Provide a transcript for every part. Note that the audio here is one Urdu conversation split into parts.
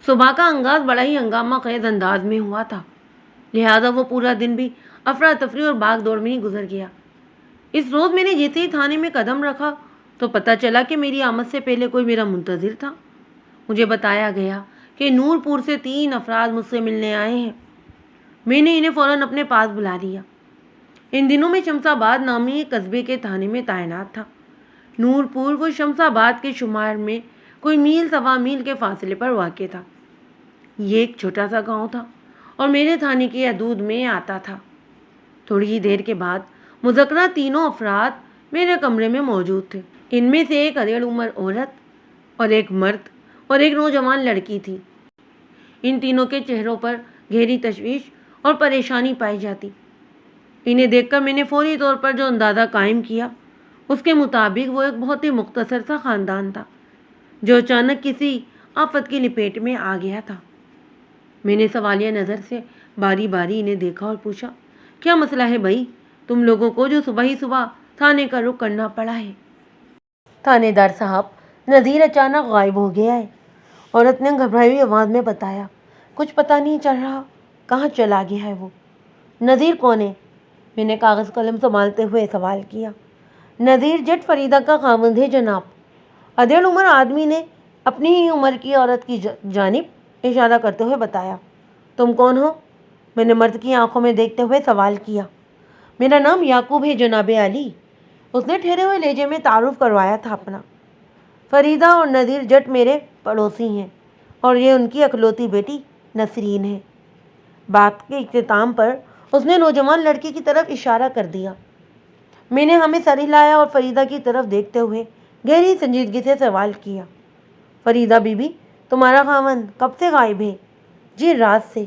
صبح کا آغاز بڑا ہی ہنگامہ خیز انداز میں ہوا تھا، لہٰذا وہ پورا دن بھی افراتفری اور بھاگ دوڑ میں ہی گزر گیا۔ اس روز میں نے جیسے ہی تھانے میں قدم رکھا تو پتہ چلا کہ میری آمد سے پہلے کوئی میرا منتظر تھا۔ مجھے بتایا گیا کہ نور پور سے 3 افراد مجھ سے ملنے آئے ہیں۔ میں نے انہیں فوراً اپنے پاس بلا لیا۔ ان دنوں میں شمس آباد نامی ایک قصبے کے تھانے میں تعینات تھا۔ نور پور وہ شمس آباد کے شمار میں کوئی میل سوا میل کے فاصلے پر واقع تھا۔ یہ ایک چھوٹا سا گاؤں تھا اور میرے تھانے کی حدود میں آتا تھا۔ تھوڑی ہی دیر کے بعد مذکرہ تینوں افراد میرے کمرے میں موجود تھے۔ ان میں سے ایک ادھیڑ عمر عورت اور ایک مرد اور ایک نوجوان لڑکی تھی۔ ان تینوں کے چہروں پر گہری تشویش اور پریشانی پائی جاتی۔ انہیں دیکھ کر میں نے فوری طور پر جو اندازہ قائم کیا اس کے مطابق وہ ایک بہت ہی مختصر سا خاندان تھا جو اچانک کسی آفت کی لپیٹ میں آ گیا تھا۔ میں نے سوالیہ نظر سے باری باری انہیں دیکھا اور پوچھا، کیا مسئلہ ہے بھائی تم لوگوں کو جو صبح ہی صبح تھانے کا رخ کرنا پڑا ہے؟ تھانے دار صاحب، نذیر اچانک غائب ہو گیا ہے، عورت نے گھبرائی ہوئی آواز میں بتایا۔ کچھ پتہ نہیں چل رہا، کہاں چلا گیا ہے وہ؟ نذیر کون ہے؟ میں نے کاغذ قلم سنبھالتے ہوئے سوال کیا۔ نذیر جٹ فریدہ کا خاوند ہے جناب، ادھیڑ عمر آدمی نے اپنی ہی عمر کی عورت کی جانب اشارہ کرتے ہوئے بتایا۔ تم کون ہو؟ میں نے مرد کی آنکھوں میں دیکھتے ہوئے سوال کیا۔ میرا نام یعقوب ہے جناب عالی، اس نے ٹھہرے ہوئے لہجے میں تعارف کروایا تھا اپنا۔ فریدہ اور نذیر جٹ میرے پڑوسی ہیں اور یہ ان کی اکلوتی بیٹی نسرین ہے۔ بات کے اختتام پر اس نے نوجوان لڑکی کی طرف اشارہ کر دیا۔ میں نے ہمیں سر ہلایا اور فریدہ کی طرف دیکھتے ہوئے گہری سنجیدگی سے سوال کیا۔ فریدہ بی بی، تمہارا خاوند کب سے غائب ہے؟ جی رات سے،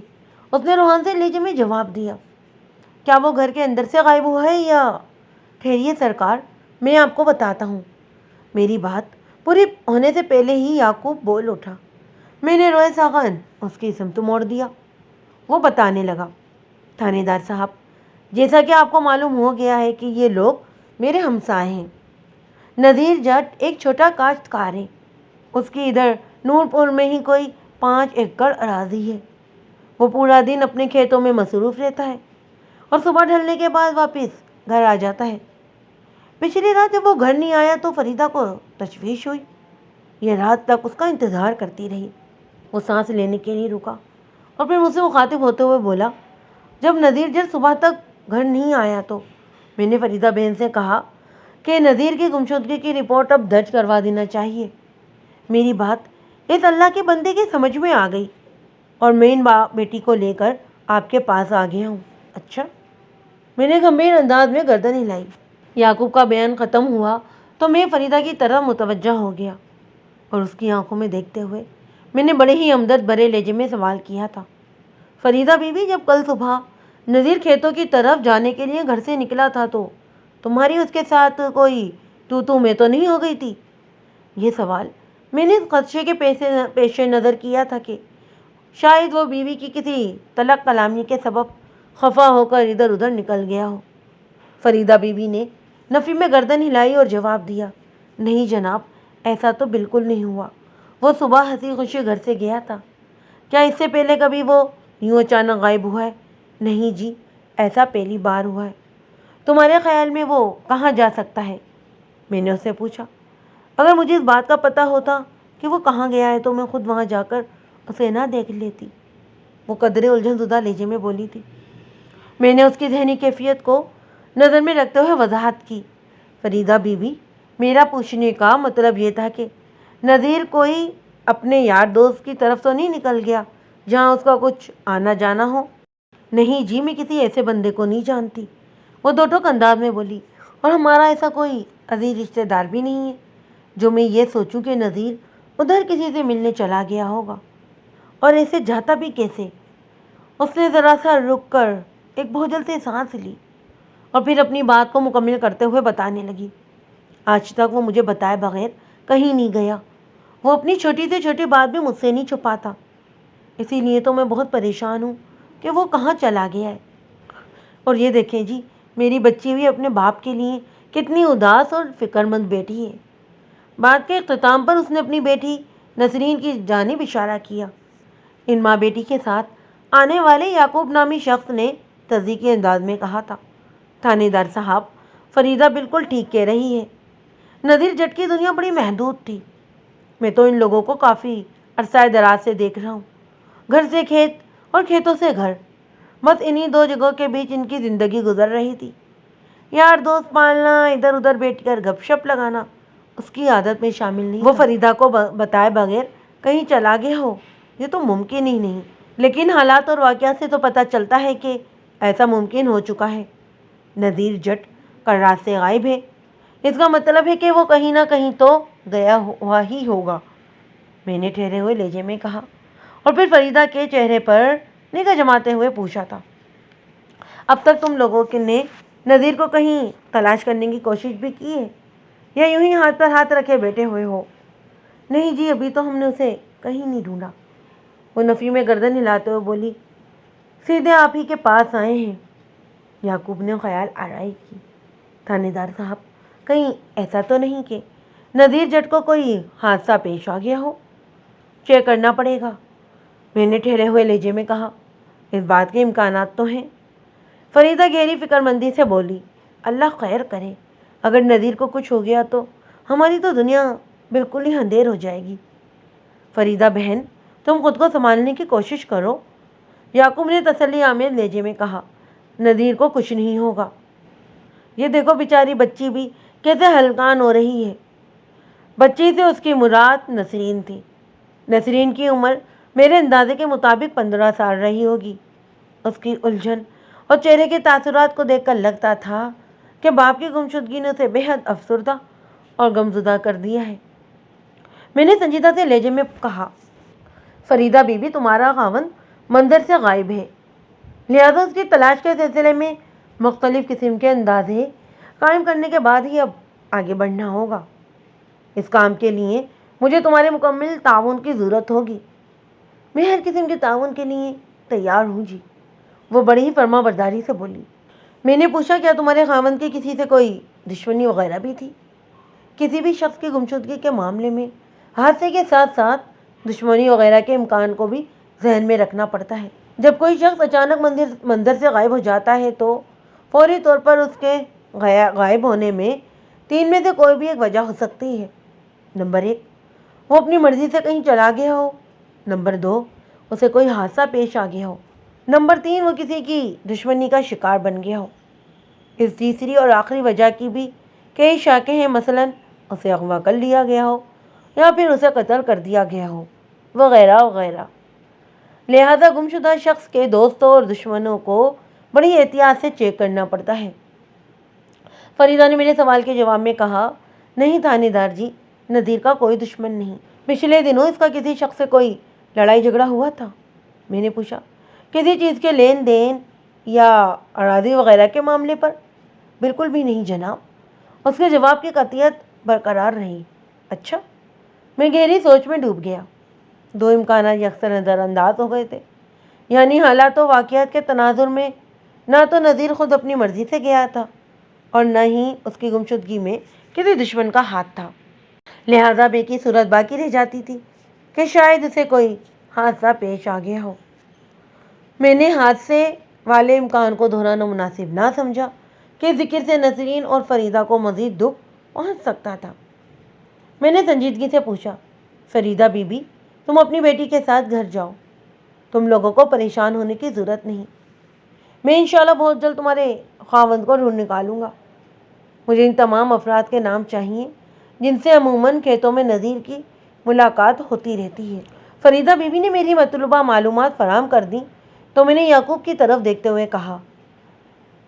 اس نے روحان سے لہجے میں جواب دیا۔ کیا وہ گھر کے اندر سے غائب ہوا ہے یا؟ ٹھہریے سرکار، میں آپ کو بتاتا ہوں۔ میری بات پوری ہونے سے پہلے ہی یعقوب بول اٹھا۔ میں نے روئے ساغن اس کی سمت موڑ دیا۔ وہ بتانے لگا، تھانے دار صاحب، جیسا کہ آپ کو معلوم ہو گیا ہے کہ یہ لوگ میرے ہمسائے ہیں۔ نذیر جٹ ایک چھوٹا کاشتکار ہے، اس کی ادھر نور پور میں ہی کوئی 5 ایکڑ اراضی ہے۔ وہ پورا دن اپنے کھیتوں میں مصروف رہتا ہے اور صبح ڈھلنے کے بعد واپس گھر آ جاتا ہے۔ پچھلی رات جب وہ گھر نہیں آیا تو فریدہ کو تشویش ہوئی۔ یہ رات تک اس کا انتظار کرتی رہی۔ وہ سانس لینے کے لیے رکا اور پھر مجھ سے مخاطب ہوتے ہوئے بولا، جب نذیر جٹ صبح تک گھر نہیں آیا تو میں نے فریدہ بہن سے کہا کہ نذیر کی گمشدگی کی رپورٹ اب درج کروا دینا چاہیے۔ میری بات اس اللہ کے بندے کی سمجھ میں آ گئی اور میں ان بیٹی کو لے کر آپ کے پاس آ گیا ہوں۔ اچھا؟ میں نے گمبھیر انداز میں گردن ہلائی۔ یعقوب کا بیان ختم ہوا تو میں فریدہ کی طرف متوجہ ہو گیا اور اس کی آنکھوں میں دیکھتے ہوئے میں نے بڑے ہی ہمدرد بھرے لہجے میں سوال کیا تھا، فریدہ بی بی، جب کل صبح نذیر کھیتوں کی طرف جانے کے لیے گھر سے نکلا تھا تو تمہاری اس کے ساتھ کوئی تو میں تو نہیں ہو گئی تھی؟ یہ سوال میں نے اس خدشے کے پیش نظر کیا تھا کہ شاید وہ بیوی کی کسی طلق کلامی کے سبب خفا ہو کر ادھر ادھر نکل گیا ہو۔ فریدہ بی بی نے نفی میں گردن ہلائی اور جواب دیا، نہیں جناب، ایسا تو بالکل نہیں ہوا۔ وہ صبح ہنسی خوشی گھر سے گیا تھا۔ کیا اس سے پہلے کبھی وہ یوں اچانک غائب ہوا ہے؟ نہیں جی، ایسا پہلی بار ہوا ہے۔ تمہارے خیال میں وہ کہاں جا سکتا ہے؟ میں نے اسے پوچھا۔ اگر مجھے اس بات کا پتہ ہوتا کہ وہ کہاں گیا ہے تو میں خود وہاں جا کر اسے نہ دیکھ لیتی، وہ قدرے الجھن زدہ لہجے میں بولی تھی۔ میں نے اس کی ذہنی کیفیت کو نظر میں رکھتے ہوئے وضاحت کی، فریدہ بی بی، میرا پوچھنے کا مطلب یہ تھا کہ نذیر کوئی اپنے یار دوست کی طرف تو نہیں نکل گیا جہاں اس کا کچھ آنا جانا ہو؟ نہیں جی، میں کسی ایسے بندے کو نہیں جانتی، وہ دو ٹوک انداز میں بولی، اور ہمارا ایسا کوئی عزیز رشتہ دار بھی نہیں ہے جو میں یہ سوچوں کہ نذیر ادھر کسی سے ملنے چلا گیا ہوگا، اور ایسے جاتا بھی کیسے؟ اس نے ذرا سا رک کر ایک بوجھل سے سانس لی اور پھر اپنی بات کو مکمل کرتے ہوئے بتانے لگی، آج تک وہ مجھے بتائے بغیر کہیں نہیں گیا۔ وہ اپنی چھوٹی سے چھوٹی بات بھی مجھ سے نہیں چھپاتا، اسی لیے تو میں بہت پریشان ہوں کہ وہ کہاں چلا گیا ہے۔ اور یہ دیکھیں جی، میری بچی بھی اپنے باپ کے لیے کتنی اداس اور فکر مند بیٹھی ہے۔ بات کے اختتام پر اس نے اپنی بیٹی نسرین کی جانب اشارہ کیا۔ ان ماں بیٹی کے ساتھ آنے والے یعقوب نامی شخص نے تصدیقی انداز میں کہا تھا۔ تھانے دار صاحب، فریدہ بالکل ٹھیک کہہ رہی ہے۔ نذیر جٹ کی دنیا بڑی محدود تھی۔ میں تو ان لوگوں کو کافی عرصہ دراز سے دیکھ رہا ہوں، گھر سے کھیت اور کھیتوں سے گھر، بس انہی دو جگہوں کے بیچ ان کی زندگی گزر رہی تھی۔ یار دوست پالنا، ادھر ادھر بیٹھ کر گپ شپ لگانا اس کی عادت میں شامل نہیں۔ وہ فریدہ کو بتائے بغیر کہیں چلا گیا ہو یہ تو ممکن ہی نہیں، لیکن حالات اور واقعات سے تو پتہ چلتا ہے کہ ایسا ممکن ہو چکا ہے۔ نذیر جٹ کل رات سے غائب ہے، اس کا مطلب ہے کہ وہ کہیں نہ کہیں تو گیا ہوا ہی ہوگا، میں نے ٹھہرے ہوئے لہجے میں کہا، اور پھر فریدہ کے چہرے پر نگاہ جماتے ہوئے پوچھا تھا، اب تک تم لوگوں نے نذیر کو کہیں تلاش کرنے کی کوشش بھی کی ہے یا یوں ہی ہاتھ پر ہاتھ رکھے بیٹھے ہوئے ہو؟ نہیں جی، ابھی تو ہم نے اسے کہیں نہیں ڈھونڈا، وہ نفی میں گردن ہلاتے ہوئے بولی، سیدھے آپ ہی کے پاس آئے ہیں۔ یعقوب نے خیال آرائی کی، تھانے دار صاحب، کہیں ایسا تو نہیں کہ نذیر جٹ کو کوئی حادثہ پیش آ گیا ہو؟ چیک کرنا پڑے گا، میں نے ٹھہرے ہوئے لہجے میں کہا، اس بات کے امکانات تو ہیں۔ فریدہ گہری فکر مندی سے بولی، اللہ خیر کرے، اگر نذیر کو کچھ ہو گیا تو ہماری تو دنیا بالکل ہی اندھیر ہو جائے گی۔ فریدہ بہن، تم خود کو سنبھالنے کی کوشش کرو، یعقوب نے تسلی آمیز لہجے میں کہا، نذیر کو کچھ نہیں ہوگا۔ یہ دیکھو بیچاری بچی بھی کیسے ہلکان ہو رہی ہے۔ بچی سے اس کی مراد نسرین تھی۔ نسرین کی عمر میرے اندازے کے مطابق 15 سال رہی ہوگی۔ اس کی الجھن اور چہرے کے تاثرات کو دیکھ کر لگتا تھا کہ باپ کی گمشدگی نے اسے بے حد افسردہ اور غمزدہ کر دیا ہے۔ میں نے سنجیدہ سے لہجے میں کہا، فریدہ بی بی، تمہارا خاوند منظر سے غائب ہے، لہذا اس کی تلاش کے سلسلے میں مختلف قسم کے اندازے قائم کرنے کے بعد ہی اب آگے بڑھنا ہوگا۔ اس کام کے لیے مجھے تمہارے مکمل تعاون کی ضرورت ہوگی۔ میں ہر قسم کے تعاون کے لیے تیار ہوں جی، وہ بڑی ہی فرما برداری سے بولی۔ میں نے پوچھا، کیا تمہارے خاوند کی کسی سے کوئی دشمنی وغیرہ بھی تھی؟ کسی بھی شخص کی گمشدگی کے معاملے میں حادثے کے ساتھ ساتھ دشمنی وغیرہ کے امکان کو بھی ذہن میں رکھنا پڑتا ہے۔ جب کوئی شخص اچانک منظر سے غائب ہو جاتا ہے تو فوری طور پر اس کے غائب ہونے میں 3 میں سے کوئی بھی ایک وجہ ہو سکتی ہے۔ نمبر 1، وہ اپنی مرضی سے کہیں چلا گیا ہو۔ نمبر 2، اسے کوئی حادثہ پیش آ گیا ہو۔ نمبر 3، وہ کسی کی دشمنی کا شکار بن گیا ہو۔ اس تیسری اور آخری وجہ کی بھی کئی شاخیں ہیں، مثلاً اسے اغوا کر لیا گیا ہو یا پھر اسے قتل کر دیا گیا ہو، وغیرہ وغیرہ۔ لہذا گمشدہ شخص کے دوستوں اور دشمنوں کو بڑی احتیاط سے چیک کرنا پڑتا ہے۔ فریدہ نے میرے سوال کے جواب میں کہا، نہیں تھانے دار جی، نذیر کا کوئی دشمن نہیں۔ پچھلے دنوں اس کا کسی شخص سے کوئی لڑائی جھگڑا ہوا تھا؟ میں نے پوچھا، کسی چیز کے لین دین یا اراضی وغیرہ کے معاملے پر؟ بالکل بھی نہیں جناب، اس کے جواب کی قطعیت برقرار رہی۔ اچھا، میں گہری سوچ میں ڈوب گیا۔ 2 امکانات یکسر نظر انداز ہو گئے تھے، یعنی حالات و واقعات کے تناظر میں نہ تو نذیر خود اپنی مرضی سے گیا تھا اور نہ ہی اس کی گمشدگی میں کسی دشمن کا ہاتھ تھا۔ لہذا بے کی صورت باقی رہ جاتی تھی کہ شاید اسے کوئی حادثہ پیش آ گیا ہو۔ میں نے حادثے والے امکان کو دہرانا مناسب نہ سمجھا کہ ذکر سے نسرین اور فریدہ کو مزید دکھ پہنچ سکتا تھا۔ میں نے سنجیدگی سے پوچھا، فریدہ بی بی، تم اپنی بیٹی کے ساتھ گھر جاؤ، تم لوگوں کو پریشان ہونے کی ضرورت نہیں، میں انشاءاللہ بہت جلد تمہارے خاوند کو ڈھونڈ نکالوں گا۔ مجھے ان تمام افراد کے نام چاہیے جن سے عموماً کھیتوں میں نذیر کی ملاقات ہوتی رہتی ہے۔ فریدہ بی بی نے میری مطلوبہ معلومات فراہم کر دیں تو میں نے یعقوب کی طرف دیکھتے ہوئے کہا،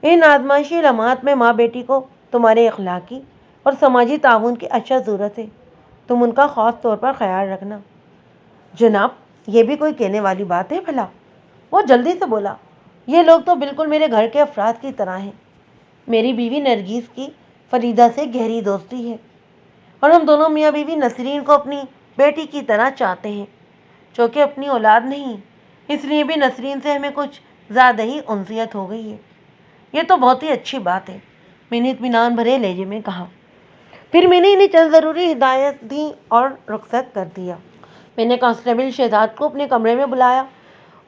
ان آزمائشی لمحات میں ماں بیٹی کو تمہارے اخلاقی اور سماجی تعاون کی اشد ضرورت ہے، تم ان کا خاص طور پر خیال رکھنا۔ جناب، یہ بھی کوئی کہنے والی بات ہے بھلا؟ وہ جلدی سے بولا، یہ لوگ تو بالکل میرے گھر کے افراد کی طرح ہیں۔ میری بیوی نرگس کی فریدہ سے گہری دوستی ہے اور ہم دونوں میاں بیوی نسرین کو اپنی بیٹی کی طرح چاہتے ہیں، چونکہ اپنی اولاد نہیں، اس لیے بھی نسرین سے ہمیں کچھ زیادہ ہی انسیت ہو گئی ہے۔ یہ تو بہت ہی اچھی بات ہے، میں نے اطمینان بھرے لہجے میں کہا۔ پھر میں نے انہیں چند ضروری ہدایات دیں اور رخصت کر دیا۔ میں نے کانسٹیبل شہزاد کو اپنے کمرے میں بلایا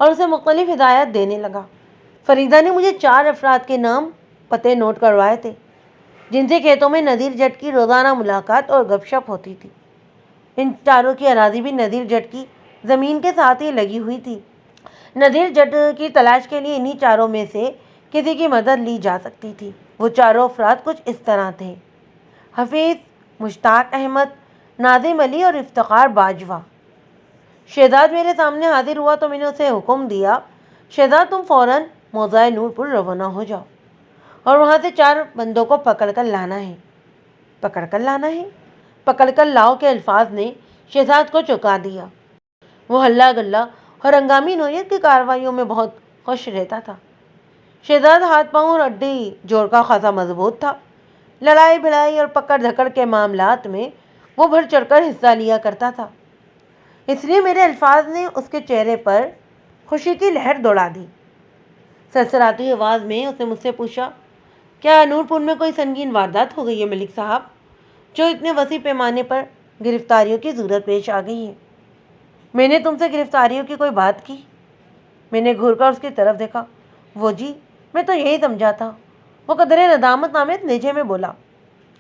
اور اسے مختلف ہدایات دینے لگا۔ فریدہ نے مجھے 4 افراد کے نام پتے نوٹ کروائے تھے جن سے کھیتوں میں نذیر جٹ کی روزانہ ملاقات اور گپ شپ ہوتی تھی۔ ان چاروں کی اراضی بھی نذیر جٹ کی زمین کے ساتھ ہی لگی ہوئی تھی۔ نذیر جٹ کی تلاش کے لیے انہی چاروں میں سے کسی کی مدد لی جا سکتی تھی۔ وہ چاروں افراد کچھ اس طرح تھے: حفیظ، مشتاق احمد، ناظم علی اور افتخار باجوہ۔ شہزاد میرے سامنے حاضر ہوا تو میں نے اسے حکم دیا، شہزاد تم فوراً موضع نور پور روانہ ہو جاؤ اور وہاں سے 4 بندوں کو پکڑ کر لانا ہے۔ پکڑ کر لانا ہے؟ پکڑ کر لاؤ کے الفاظ نے شہزاد کو چونکا دیا۔ وہ ہلہ گلہ اور ہنگامی نوعیت کی کارروائیوں میں بہت خوش رہتا تھا۔ شہزاد ہاتھ پاؤں اور ہڈی جوڑ کا خاصا مضبوط تھا۔ لڑائی بھڑائی اور پکڑ دھکڑ کے معاملات میں وہ بڑھ چڑھ کر حصہ لیا کرتا تھا، اس لیے میرے الفاظ نے اس کے چہرے پر خوشی کی لہر دوڑا دی۔ سرسراتی آواز میں اس نے مجھ سے پوچھا، کیا نور پور میں کوئی سنگین واردات ہو گئی ہے ملک صاحب، جو اتنے وسیع پیمانے پر گرفتاریوں کی ضرورت پیش آ گئی ہے؟ میں نے تم سے گرفتاریوں کی کوئی بات کی؟ میں نے گھور کر اس کی طرف دیکھا۔ وہ جی، میں تو یہی سمجھا تھا، وہ قدرے ندامت نامیت لہجے میں بولا۔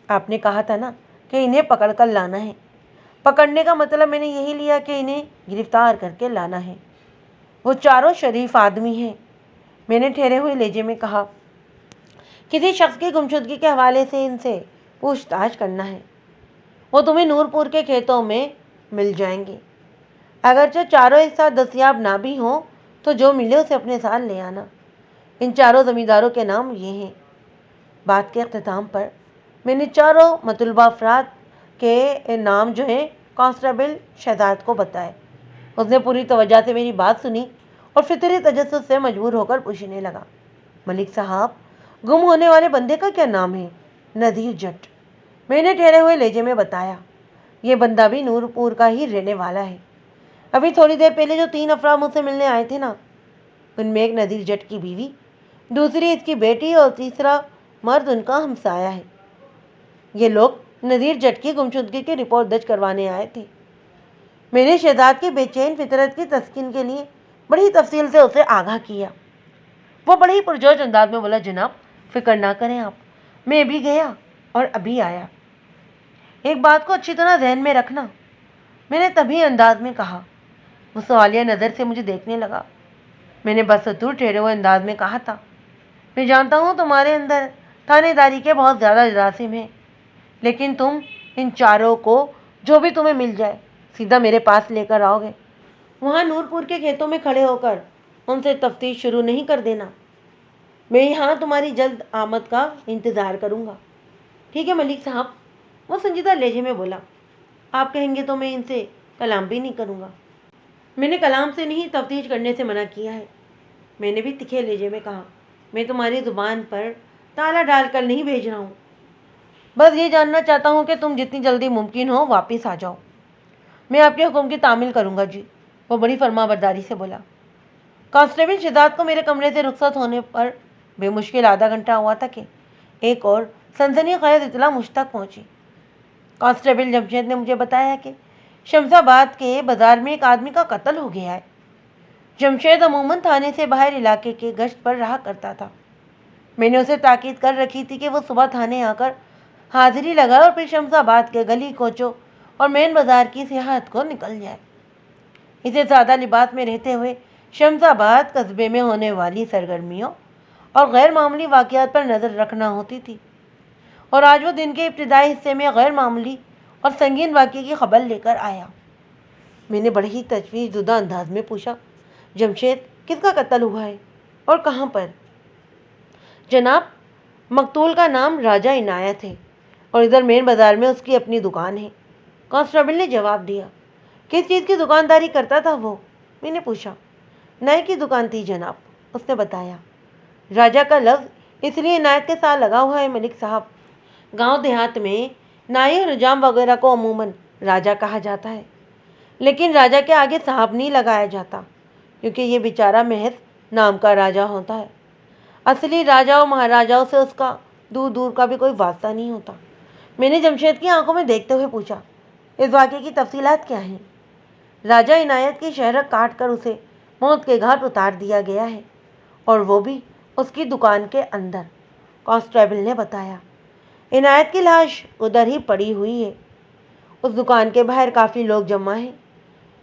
آپ نے کہا تھا نا کہ انہیں پکڑ کر لانا ہے۔ پکڑنے کا مطلب میں نے یہی لیا کہ انہیں گرفتار کر کے لانا ہے۔ وہ چاروں شریف آدمی ہیں، میں نے ٹھہرے ہوئے لہجے میں کہا۔ کسی شخص کی گمشدگی کے حوالے سے ان سے پوچھ تاچھ کرنا ہے۔ وہ تمہیں نور پور کے کھیتوں میں مل جائیں گے۔ اگرچہ چاروں ایک ساتھ دستیاب نہ بھی ہوں تو جو ملے اسے اپنے ساتھ لے آنا۔ ان چاروں زمینداروں کے نام یہ ہیں۔ بات کے اختتام پر میں نے چاروں مطلوبہ افراد کے نام جو ہیں کانسٹیبل شہزاد کو بتائے۔ اس نے پوری توجہ سے میری بات سنی اور فطری تجسس سے مجبور ہو کر پوچھنے لگا، ملک صاحب، گم ہونے والے بندے کا کیا نام ہے؟ نذیر جٹ، میں نے ٹھہرے ہوئے لہجے میں بتایا۔ یہ بندہ بھی نور پور کا ہی رہنے والا ہے۔ ابھی تھوڑی دیر پہلے جو 3 افراد مجھ سے ملنے آئے تھے نا، ان میں ایک نذیر جٹ کی بیوی، دوسری اس کی بیٹی اور تیسرا مرد ان کا ہمسایہ ہے۔ یہ لوگ نذیر جٹ کی گمشدگی کی رپورٹ درج کروانے آئے تھے۔ میں نے شہزاد کی بے چین فطرت کی تسکین کے لیے بڑی تفصیل سے اسے آگاہ کیا۔ وہ بڑے ہی پرجوش انداز میں بولا، جناب فکر نہ کریں آپ، میں بھی گیا اور ابھی آیا۔ ایک بات کو اچھی طرح ذہن میں رکھنا، میں نے طبیعی انداز میں کہا۔ وہ سوالیہ نظر سے مجھے دیکھنے لگا۔ میں نے بدستور ٹھہرے ہوئے انداز میں کہا تھا، میں جانتا ہوں تمہارے اندر تھانے داری کے بہت زیادہ جراثیم ہیں، لیکن تم ان چاروں کو جو بھی تمہیں مل جائے سیدھا میرے پاس لے کر آؤ گے۔ وہاں نور پور کے کھیتوں میں کھڑے ہو کر ان سے تفتیش شروع نہیں کر دینا۔ میں یہاں تمہاری جلد آمد کا انتظار کروں گا۔ ٹھیک ہے ملک صاحب، وہ سنجیدہ لہجے میں بولا۔ آپ کہیں گے تو میں ان سے کلام بھی نہیں کروں گا۔ میں نے کلام سے نہیں تفتیش کرنے سے منع کیا ہے۔ میں نے بھی تکھے لہجے میں کہا، میں تمہاری زبان پر تالا ڈال کر نہیں بھیج رہا ہوں، بس یہ جاننا چاہتا ہوں کہ تم جتنی جلدی ممکن ہو واپس آ جاؤ۔ میں آپ کے حکم کی تعمیل کروں گا جی، وہ بڑی فرما برداری سے بولا۔ کانسٹیبل شہزاد کو میرے کمرے سے رخصت ہونے پر بے مشکل آدھا گھنٹہ ہوا تھا کہ ایک اور سنسنی خیز اطلاع مجھ تک پہنچی۔ کانسٹیبل جمشید نے مجھے بتایا کہ شمس آباد کے بازار میں ایک آدمی کا قتل ہو گیا ہے۔ جمشید عموماً تھانے سے باہر علاقے کے گشت پر رہا کرتا تھا۔ میں نے اسے تاکید کر رکھی تھی کہ وہ صبح تھانے آ کر حاضری لگائے اور پھر شمس آباد کے گلی کوچوں اور مین بازار کی سیاحت کو نکل جائے۔ اسے سادہ لباس میں رہتے ہوئے شمس آباد قصبے میں ہونے والی سرگرمیوں اور غیر معمولی واقعات پر نظر رکھنا ہوتی تھی، اور آج وہ دن کے ابتدائی حصے میں غیر معمولی اور سنگین واقعے کی خبر لے کر آیا۔ میں نے بڑے ہی تشویش زدہ انداز میں پوچھا، جمشید کس کا قتل ہوا ہے اور کہاں پر؟ جناب، مقتول کا نام راجہ عنایت ہے اور ادھر مین بازار میں اس کی اپنی دکان ہے، کانسٹیبل نے جواب دیا۔ کس چیز کی دکانداری کرتا تھا وہ؟ میں نے پوچھا۔ نائی کی دکان تھی جناب، اس نے بتایا۔ راجہ کا لفظ اس لیے عنایت کے ساتھ لگا ہوا ہے ملک صاحب، گاؤں دیہات میں نائی اور حجام وغیرہ کو عموماً راجہ کہا جاتا ہے، لیکن راجہ کے آگے صاحب نہیں لگایا جاتا کیونکہ یہ بیچارہ محض نام کا راجہ ہوتا ہے۔ اصلی راجہ اور مہاراجاؤں سے اس کا دور دور کا بھی کوئی واسطہ نہیں ہوتا۔ میں نے جمشید کی آنکھوں میں دیکھتے ہوئے پوچھا، اس واقعے کی تفصیلات کیا ہیں؟ راجہ عنایت کی شہرت کاٹ کر اسے موت کے گھاٹ اتار دیا گیا ہے، اور وہ بھی اس کی دکان کے اندر، کانسٹیبل نے بتایا۔ عنایت کی لاش ادھر ہی پڑی ہوئی ہے۔ اس دکان کے باہر کافی لوگ جمع ہیں،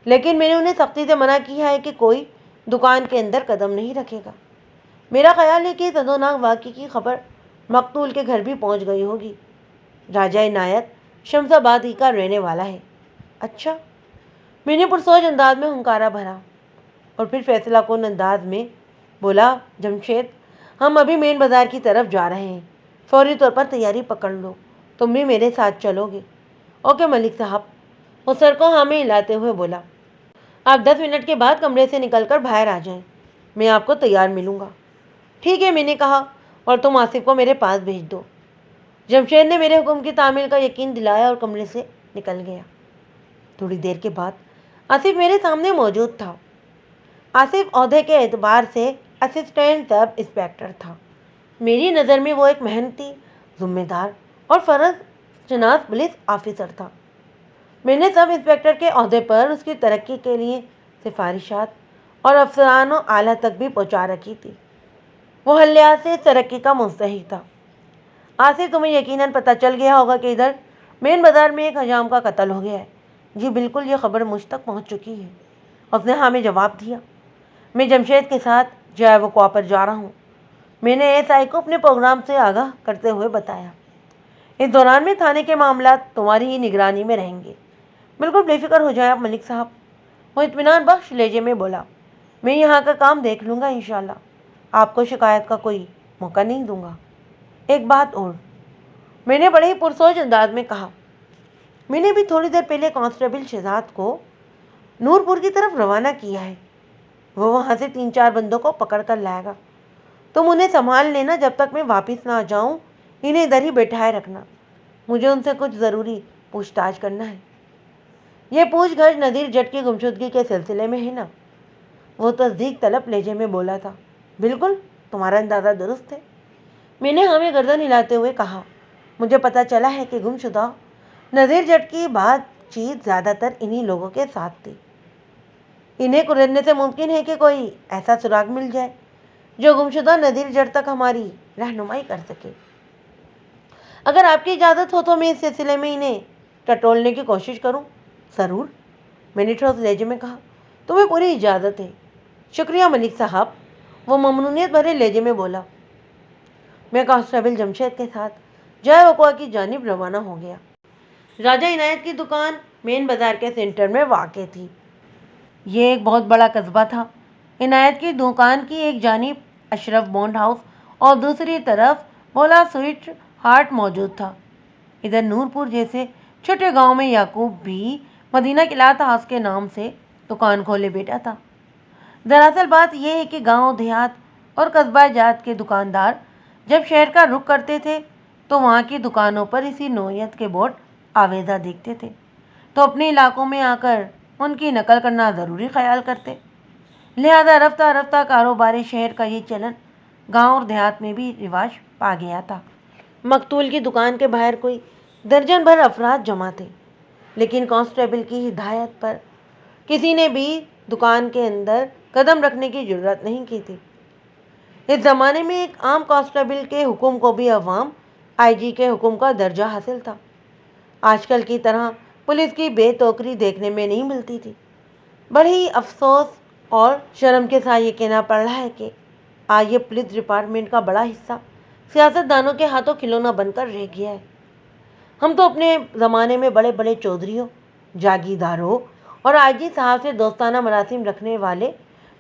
لیکن میں نے انہیں سختی سے منع کیا ہے کہ کوئی دکان کے اندر قدم نہیں رکھے گا۔ میرا خیال ہے کہ اس ہولناک واقعے کی خبر مقتول کے گھر بھی پہنچ گئی ہوگی۔ راجہ عنایت شمس آباد ہی کا رہنے والا ہے۔ اچھا، میں نے پرسوچ انداز میں ہنکارا بھرا، اور پھر فیصلہ کن انداز میں بولا، جمشید، ہم ابھی مین بازار کی طرف جا رہے ہیں، فوری طور پر تیاری پکڑ لو، تم بھی میرے ساتھ چلو گے؟ اوکے ملک صاحب، وہ سر کو ہاں میں ہلاتے ہوئے بولا۔ آپ 10 منٹ کے بعد کمرے سے نکل کر باہر آ جائیں، میں آپ کو تیار ملوں گا۔ ٹھیک ہے، میں نے کہا، اور تم آصف کو میرے پاس بھیج دو۔ جمشید نے میرے حکم کی تعمیل کا یقین دلایا اور کمرے سے نکل گیا۔ تھوڑی دیر کے بعد آصف میرے سامنے موجود تھا۔ آصف عہدے کے اعتبار سے اسسٹنٹ سب انسپکٹر تھا۔ میری نظر میں وہ ایک محنتی، ذمہ دار اور فرض شناس پولیس آفیسر تھا۔ میں نے سب انسپکٹر کے عہدے پر اس کی ترقی کے لیے سفارشات اور افسران و اعلیٰ تک بھی پہنچا رکھی تھی۔ وہ حلیات سے ترقی کا مستحق تھا۔ آصف، تمہیں یقیناً پتہ چل گیا ہوگا کہ ادھر مین بازار میں ایک حجام کا قتل ہو گیا ہے۔ جی بالکل، یہ خبر مجھ تک پہنچ چکی ہے، اس نے ہاں میں جواب دیا۔ میں جمشید کے ساتھ جائے وقوع پر جا رہا ہوں، میں نے ایس آئی کو اپنے پروگرام سے آگاہ کرتے ہوئے بتایا۔ اس دوران میں تھانے کے معاملات تمہاری ہی نگرانی میں رہیں گے۔ بالکل بے فکر ہو جائیں آپ ملک صاحب، وہ اطمینان بخش لہجے میں بولا۔ میں یہاں کا کام دیکھ لوں گا انشاءاللہ، آپ کو شکایت کا کوئی موقع نہیں دوں گا۔ ایک بات اور، میں نے بڑے ہی پرسوچ انداز میں کہا، میں نے بھی تھوڑی دیر پہلے کانسٹیبل شہزاد کو نورپور کی طرف روانہ کیا ہے، وہ وہاں سے 3-4 بندوں کو پکڑ کر لائے گا۔ تم انہیں سنبھال لینا، جب تک میں واپس نہ آ جاؤں انہیں ادھر ہی بیٹھائے رکھنا، مجھے ان سے کچھ ضروری پوچھ تاچھ کرنا ہے۔ یہ پوچھ گچھ نذیر جٹ کی گمشدگی کے سلسلے میں ہے نا؟ وہ تصدیق طلب لہجے میں بولا تھا۔ بالکل، تمہارا اندازہ درست ہے، میں نے ہمیں گردن ہلاتے ہوئے کہا۔ مجھے پتہ چلا ہے کہ گمشدہ نذیر جٹ کی بات چیت زیادہ تر انہی لوگوں کے ساتھ تھی۔ انہیں کریدنے سے ممکن ہے کہ کوئی ایسا سراغ مل جائے جو گمشدہ نذیر جٹ تک ہماری رہنمائی کر سکے۔ اگر آپ کی اجازت ہو تو میں اس سلسلے میں انہیں ٹٹولنے کی کوشش کروں۔ ضرور، میں نے ٹھوس لہجے میں کہا، تمہیں پوری اجازت ہے۔ شکریہ ملک صاحب، وہ ممنونیت بھرے لہجے میں بولا۔ میں کانسٹیبل جمشید کے ساتھ جائے وقوع کی جانب روانہ ہو گیا۔ راجہ عنایت کی دکان مین بازار کے سینٹر میں واقع تھی۔ یہ ایک بہت بڑا قصبہ تھا۔ عنایت کی دکان کی ایک جانب اشرف بونڈ ہاؤس اور دوسری طرف بولا سویٹ ہارٹ موجود تھا۔ ادھر نورپور جیسے چھوٹے گاؤں میں یعقوب بھی مدینہ قلعت ہاؤس کے نام سے دکان کھولے بیٹھا تھا۔ دراصل بات یہ ہے کہ گاؤں دیہات اور قصبہ جات کے دکاندار جب شہر کا رخ کرتے تھے تو وہاں کی دکانوں پر اسی نوعیت کے بورڈ آویزہ دیکھتے تھے، تو اپنے علاقوں میں آ کر ان کی نقل کرنا ضروری خیال کرتے۔ لہذا رفتہ رفتہ کاروبار شہر کا یہ چلن گاؤں اور دیہات میں بھی رواج پا گیا تھا۔ مقتول کی دکان کے باہر کوئی درجن بھر افراد جمع تھے، لیکن کانسٹیبل کی ہدایت پر کسی نے بھی دکان کے اندر قدم رکھنے کی جرات نہیں کی تھی۔ اس زمانے میں ایک عام کانسٹیبل کے حکم کو بھی عوام آئی جی کے حکم کا درجہ حاصل تھا۔ آج کل کی طرح پولیس کی بے توقری دیکھنے میں نہیں ملتی تھی۔ بڑے ہی افسوس اور شرم کے ساتھ یہ کہنا پڑ رہا ہے کہ آج یہ پولیس ڈپارٹمنٹ کا بڑا حصہ سیاست دانوں کے ہاتھوں کھلونا بن کر رہ گیا ہے۔ ہم تو اپنے زمانے میں بڑے بڑے چودھریوں، جاگیرداروں اور آئی جی صاحب سے دوستانہ مراسم رکھنے والے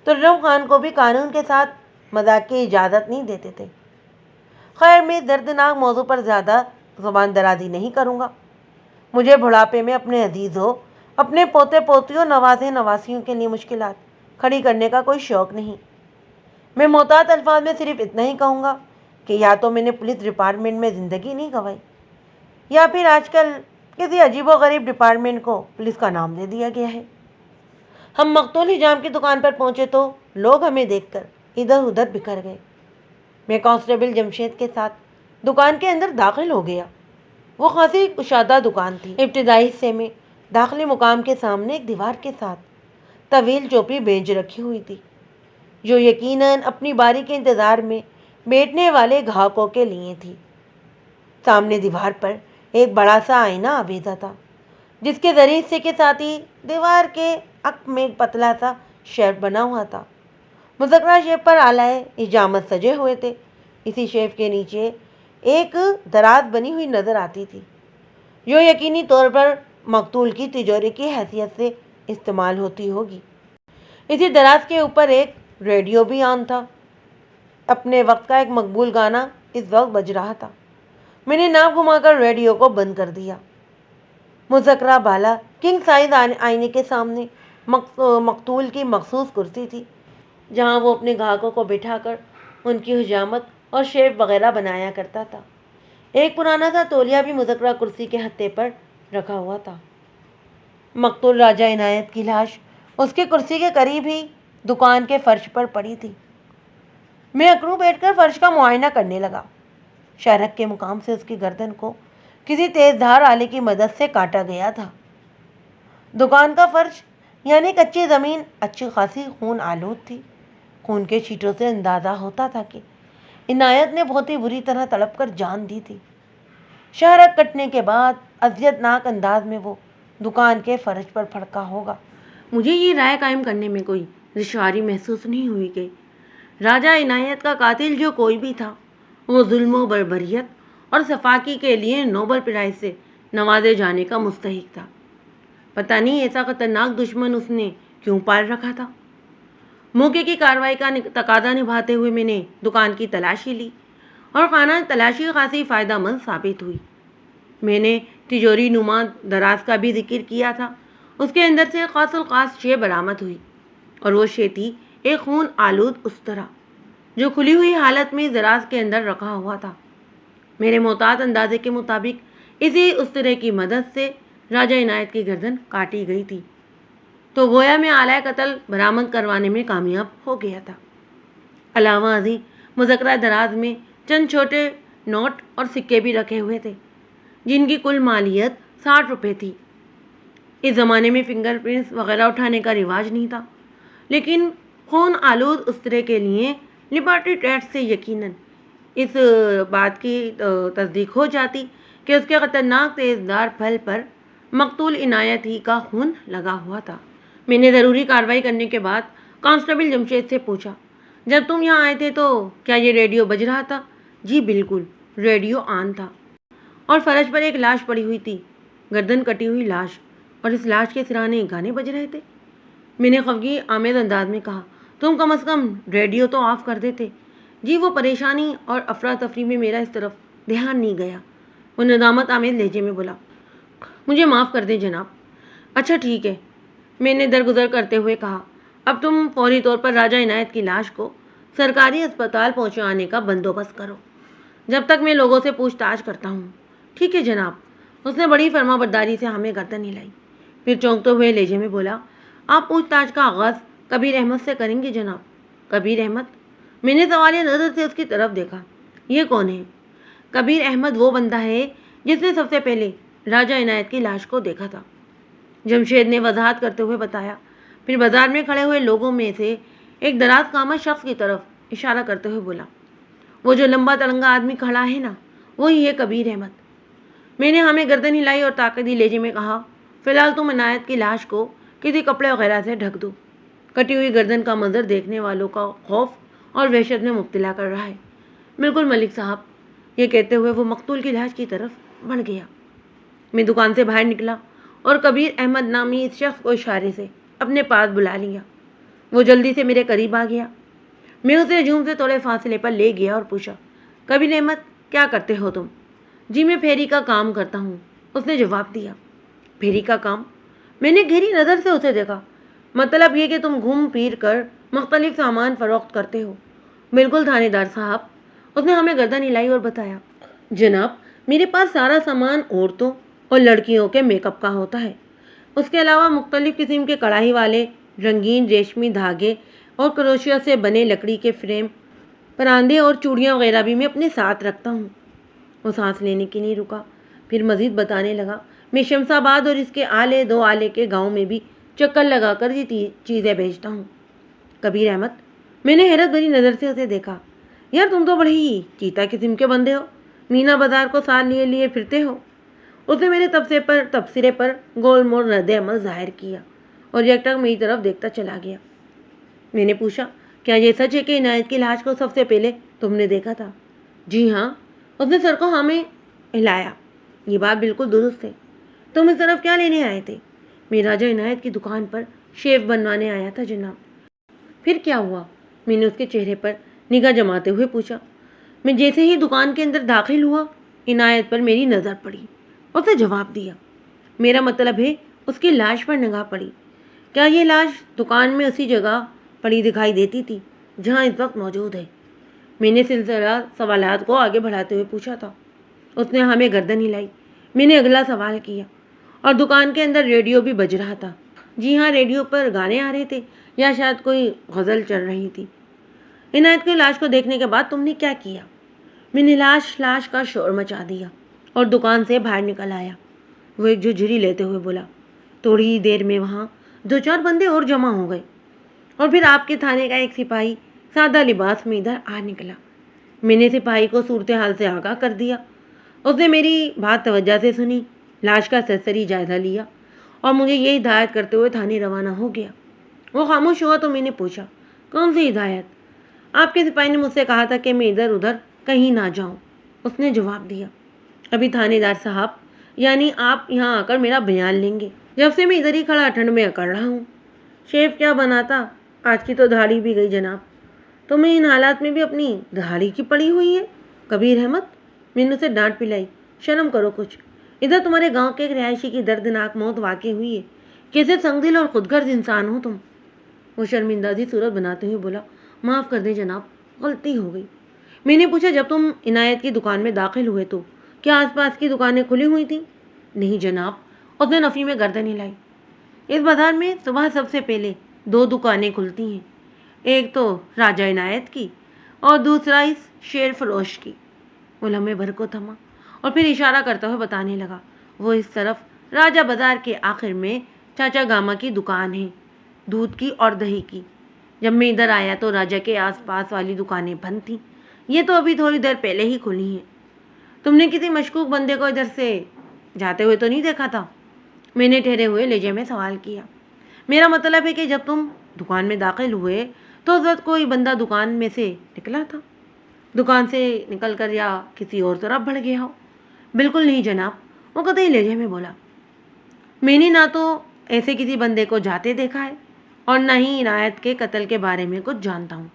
ترم خان کو بھی قانون کے ساتھ مذاق کی اجازت نہیں دیتے تھے۔ خیر، میں دردناک موضوع پر زیادہ زبان درازی نہیں کروں گا۔ مجھے بڑھاپے میں اپنے عزیزوں، اپنے پوتے پوتیوں، نوازے نواسیوں کے لیے مشکلات کھڑی کرنے کا کوئی شوق نہیں۔ میں محتاط الفاظ میں صرف اتنا ہی کہوں گا کہ یا تو میں نے پولیس ڈپارٹمنٹ میں زندگی نہیں گنوائی، یا پھر آج کل کسی عجیب و غریب ڈپارٹمنٹ کو پولیس کا نام دے دیا گیا ہے۔ ہم مقتول حجام کی دکان پر پہنچے تو لوگ ہمیں دیکھ کر ادھر ادھر بکھر گئے۔ میں کانسٹیبل جمشید کے ساتھ دکان کے اندر داخل ہو گیا۔ وہ خاصی کشادہ دکان تھی۔ ابتدائی حصے میں داخلی مقام کے سامنے ایک دیوار کے ساتھ طویل چوپی بینچ رکھی ہوئی تھی، جو یقیناً اپنی باری کے انتظار میں بیٹھنے والے گاہکوں کے لیے تھی۔ سامنے دیوار پر ایک بڑا سا آئینہ آویزا تھا، جس کے ذریعے حصے کے ساتھ ہی دیوار کے عق میں ایک پتلا سا شیلف بنا ہوا تھا۔ مذکرہ شیلف پر آلائے حجامت سجے ہوئے تھے۔ اسی شیلف کے نیچے ایک دراز بنی ہوئی نظر آتی تھی، جو یقینی طور پر مقتول کی تجوری کی حیثیت سے استعمال ہوتی ہوگی۔ اسی دراز کے اوپر ایک ریڈیو بھی آن تھا۔ اپنے وقت کا ایک مقبول گانا اس وقت بج رہا تھا۔ میں نے ناک گھما کر ریڈیو کو بند کر دیا۔ مذکرہ بالا کنگ سائز آئینے کے سامنے مقتول کی مخصوص کرسی تھی، جہاں وہ اپنے گاہکوں کو بٹھا کر ان کی حجامت اور شیپ وغیرہ بنایا کرتا تھا۔ ایک پرانا سا تولیہ بھی مذکرہ کرسی کے ہتھے پر رکھا ہوا تھا۔ مقتول راجہ عنایت کی لاش اس کی کرسی کے قریب ہی دکان کے فرش پر پڑی تھی۔ میں اکڑوں بیٹھ کر فرش کا معائنہ کرنے لگا۔ شہرک کے مقام سے اس کی گردن کو کسی تیز دھار آلے کی مدد سے کاٹا گیا تھا۔ دکان کا فرش یعنی کچی زمین اچھی خاصی خون آلود تھی۔ خون کے چھینٹوں سے اندازہ ہوتا تھا کہ عنایت نے بہت ہی بری طرح تڑپ کر جان دی تھی۔ شہرک کٹنے کے بعد اذیت ناک انداز میں وہ دکان کے فرش پر پھڑکا ہوگا۔ مجھے یہ رائے قائم کرنے میں کوئی دشواری محسوس نہیں ہوئی کہ راجہ عنایت کا قاتل جو کوئی بھی تھا، وہ ظلم و بربریت اور صفاقی کے لیے نوبل پرائز سے نوازے جانے کا مستحق تھا۔ پتہ نہیں ایسا خطرناک دشمن اس نے کیوں پال رکھا تھا۔ موقع کی کارروائی کا تقاضا نبھاتے ہوئے میں نے دکان کی تلاشی لی اور خانہ تلاشی خاصی فائدہ مند ثابت ہوئی۔ میں نے تجوری نما دراز کا بھی ذکر کیا تھا۔ اس کے اندر سے خاص الخاص شے برآمد ہوئی، اور وہ شے تھی ایک خون آلود استرا، جو کھلی ہوئی حالت میں دراز کے اندر رکھا ہوا تھا۔ میرے محتاط اندازے کے مطابق اسی استرے کی مدد سے راجہ عنایت کی گردن کاٹی گئی تھی، تو گویا میں آلۂ قتل برآمد کروانے میں کامیاب ہو گیا تھا۔ علاوہ ازیں مذکرہ دراز میں چند چھوٹے نوٹ اور سکے بھی رکھے ہوئے تھے، جن کی کل مالیت 60 روپے تھی۔ اس زمانے میں فنگر پرنٹس وغیرہ اٹھانے کا رواج نہیں تھا، لیکن خون آلود استرے کے لیے لبرٹی ٹیکس سے یقیناً اس بات کی تصدیق ہو جاتی کہ اس کے خطرناک تیزدھار پھل پر مقتول عنایت ہی کا خون لگا ہوا تھا۔ میں نے ضروری کارروائی کرنے کے بعد کانسٹیبل جمشید سے پوچھا، جب تم یہاں آئے تھے تو کیا یہ ریڈیو بج رہا تھا؟ جی بالکل، ریڈیو آن تھا، اور فرش پر ایک لاش پڑی ہوئی تھی، گردن کٹی ہوئی لاش، اور اس لاش کے سرانے گانے بج رہے تھے۔ میں نے خفگی آمیز انداز میں کہا، تم کم از کم ریڈیو تو آف کر دیتے۔ جی وہ پریشانی اور افراتفری میں میرا اس طرف دھیان نہیں گیا، وہ ندامت آمیز لہجے میں بولا۔ مجھے معاف کر دیں جناب۔ اچھا ٹھیک ہے، میں نے درگزر کرتے ہوئے کہا، اب تم فوری طور پر راجہ عنایت کی لاش کو سرکاری اسپتال پہنچانے کا بندوبست کرو، جب تک میں لوگوں سے پوچھ تاچھ کرتا ہوں۔ ٹھیک ہے جناب۔ اس نے بڑی فرما برداری سے ہمیں گردن ہلائی، پھر چونکتے ہوئے لہجے میں بولا، آپ پوچھ تاچھ کا آغاز کبیر احمد سے کریں گے جناب؟ کبیر احمد؟ میں نے سوالیہ نظر سے اس کی طرف دیکھا۔ یہ کون ہے؟ کبیر احمد وہ بندہ ہے جس نے سب سے پہلے راجہ عنایت کی لاش کو دیکھا تھا، جمشید نے وضاحت کرتے ہوئے بتایا، پھر بازار میں کھڑے ہوئے لوگوں میں سے ایک دراز قامت شخص کی طرف اشارہ کرتے ہوئے بولا، وہ جو لمبا تڑنگا آدمی کھڑا ہے نا، وہی ہے کبیر احمد۔ میں نے ہمیں گردن ہلائی اور طاقتی لہجے میں کہا، فی الحال تم عنایت کی لاش کو کسی کپڑے وغیرہ سے ڈھک دو۔ کٹی ہوئی گردن کا منظر دیکھنے والوں کا خوف اور وحشت میں مبتلا کر رہا ہے۔ بالکل ملک صاحب۔ یہ کہتے ہوئے وہ مقتول کی لاش کی طرف بڑھ گیا۔ میں دکان سے باہر نکلا اور کبیر احمد نامی اس شخص کو اشارے سے اپنے پاس بلا لیا۔ وہ جلدی سے میرے قریب آ گیا۔ میں اسے ہجوم سے تھوڑے فاصلے پر لے گیا اور پوچھا، کبیر احمد کیا کرتے ہو تم؟ جی میں پھیری کا کام کرتا ہوں، اس نے جواب دیا۔ پھیری کا کام؟ میں نے گہری نظر سے اسے دیکھا۔ مطلب یہ کہ تم گھوم پھر کر مختلف سامان فروخت کرتے ہو؟ بالکل تھانے دار صاحب۔ اس نے ہمیں گردن ہلائی اور بتایا، جناب میرے پاس سارا سامان عورتوں اور لڑکیوں کے میک اپ کا ہوتا ہے۔ اس کے علاوہ مختلف قسم کے کڑھائی والے رنگین ریشمی دھاگے اور کروشیا سے بنے لکڑی کے فریم، پراندے اور چوڑیاں وغیرہ بھی میں اپنے ساتھ رکھتا ہوں۔ وہ سانس لینے کے لیے رکا، پھر مزید بتانے لگا، میں شمس آباد اور اس کے آلے دو آلے کے گاؤں میں بھی چکر لگا کر یہ چیزیں بیچتا ہوں۔ کبیر احمد، میں نے حیرت بھری نظر سے اسے دیکھا۔ یار تم تو بڑی ہی چیتا قسم کے بندے ہو، مینا بازار کو ساتھ لیے لیے پھرتے ہو۔ اس نے میرے تبصرے پر گول مول رد عمل ظاہر کیا اور یکٹک میری طرف دیکھتا چلا گیا۔ میں نے پوچھا، کیا یہ سچ ہے کہ عنایت کی لاش کو سب سے پہلے تم نے دیکھا تھا؟ جی ہاں، اس نے سر کو ہاں میں ہلایا۔ یہ بات بالکل درست ہے۔ تم اس طرف کیا لینے آئے تھے؟ میں راجہ عنایت کی دکان پر شیف بنوانے آیا تھا جناب۔ پھر کیا ہوا؟ میں نے اس کے چہرے پر نگاہ جماتے ہوئے پوچھا۔ میں جیسے ہی دکان کے اندر داخل ہوا، عنایت پر میری نظر پڑی۔ اس نے جواب دیا، میرا مطلب ہے اس کی لاش پر نگاہ پڑی۔ کیا یہ لاش دکان میں اسی جگہ پڑی دکھائی دیتی تھی جہاں اس وقت موجود ہے؟ میں نے سلسلہ سوالات کو آگے بڑھاتے ہوئے پوچھا تھا۔ اس نے ہمیں گردن ہلائی۔ میں نے اگلا سوال کیا، اور دکان کے اندر ریڈیو بھی بج رہا تھا؟ جی ہاں، ریڈیو پر گانے آ رہے تھے یا شاید کوئی غزل چل رہی تھی۔ عنایت کی لاش کو دیکھنے کے بعد تم نے کیا کیا؟ میں نے لاش کا شور مچا دیا اور دکان سے باہر نکل آیا۔ وہ ایک جھجری لیتے ہوئے بولا۔ تھوڑی ہی دیر میں وہاں 2-4 بندے اور جمع ہو گئے، اور پھر آپ کے تھانے کا ایک سپاہی سادہ لباس میں ادھر آ نکلا۔ میں نے سپاہی کو صورتحال سے آگاہ کر دیا۔ اس نے میری بات توجہ سے سنی، لاش کا سرسری جائزہ لیا اور مجھے یہ ہدایت کرتے ہوئے تھانے روانہ ہو گیا۔ وہ خاموش ہوا تو میں نے پوچھا، کون سی ہدایت؟ آپ کے سپاہی نے مجھ سے کہا تھا کہ میں ادھر ادھر کہیں نہ جاؤں۔ اس نے جواب دیا۔ ابھی تھانے دار صاحب، یعنی آپ یہاں آ کر میرا بیان لیں گے؟ جب سے میں ادھر ہی کھڑا ٹھنڈ میں اکڑ رہا ہوں۔ شیف کیا بناتا، آج کی تو دہاڑی بھی گئی جناب۔ تمہیں ان حالات میں بھی اپنی دہاڑی کی پڑی ہوئی ہے؟ کبیر احمد، میں نے اسے ڈانٹ پلائی، شرم کرو کچھ۔ ادھر تمہارے گاؤں کے ایک رہائشی کی دردناک موت واقع ہوئی ہے۔ کیسے سنگ دل اور خود غرض انسان ہو تم۔ وہ شرمندہ سی صورت بناتے ہوئے بولا، معاف کر دیں جناب، غلطی ہو گئی۔ میں نے پوچھا، جب تم عنایت کی دکان میں داخل ہوئے تو کیا آس پاس کی دکانیں کھلی ہوئی تھیں؟ نہیں جناب، اس نے نفی میں گردن ہلائی۔ اس بازار میں صبح سب سے پہلے 2 دکانیں کھلتی ہیں، ایک تو راجہ عنایت کی اور دوسرا اس شیر فروش کی۔ وہ لمحے بھر کو تھما اور پھر اشارہ کرتا ہوا بتانے لگا، وہ اس طرف راجہ بازار کے آخر میں چاچا گاما کی دکان ہے، دودھ کی اور دہی کی۔ جب میں ادھر آیا تو راجہ کے آس پاس والی دکانیں بند تھیں، یہ تو ابھی تھوڑی دیر پہلے ہی کھلی ہیں۔ تم نے کسی مشکوک بندے کو ادھر سے جاتے ہوئے تو نہیں دیکھا تھا؟ میں نے ٹھہرے ہوئے لہجے میں سوال کیا۔ میرا مطلب ہے کہ جب تم دکان میں داخل ہوئے تو اس وقت کوئی بندہ دکان میں سے نکلا تھا، دکان سے نکل کر یا کسی اور طرف بڑھ گیا ہو؟ بالکل نہیں جناب، وہ قطعی لہجے میں بولا۔ میں نے نہ تو ایسے کسی بندے کو جاتے دیکھا ہے اور نہ ہی عنایت کے قتل کے بارے میں کچھ جانتا ہوں۔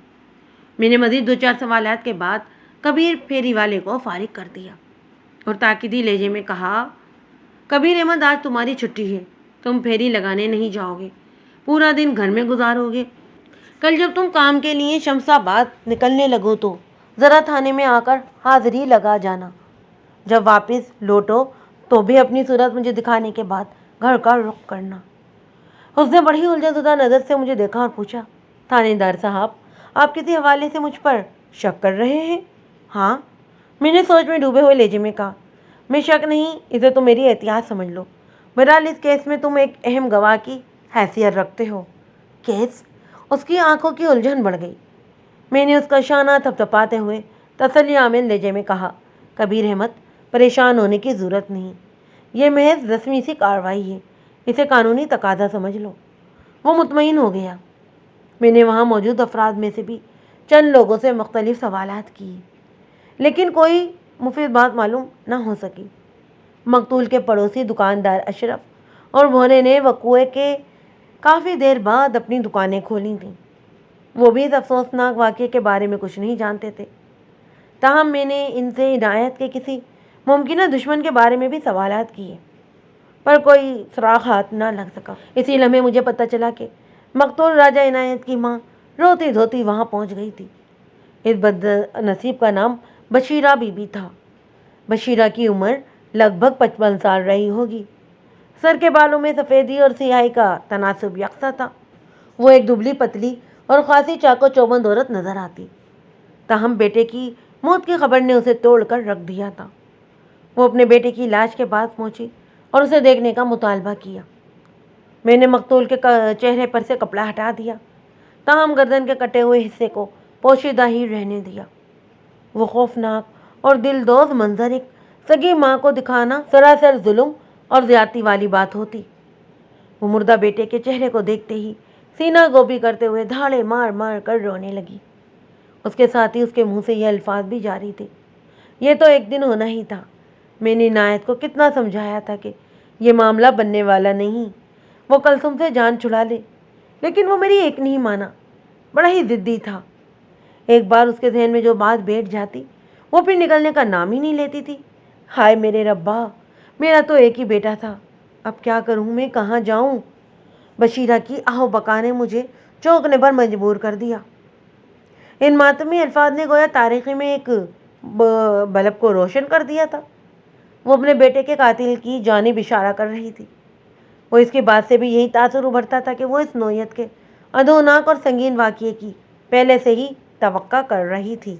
میں نے مزید 2-4 سوالات کے بعد کبیر پھیری والے کو فارغ کر دیا اور تاکیدی لہجے میں کہا، کبیر احمد، آج تمہاری چھٹی ہے، تم پھیری لگانے نہیں جاؤ گے، پورا دن گھر میں گزارو گے۔ کل جب تم کام کے لیے شمس آباد نکلنے لگو تو ذرا تھانے میں آ کر حاضری لگا جانا۔ جب واپس لوٹو تو بھی اپنی صورت مجھے دکھانے کے بعد گھر کا رخ کرنا۔ اس نے بڑی الجھن زدہ نظر سے مجھے دیکھا اور پوچھا، تھانے دار صاحب، آپ کسی حوالے سے مجھ پر شک کر رہے ہیں؟ ہاں، میں نے سوچ میں ڈوبے ہوئے لہجے میں کہا۔ میں شک نہیں، اسے تو میری احتیاط سمجھ لو۔ بہرحال اس کیس میں تم ایک اہم گواہ کی حیثیت رکھتے ہو۔ کیس؟ اس کی آنکھوں کی الجھن بڑھ گئی۔ میں نے اس کا شانہ تھپتھپاتے ہوئے تسلی آمیز لہجے میں کہا، کبیر احمد، پریشان ہونے کی ضرورت نہیں، یہ محض رسمی سی کارروائی ہے، اسے قانونی تقاضا سمجھ لو۔ وہ مطمئن ہو گیا۔ میں نے وہاں موجود افراد میں سے بھی چند لوگوں سے مختلف سوالات کیے، لیکن کوئی مفید بات معلوم نہ ہو سکی۔ مقتول کے پڑوسی دکاندار اشرف اور بھونے نے وقوعے کے کافی دیر بعد اپنی دکانیں کھولی تھیں۔ وہ بھی اس افسوسناک واقعے کے بارے میں کچھ نہیں جانتے تھے۔ تاہم میں نے ان سے عنایت کے کسی ممکنہ دشمن کے بارے میں بھی سوالات کیے، پر کوئی سراغ ہاتھ نہ لگ سکا۔ اسی لمحے مجھے پتہ چلا کہ مقتول راجہ عنایت کی ماں روتی دھوتی وہاں پہنچ گئی تھی۔ اس بد نصیب کا نام بشیرہ بی بی تھا۔ بشیرہ کی عمر لگ بھگ 55 سال رہی ہوگی۔ سر کے بالوں میں سفیدی اور سیاہی کا تناسب یکساں تھا۔ وہ ایک دبلی پتلی اور خاصی چاق و چوبند عورت نظر آتی، تاہم بیٹے کی موت کی خبر نے اسے توڑ کر رکھ دیا تھا۔ وہ اپنے بیٹے کی لاش کے پاس پہنچی اور اسے دیکھنے کا مطالبہ کیا۔ میں نے مقتول کے چہرے پر سے کپڑا ہٹا دیا، تاہم گردن کے کٹے ہوئے حصے کو پوشیدہ ہی رہنے دیا۔ وہ خوفناک اور دل دوز منظر ایک سگی ماں کو دکھانا سراسر ظلم اور زیادتی والی بات ہوتی۔ وہ مردہ بیٹے کے چہرے کو دیکھتے ہی سینہ گوبی کرتے ہوئے دھاڑے مار مار کر رونے لگی۔ اس کے ساتھ ہی اس کے منہ سے یہ الفاظ بھی جاری تھے، یہ تو ایک دن ہونا ہی تھا۔ میں نے عنایت کو کتنا سمجھایا تھا کہ یہ معاملہ بننے والا نہیں، وہ کلثوم سے جان چھڑا لے، لیکن وہ میری ایک نہیں مانا، بڑا ہی ضدی تھا۔ ایک بار اس کے ذہن میں جو بات بیٹھ جاتی وہ پھر نکلنے کا نام ہی نہیں لیتی تھی۔ ہائے میرے ربا، میرا تو ایک ہی بیٹا تھا، اب کیا کروں، میں کہاں جاؤں؟ بشیرہ کی آہو بکا نے مجھے چونکنے پر مجبور کر دیا۔ ان ماتمی الفاظ نے گویا تاریخی میں ایک بلب کو روشن کر دیا تھا۔ وہ اپنے بیٹے کے قاتل کی جانب اشارہ کر رہی تھی۔ وہ اس کی بات سے بھی یہی تاثر ابھرتا تھا کہ وہ اس نوعیت کے ادوناک اور سنگین واقعے کی پہلے سے ہی توقع کر رہی تھی۔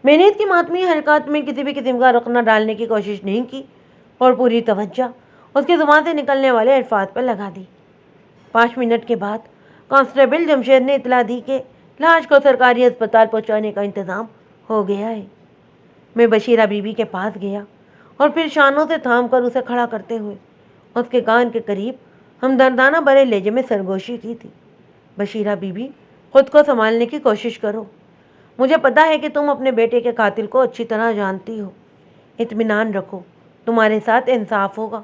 میں نے اس کی ماتمی حرکات میں کسی بھی قسم کا رخ نہ ڈالنے کی کوشش نہیں کی اور پوری توجہ اس کی زبان سے نکلنے والے الفاظ پر لگا دی۔ 5 منٹ کے بعد کانسٹیبل جمشید نے اطلاع دی کہ لاش کو سرکاری اسپتال پہنچانے کا انتظام ہو گیا ہے۔ میں بشیرہ بی بی کے پاس گیا اور پھر شانوں سے تھام کر اسے کھڑا کرتے ہوئے اس کے کان کے قریب ہمدردانہ بھرے لہجے میں سرگوشی کی تھی۔ بشیرہ بی بی، خود کو سنبھالنے کی کوشش کرو، مجھے پتا ہے کہ تم اپنے بیٹے کے قاتل کو اچھی طرح جانتی ہو، اطمینان رکھو، تمہارے ساتھ انصاف ہوگا،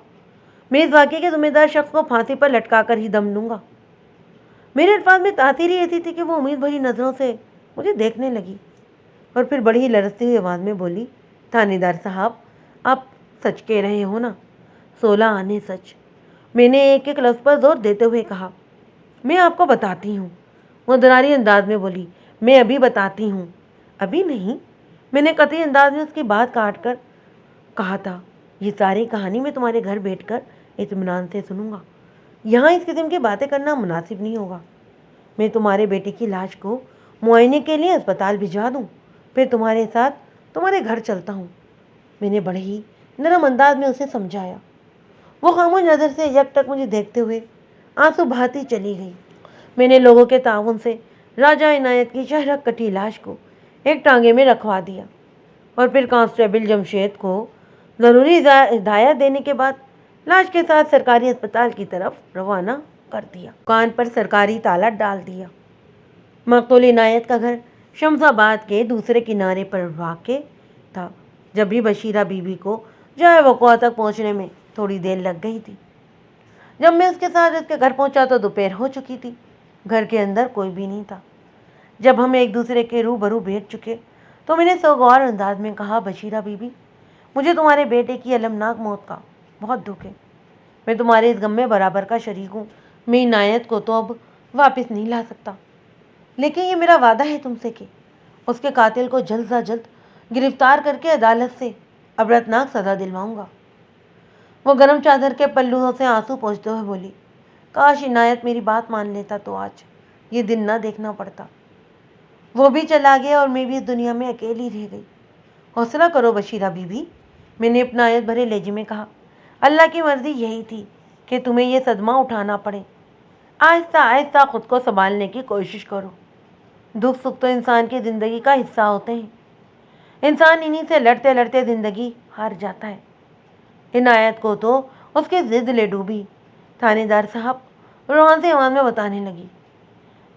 میں اس واقعے کے ذمہ دار شخص کو پھانسی پر لٹکا کر ہی دم لوں گا۔ میرے الفاظ میں تاثیر ہی ایسی تھی کہ وہ امید بھری نظروں سے مجھے دیکھنے لگی اور پھر بڑی ہی لرزتی ہوئی آواز میں بولی، تھانے دار صاحب، آپ سچ کہہ رہے ہو نا؟ 16 آنے سچ، میں نے ایک ایک لفظ پر زور دیتے ہوئے کہا۔ میں آپ کو بتاتی ہوں، وہ دراری انداز میں بولی، میں ابھی بتاتی ہوں۔ ابھی نہیں، میں نے قطعی انداز میں اس کی بات کاٹ کر کہا تھا، یہ ساری کہانی میں تمہارے گھر بیٹھ کر اطمینان سے سنوں گا، یہاں اس قسم کی باتیں کرنا مناسب نہیں ہوگا۔ میں تمہارے بیٹے کی لاش کو معائنے کے لیے اسپتال بھجوا دوں، پھر تمہارے ساتھ تمہارے گھر چلتا ہوں۔ میں نے بڑے ہی نرم انداز میں اسے سمجھایا۔ وہ خاموش نظر سے یک ٹک مجھے دیکھتے ہوئے آنسو بہاتی چلی گئی۔ میں نے لوگوں کے تعاون سے راجہ عنایت کی شہرک کٹی لاش کو ایک ٹانگے میں رکھوا دیا اور پھر کانسٹیبل جمشید کو ضروری ہدایت دینے کے بعد لاش کے ساتھ سرکاری اسپتال کی طرف روانہ کر دیا۔ دکان پر سرکاری تالا ڈال دیا۔ مقتول عنایت کا گھر شمس آباد کے دوسرے کنارے پر واقع تھا۔ جب بھی بشیرہ بی بی کو جائے وقوع تک پہنچنے میں تھوڑی دیر لگ گئی تھی۔ جب میں اس کے ساتھ اس کے گھر پہنچا تو دوپہر ہو چکی تھی، گھر کے اندر کوئی بھی نہیں تھا۔ جب ہم ایک دوسرے کے روبرو بیٹھ چکے تو میں نے سوگوار انداز میں کہا، بشیرہ بی بی، مجھے تمہارے بیٹے کی المناک موت کا بہت دکھ ہے، میں تمہارے اس غم میں برابر کا شریک ہوں۔ میں عنایت کو تو اب واپس نہیں لا سکتا، لیکن یہ میرا وعدہ ہے تم سے کہ اس کے قاتل کو جلد از جلد گرفتار کر کے عدالت سے عبرتناک سزا دلواؤں گا۔ وہ گرم چادر کے پلوؤں سے آنسو پوچھتے ہوئے بولی، کاش عنایت میری بات مان لیتا تو آج یہ دن نہ دیکھنا پڑتا۔ وہ بھی چلا گیا اور میں بھی اس دنیا میں اکیلی رہ گئی۔ حوصلہ کرو بشیرہ بی بی، میں نے اپنا آیت بھرے لہجے میں کہا، اللہ کی مرضی یہی تھی کہ تمہیں یہ صدمہ اٹھانا پڑے۔ آہستہ آہستہ خود کو سنبھالنے کی کوشش کرو۔ دکھ سکھ تو انسان کی زندگی کا حصہ ہوتے ہیں، انسان انہی سے لڑتے لڑتے زندگی ہار جاتا ہے۔ عنایت کو تو اس کی ضد لے ڈوبی، تھانے دار صاحب روحان سے آواز میں بتانے لگی۔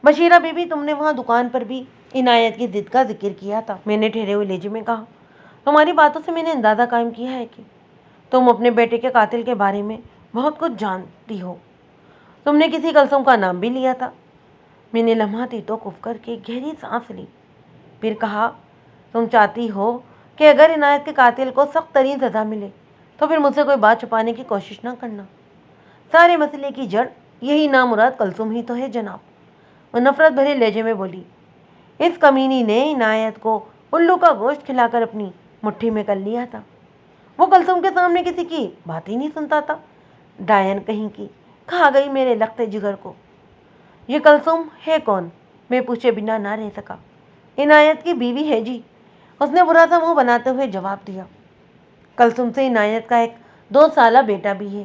بشیرہ بی بی، تم نے وہاں دکان پر بھی عنایت کی ضد کا ذکر کیا تھا، میں نے ٹھہرے ہوئے لہجے میں کہا۔ تمہاری باتوں سے میں نے اندازہ قائم کیا ہے کہ تم اپنے بیٹے کے قاتل کے بارے میں بہت کچھ جانتی ہو۔ تم نے کسی کلثوم کا نام بھی لیا تھا۔ میں نے لمحاتی تو کف کر کے گہری سانس لی، پھر کہا، تم چاہتی ہو کہ اگر عنایت کے قاتل کو سخت ترین سزا ملے تو پھر مجھ سے کوئی بات چھپانے کی کوشش نہ کرنا۔ سارے مسئلے کی جڑ یہی نامراد کلثوم ہی تو ہے جناب، وہ نفرت بھرے لہجے میں بولی۔ اس کمینی نے عنایت کو الو کا گوشت کھلا کر اپنی مٹھی میں کر لیا تھا۔ وہ کلثوم کے سامنے کسی کی بات ہی نہیں سنتا تھا۔ ڈائن کہیں کی، کھا گئی میرے لخت جگر کو۔ یہ کلثوم ہے کون؟ میں پوچھے بنا نہ رہ سکا۔ عنایت کی بیوی ہے جی، اس نے برا سا منہ بناتے ہوئے جواب دیا۔ کلثوم سے عنایت کا ایک 2 سالہ بیٹا بھی ہے،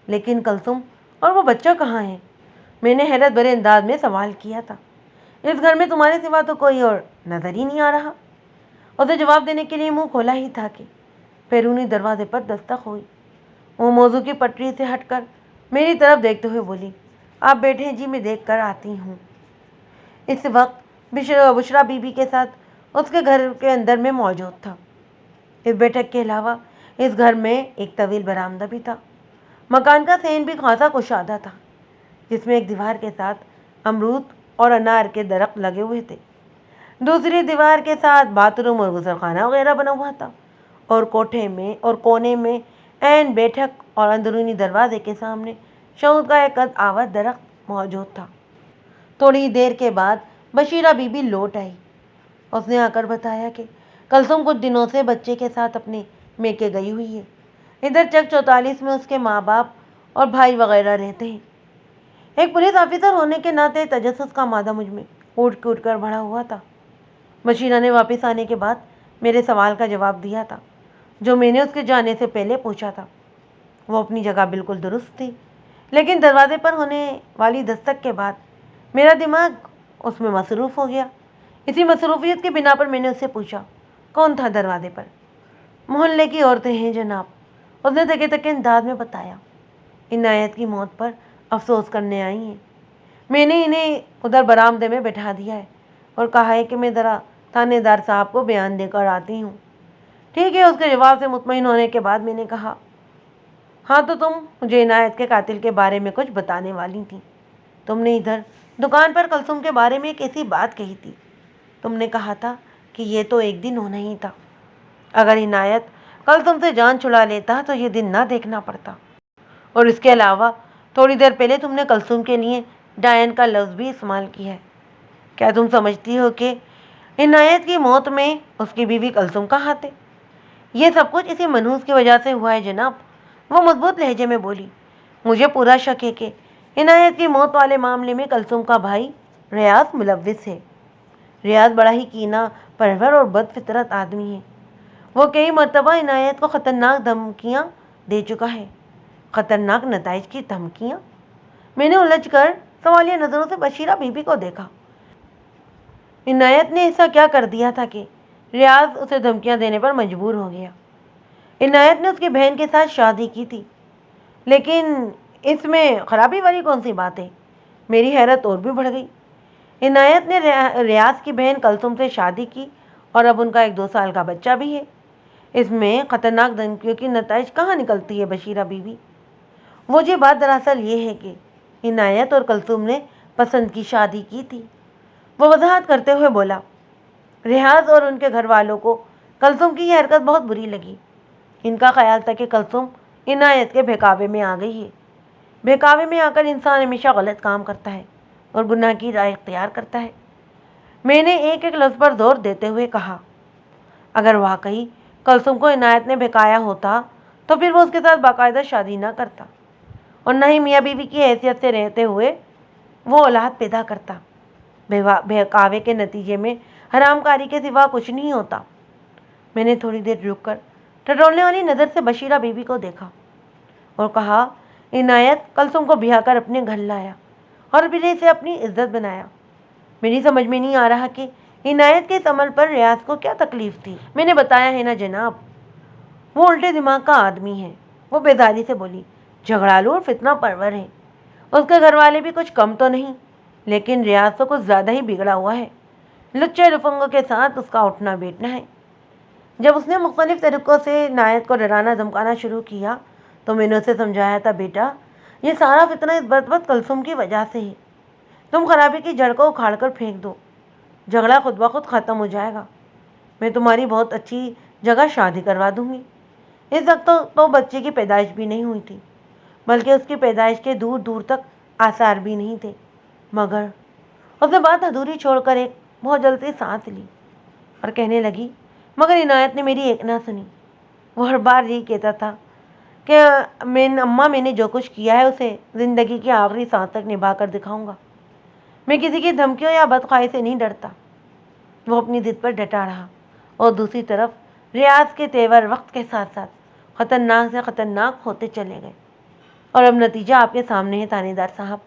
لیکن کلثوم اور وہ بچہ کہاں ہے؟ میں نے حیرت بھرے انداز میں سوال کیا تھا۔ اس گھر میں تمہارے سوا تو کوئی اور نظر ہی نہیں آ رہا۔ اسے جواب دینے کے لیے منہ کھولا ہی تھا کہ بیرونی دروازے پر دستک ہوئی۔ وہ موضوع کی پٹری سے ہٹ کر میری طرف دیکھتے ہوئے بولی، آپ بیٹھے جی، میں دیکھ کر آتی ہوں۔ اس وقت بشرا بی بی کے ساتھ اس کے گھر کے اندر میں موجود تھا۔ اس بیٹھک کے علاوہ اس گھر میں ایک طویل برآمدہ بھی تھا۔ مکان کا صحن بھی خاصا کشادہ تھا، جس میں ایک دیوار کے ساتھ امرود اور انار کے درخت لگے ہوئے تھے، دوسری دیوار کے ساتھ باتھ روم اور غسل وغیرہ بنا ہوا تھا، اور کونے میں عین بیٹھک اور اندرونی دروازے کے سامنے شہد کا ایک قد آور درخت موجود تھا۔ تھوڑی دیر کے بعد بشیرہ بی بی لوٹ آئی۔ اس نے آ کر بتایا کہ کلثوم کچھ دنوں سے بچے کے ساتھ اپنے میکے گئی ہوئی ہے۔ ادھر چک 44 میں اس کے ماں باپ اور بھائی وغیرہ رہتے ہیں۔ ایک پولیس آفیسر ہونے کے ناطے تجسس کا مادہ مجھ میں اٹھ کر بڑھا ہوا تھا۔ بشیرہ نے واپس آنے کے بعد میرے سوال کا جواب دیا تھا جو میں نے اس کے جانے سے پہلے پوچھا تھا۔ وہ اپنی جگہ بالکل درست تھی، لیکن دروازے پر ہونے والی دستک کے بعد میرا دماغ اس میں مصروف ہو گیا۔ اسی مصروفیت کی بنا پر میں نے اس سے پوچھا، کون تھا دروازے پر؟ محلے کی عورتیں ہیں جناب، اس نے تکے تکے انداز میں بتایا۔ عنایت کی موت پر افسوس کرنے آئی ہیں۔ میں نے انہیں ادھر برآمدے میں بٹھا دیا ہے اور کہا ہے کہ میں ذرا تھانے دار صاحب کو بیان دے کر آتی ہوں۔ ٹھیک ہے، اس کے جواب سے مطمئن ہونے کے بعد میں نے کہا، ہاں تو تم مجھے عنایت کے قاتل کے بارے میں کچھ بتانے والی تھی۔ تم نے ادھر دکان پر کلثوم کے بارے میں ایک ایسی بات کہی تھی۔ تم نے کہا تھا کہ یہ تو ایک دن ہونا ہی تھا، اگر عنایت کلثوم سے جان چھڑا لیتا تو یہ دن نہ دیکھنا پڑتا۔ اور اس کے علاوہ تھوڑی دیر پہلے تم نے کلثوم کے لیے ڈائن کا لفظ بھی استعمال کیا ہے۔ کیا تم سمجھتی ہو کہ عنایت کی موت میں اس کی بیوی کلثوم کا ہاتھ ہے؟ یہ سب کچھ اسی منحوس کی وجہ سے ہوا ہے جناب، وہ مضبوط لہجے میں بولی۔ مجھے پورا شک ہے کہ عنایت کی موت والے معاملے میں کلثوم کا بھائی ریاض ملوث ہے۔ ریاض بڑا ہی کینہ پرور اور بد فطرت آدمی ہے۔ وہ کئی مرتبہ عنایت کو خطرناک دھمکیاں دے چکا ہے۔ خطرناک نتائج کی دھمکیاں؟ میں نے الجھ کر سوالیہ نظروں سے بشیرہ بی بی کو دیکھا۔ عنایت نے ایسا کیا کر دیا تھا کہ ریاض اسے دھمکیاں دینے پر مجبور ہو گیا؟ عنایت نے اس کی بہن کے ساتھ شادی کی تھی، لیکن اس میں خرابی والی کون سی بات ہے؟ میری حیرت اور بھی بڑھ گئی۔ عنایت نے ریاض کی بہن کلثوم سے شادی کی اور اب ان کا ایک 2 سال کا بچہ بھی ہے۔ اس میں خطرناک دھمکیوں کی نتائج کہاں نکلتی ہے بشیرہ بی بی؟ وہ یہ بات دراصل یہ ہے کہ عنایت اور کلثوم نے پسند کی شادی کی تھی۔ وہ وضاحت کرتے ہوئے بولا۔ ریاض اور ان کے گھر والوں کو کلثوم کی یہ حرکت بہت بری لگی۔ ان کا خیال تھا کہ کلثوم عنایت کے بہکاوے میں آ گئی ہے۔ بہکاوے میں آ کر انسان ہمیشہ غلط کام کرتا ہے اور گناہ کی راہ اختیار کرتا ہے۔ میں نے ایک ایک لفظ پر زور دیتے ہوئے کہا، اگر واقعی کلثوم کو عنایت نے بہکایا ہوتا تو پھر وہ اس کے ساتھ باقاعدہ شادی نہ کرتا اور نہ ہی میاں بیوی کی حیثیت سے رہتے ہوئے وہ اولاد پیدا کرتا۔ بہکاوے کے نتیجے میں حرام کاری کے سوا کچھ نہیں ہوتا۔ میں نے تھوڑی دیر رک کر ٹٹولنے والی نظر سے بشیرہ بی بی کو دیکھا اور کہا، عنایت کلثوم کو بیاہ کر اپنے گھر لایا اور پھر اسے اپنی عزت بنایا۔ میری سمجھ میں نہیں آ رہا کہ عنایت کے اس عمل پر ریاض کو کیا تکلیف تھی۔ میں نے بتایا ہے نا جناب، وہ الٹے دماغ کا آدمی ہے، وہ بیزاری سے بولی، جھگڑالو اور فتنہ پرور ہے۔ اس کے گھر والے بھی کچھ کم تو نہیں، لیکن ریاض تو کچھ زیادہ ہی بگڑا ہوا ہے۔ لچے لفنگوں کے ساتھ اس کا اٹھنا بیٹھنا ہے۔ جب اس نے مختلف طریقوں سے عنایت کو ڈرانا دھمکانا شروع کیا تو میں نے اسے سمجھایا تھا، بیٹا یہ سارا فتنہ اس بدبخت کلثوم کی وجہ سے ہے۔ تم خرابی کی جڑ کو اکھاڑ کر پھینک دو، جھگڑا خود بخود ختم ہو جائے گا۔ میں تمہاری بہت اچھی جگہ شادی کروا دوں گی۔ اس وقت تو بچے کی پیدائش بھی نہیں ہوئی تھی، بلکہ اس کی پیدائش کے دور دور تک آثار بھی نہیں تھے۔ مگر اس نے بات ادھوری چھوڑ کر ایک بہت جلدی سانس لی اور کہنے لگی، مگر عنایت نے میری ایک نہ سنی۔ وہ ہر بار یہی کہتا تھا کہ اماں میں نے جو کچھ کیا ہے اسے زندگی کی آخری سانس تک نبھا کر دکھاؤں گا۔ میں کسی کی دھمکیوں یا بدخواہی سے نہیں ڈرتا۔ وہ اپنی ضد پر ڈٹا رہا اور دوسری طرف ریاض کے تیور وقت کے ساتھ ساتھ خطرناک سے خطرناک ہوتے چلے گئے۔ اور اب نتیجہ آپ کے سامنے ہے تانے دار صاحب۔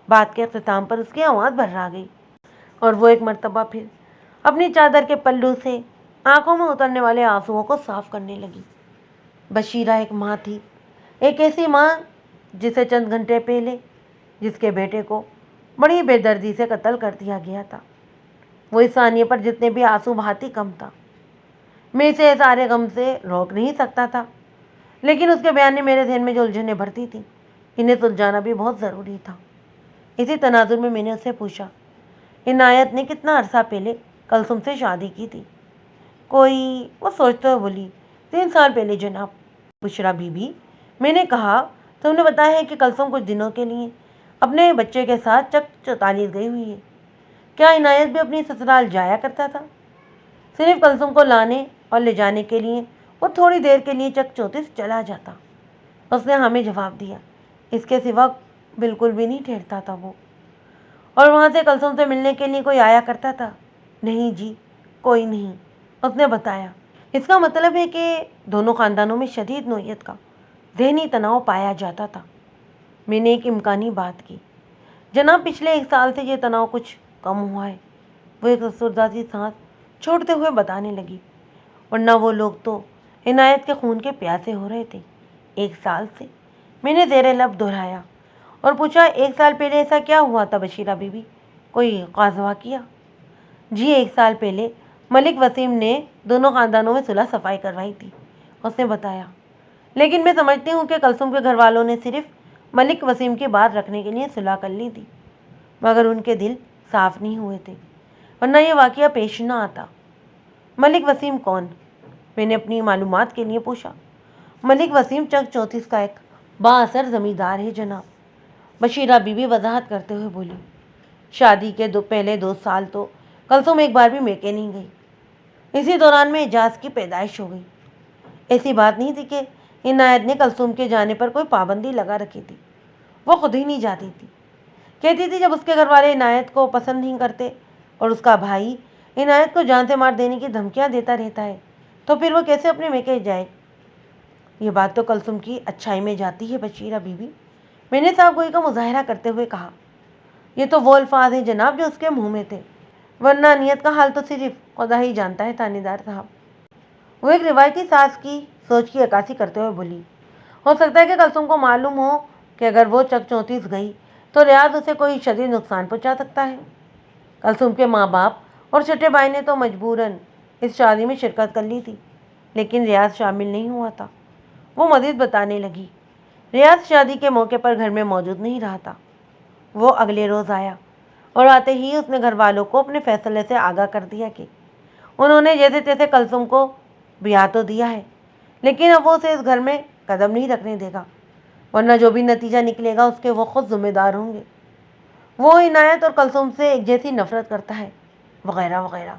بات کے اختتام پر اس کی آواز بھرا گئی اور وہ ایک مرتبہ پھر اپنی چادر کے پلو سے آنکھوں میں اترنے والے آنسوؤں کو صاف کرنے لگی۔ بشیرہ ایک ماں تھی، ایک ایسی ماں جسے چند گھنٹے پہلے جس کے بیٹے کو بڑی بے دردی سے قتل کر دیا گیا تھا، وہ اس ثانیے پر جتنے بھی آنسو بہاتی کم تھا۔ میں اسے سارے غم سے روک نہیں سکتا تھا، لیکن اس کے بیان نے میرے ذہن میں جو الجھنیں بھرتی تھیں انہیں سلجھانا بھی بہت ضروری تھا۔ اسی تناظر میں نے اس سے پوچھا، عنایت نے کتنا عرصہ پہلے کلثوم سے شادی کی تھی؟ وہ سوچتے ہوئے بولی، 3 سال پہلے جناب۔ بشرا بی بی، میں نے کہا، تم نے بتایا ہے کہ کلثوم کچھ دنوں کے لیے اپنے بچے کے ساتھ چک چوتالیس گئی ہوئی ہے۔ کیا عنایت بھی اپنی سسرال جایا کرتا تھا؟ صرف کلثوم کو لانے اور لے جانے کے لیے وہ تھوڑی دیر کے لیے چک چوتیس چلا جاتا۔ اس نے ہمیں جواب دیا، اس کے سوا بالکل بھی نہیں ٹھہرتا تھا وہ۔ اور وہاں سے کلثوم سے ملنے کے لیے کوئی آیا کرتا تھا؟ نہیں جی، کوئی نہیں، اس نے بتایا۔ اس کا مطلب ہے کہ دونوں خاندانوں میں شدید نوعیت کا ذہنی تناؤ پایا جاتا تھا۔ میں نے ایک امکانی بات کی، جناب پچھلے 1 سال سے یہ تناؤ کچھ کم ہوا ہے۔ وہ ایک افسردہ سی سانس چھوڑتے ہوئے بتانے لگی، ورنہ وہ لوگ تو عنایت کے خون کے پیاسے ہو رہے تھے 1 سال سے۔ میں نے زیر لب دہرایا اور پوچھا، 1 سال پہلے ایسا کیا ہوا تھا بشیرہ بی بی؟ کوئی خاص واقعہ؟ جی، 1 سال پہلے ملک وسیم نے دونوں خاندانوں میں صلح صفائی کروائی تھی، اس نے بتایا۔ لیکن میں سمجھتی ہوں کہ کلثوم کے گھر والوں نے صرف ملک وسیم کی بات رکھنے کے لیے صلح کر لی تھی، مگر ان کے دل صاف نہیں ہوئے تھے، ورنہ یہ واقعہ پیش نہ آتا۔ ملک وسیم کون؟ میں نے اپنی معلومات کے لیے پوچھا۔ ملک وسیم چک چوتیس کا ایک بااثر زمیندار ہے جناب، بشیرہ بی بی وضاحت کرتے ہوئے بولی۔ شادی کے پہلے 2 سال تو کلثوم ایک بار بھی میکے نہیں گئی۔ اسی دوران میں اعجاز کی پیدائش ہو گئی۔ ایسی بات نہیں تھی کہ عنایت نے کلثوم کے جانے پر کوئی پابندی لگا رکھی تھی، وہ خود ہی نہیں جاتی تھی۔ کہتی تھی جب اس کے گھر والے عنایت کو پسند نہیں کرتے اور اس کا بھائی عنایت کو جان سے مار دینے کی دھمکیاں دیتا رہتا ہے تو پھر وہ کیسے اپنے میکے جائے؟ یہ بات تو کلثوم کی اچھائی میں جاتی ہے بشیرہ بی بی، میں نے صاحب گوئی کا مظاہرہ کرتے ہوئے کہا۔ یہ تو وہ الفاظ ہیں جناب جو اس کے منہ میں تھے، ورنہ نیت کا حال تو صرف خدا ہی جانتا ہے تانے دار صاحب۔ وہ ایک روایتی ساز کی سوچ کی عکاسی کرتے ہوئے بولی، ہو سکتا ہے کہ کلثوم کو معلوم ہو کہ اگر وہ چک چوتیس گئی تو ریاض اسے کوئی شدید نقصان پہنچا سکتا ہے۔ کلثوم کے ماں باپ اور چھوٹے بھائی نے تو مجبوراً اس شادی میں شرکت کر لی تھی، لیکن ریاض شامل نہیں ہوا تھا۔ وہ مزید بتانے لگی، ریاض شادی کے موقع پر گھر میں موجود نہیں رہا تھا، وہ اگلے روز آیا اور آتے ہی اس نے گھر والوں کو اپنے فیصلے سے آگاہ کر دیا کہ انہوں نے جیسے تیسے کلثوم کو بیاہ تو دیا ہے، لیکن اب وہ اسے اس گھر میں قدم نہیں رکھنے دے گا، ورنہ جو بھی نتیجہ نکلے گا اس کے وہ خود ذمہ دار ہوں گے۔ وہ عنایت اور کلثوم سے ایک جیسی نفرت کرتا ہے، وغیرہ وغیرہ۔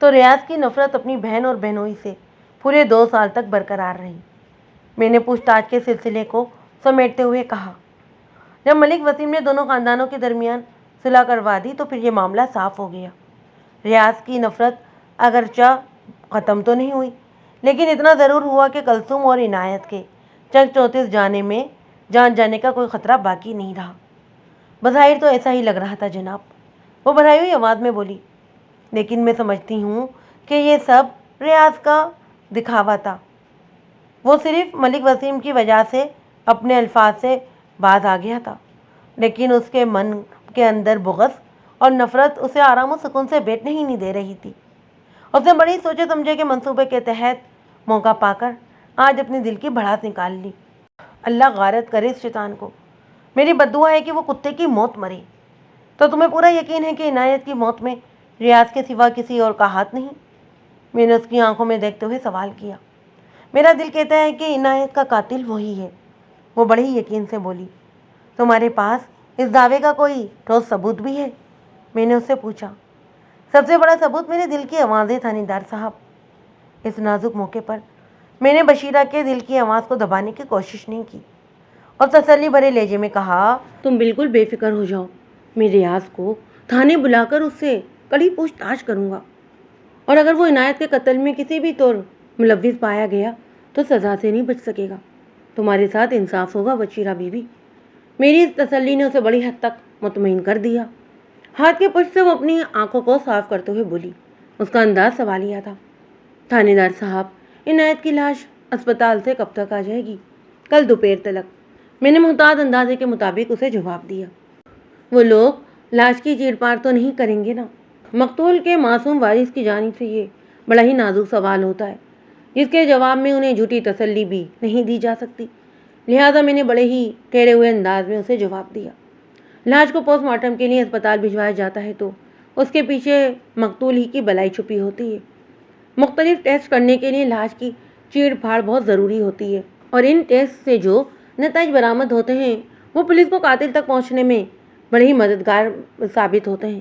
تو ریاض کی نفرت اپنی بہن اور بہنوئی سے پورے 2 سال تک برقرار رہی۔ میں نے پوچھ تاچھ کے سلسلے کو سمیٹتے ہوئے کہا، جب ملک وسیم نے دونوں خاندانوں کے درمیان صلح کروا دی تو پھر یہ معاملہ صاف ہو گیا۔ ریاض کی نفرت اگرچہ ختم تو نہیں ہوئی، لیکن اتنا ضرور ہوا کہ کلثوم اور عنایت کے چک چوتیس جان جانے کا کوئی خطرہ باقی نہیں رہا۔ بظاہر تو ایسا ہی لگ رہا تھا جناب، وہ بڑھائی ہوئی آواز میں بولی، لیکن میں سمجھتی ہوں کہ یہ سب ریاض کا دکھاوا تھا۔ وہ صرف ملک وسیم کی وجہ سے اپنے الفاظ سے باز آ گیا تھا، لیکن اس کے من کے اندر بغض اور نفرت اسے آرام و سکون سے بیٹھنے ہی نہیں دے رہی تھی۔ اس نے بڑی سوچے سمجھے کے منصوبے کے تحت موقع پا کر آج اپنے دل کی بھڑاس نکال لی۔ اللہ غارت کرے اس شیطان کو، میری بددعا ہے کہ وہ کتے کی موت مرے۔ تو تمہیں پورا یقین ہے کہ عنایت کی موت میں ریاض کے سوا کسی اور کا ہاتھ نہیں؟ میں نے اس کی آنکھوں میں دیکھتے ہوئے سوال کیا۔ میرا دل کہتا ہے کہ عنایت کا قاتل وہی ہے، وہ بڑے ہی یقین سے بولی۔ تمہارے پاس اس دعوے کا کوئی ٹھوس ثبوت بھی ہے؟ میں نے اس سے پوچھا۔ سب سے بڑا ثبوت میرے دل کی آواز ہے تھانے دار صاحب۔ اس نازک موقع پر میں نے بشیرہ کے دل کی آواز کو دبانے کی کوشش نہیں کی اور تسلی بھرے لہجے میں کہا، تم بالکل بے فکر ہو جاؤ، میں ریاض کو تھانے بلا کر اس سے کڑی پوچھ تاچھ کروں گا، اور اگر وہ عنایت کے قتل میں کسی بھی طور ملوث پایا گیا تو سزا سے نہیں بچ سکے گا۔ تمہارے ساتھ انصاف ہوگا بشیرہ بیوی۔ میری اس تسلی نے اسے بڑی حد تک مطمئن کر دیا۔ ہاتھ کے پشت سے وہ اپنی آنکھوں کو صاف کرتے ہوئے بولی۔ اس کا انداز سوالیہ تھا۔ تھانے دار صاحب، عنایت کی لاش اسپتال سے کب تک آ جائے گی؟ کل دوپہر تلک، میں نے محتاط اندازے کے مطابق اسے جواب دیا۔ وہ لوگ لاش کی چیر پار تو نہیں کریں گے نا؟ مقتول کے معصوم وارث کی جانب سے یہ بڑا ہی نازک سوال ہوتا ہے، جس کے جواب میں انہیں جھوٹی تسلی بھی نہیں دی جا سکتی، لہٰذا میں نے بڑے ہی ٹھہرے ہوئے انداز میں اسے جواب دیا۔ لاش کو پوسٹ مارٹم کے لیے اسپتال بھجوایا جاتا ہے تو اس کے پیچھے مقتول ہی کی بلائی چھپی ہوتی ہے۔ مختلف ٹیسٹ کرنے کے لیے لاش کی چیڑ پھاڑ بہت ضروری ہوتی ہے، اور ان ٹیسٹ سے جو نتائج برآمد ہوتے ہیں وہ پولیس کو قاتل تک پہنچنے میں بڑے ہی مددگار ثابت ہوتے ہیں۔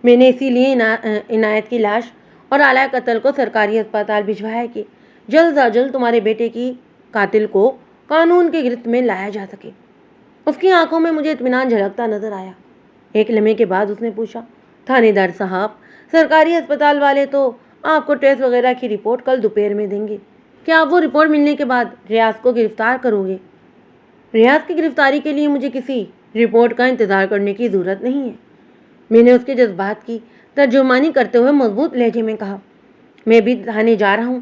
میں نے اسی لیے عنایت کی لاش اور آلہ قتل کو سرکاری اسپتال بھجوایا کہ جلد از جلد تمہارے بیٹے کی قاتل کو قانون کے گرفت میں لایا جا سکے۔ اس کی آنکھوں میں مجھے اطمینان جھلکتا نظر آیا۔ ایک لمحے کے بعد اس نے پوچھا، تھانے دار صاحب، سرکاری اسپتال والے تو آپ کو ٹیسٹ وغیرہ کی رپورٹ کل دوپہر میں دیں گے، کیا آپ وہ رپورٹ ملنے کے بعد ریاض کو گرفتار کرو گے؟ ریاض کی گرفتاری کے لیے مجھے کسی رپورٹ کا انتظار کرنے کی ضرورت نہیں ہے، میں نے اس کے جذبات کی ترجمانی کرتے ہوئے مضبوط لہجے میں کہا۔ میں بھی تھانے جا رہا ہوں،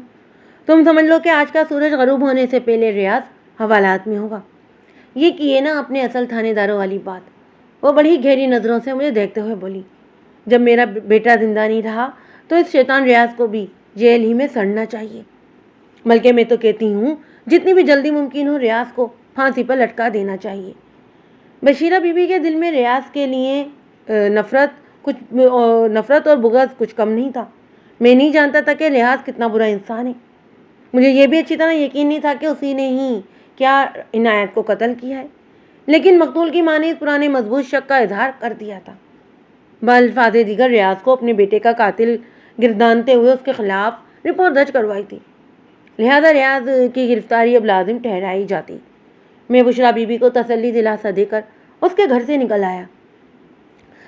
تم سمجھ لو کہ آج کا سورج غروب ہونے سے پہلے ریاض حوالات میں ہوگا۔ یہ کیے نا اپنے اصل تھانے داروں والی بات۔ وہ بڑی گہری نظروں سے مجھے دیکھتے ہوئے بولی، جب میرا بیٹا زندہ نہیں رہا تو اس شیطان ریاض کو بھی جیل ہی میں سڑنا چاہیے، بلکہ میں تو کہتی ہوں جتنی بھی جلدی ممکن ہو ریاض کو پھانسی پر لٹکا دینا چاہیے۔ بشیرہ بیوی کے دل میں ریاض کے لیے نفرت اور بغض کچھ کم نہیں تھا۔ میں نہیں جانتا تھا کہ ریاض کتنا برا انسان ہے۔ مجھے یہ بھی اچھی طرح یقین نہیں تھا کہ اسی نے ہی کیا عنایت کو قتل کیا ہے، لیکن مقتول کی ماں نے اس پرانے مضبوط شک کا اظہار کر دیا تھا۔ بالفاظ دیگر ریاض کو اپنے بیٹے کا قاتل گردانتے ہوئے اس کے خلاف رپورٹ درج کروائی تھی، لہذا ریاض کی گرفتاری اب لازم ٹھہرائی جاتی۔ میں بشریٰ بیوی کو تسلی دلاسا دے کر اس کے گھر سے نکل آیا۔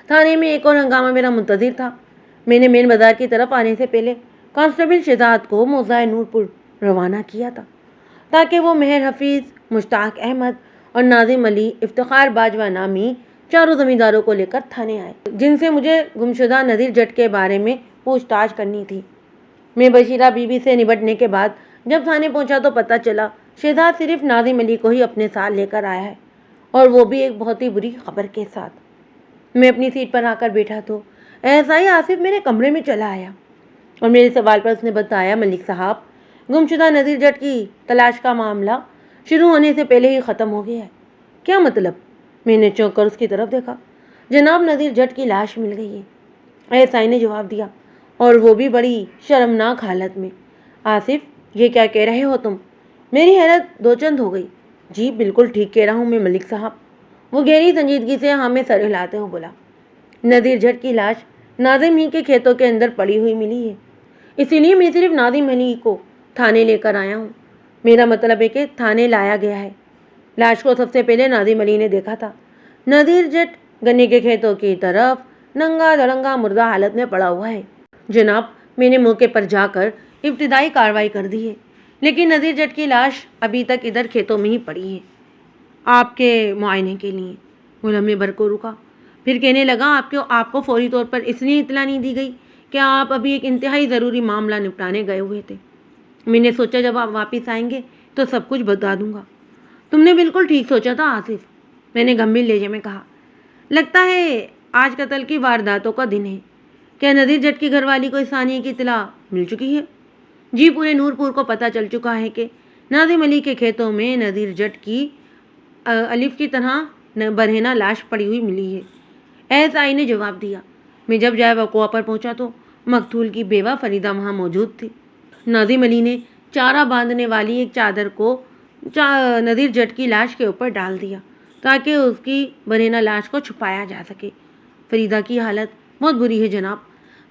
تھانے میں ایک اور ہنگامہ میرا منتظر تھا۔ میں نے مین بازار کی طرف آنے سے پہلے کانسٹیبل شہزاد کو موضع نور پور روانہ کیا تھا تاکہ وہ مہر حفیظ، مشتاق احمد اور ناظم علی افتخار باجوہ نامی چاروں زمینداروں کو لے کر تھانے آئے، جن سے مجھے گمشدہ نذیر جٹ کے بارے میں پوچھ تاچھ کرنی تھی۔ میں بشیرہ بیوی سے نبٹنے کے بعد جب تھانے پہنچا تو پتہ چلا شہزاد صرف ناظم علی کو ہی اپنے ساتھ لے کر آیا ہے، اور وہ بھی ایک بہت ہی بری خبر کے ساتھ۔ میں اپنی سیٹ پر آ کر بیٹھا تو ایسا ہی آصف میرے کمرے میں چلا آیا، اور میرے سوال پر اس نے بتایا، ملک صاحب، گمشدہ نذیر جٹ کی تلاش کا معاملہ شروع ہونے سے پہلے ہی ختم ہو گیا ہے۔ کیا مطلب؟ میں نے چونک کر اس کی طرف دیکھا۔ جناب، نذیر جٹ کی لاش مل گئی ہے، ایسائی نے جواب دیا، اور وہ بھی بڑی شرمناک حالت میں۔ آصف، یہ کیا کہہ رہے ہو تم؟ میری حیرت دو چند ہو گئی۔ جی بالکل ٹھیک کہہ رہا ہوں میں ملک صاحب، وہ گہری سنجیدگی سے ہاں میں سر ہلاتے ہوئے بولا۔ نذیر جٹ کی لاش ناظم ہی کے کھیتوں کے اندر پڑی ہوئی ملی ہے، اسی لیے میں صرف ناظم علی کو تھانے لے کر آیا ہوں۔ میرا مطلب ہے کہ تھانے لایا گیا ہے۔ لاش کو سب سے پہلے ناظم علی نے دیکھا تھا۔ نذیر جٹ گنے کے کھیتوں کی طرف ننگا دڑنگا مردہ حالت میں پڑا ہوا ہے۔ جناب، میں نے موقع پر جا کر ابتدائی کارروائی کر دی ہے، لیکن نذیر جٹ کی لاش ابھی تک ادھر کھیتوں میں ہی پڑی ہے آپ کے معائنے کے لیے۔ وہ لمحے بھر کو رکا، پھر کہنے لگا، آپ کو فوری طور پر اس لیے اطلاع نہیں دی گئی کہ آپ ابھی ایک انتہائی ضروری معاملہ نپٹانے گئے ہوئے تھے؟ میں نے سوچا جب آپ واپس آئیں گے تو سب کچھ بتا دوں گا۔ تم نے بالکل ٹھیک سوچا تھا آصف، میں نے گمبھیر لہجے میں کہا۔ لگتا ہے آج قتل کی وارداتوں کا دن ہے۔ کیا نذیر جٹ کی گھر والی کو اس ثانیے کی اطلاع مل چکی ہے؟ جی، پورے نور پور کو پتہ چل چکا ہے کہ ناظم علی کے کھیتوں میں نذیر جٹ کی الف کی طرح برہنہ لاش پڑی ہوئی ملی ہے، ایسائی نے جواب دیا۔ میں جب جائے وقوع پر پہنچا تو مقتول کی بیوہ فریدہ وہاں موجود تھی۔ ناظم علی نے چارہ باندھنے والی ایک چادر کو نذیر جٹ کی لاش کے اوپر ڈال دیا تاکہ اس کی برہنہ لاش کو چھپایا جا سکے۔ فریدہ کی حالت بہت بری ہے جناب،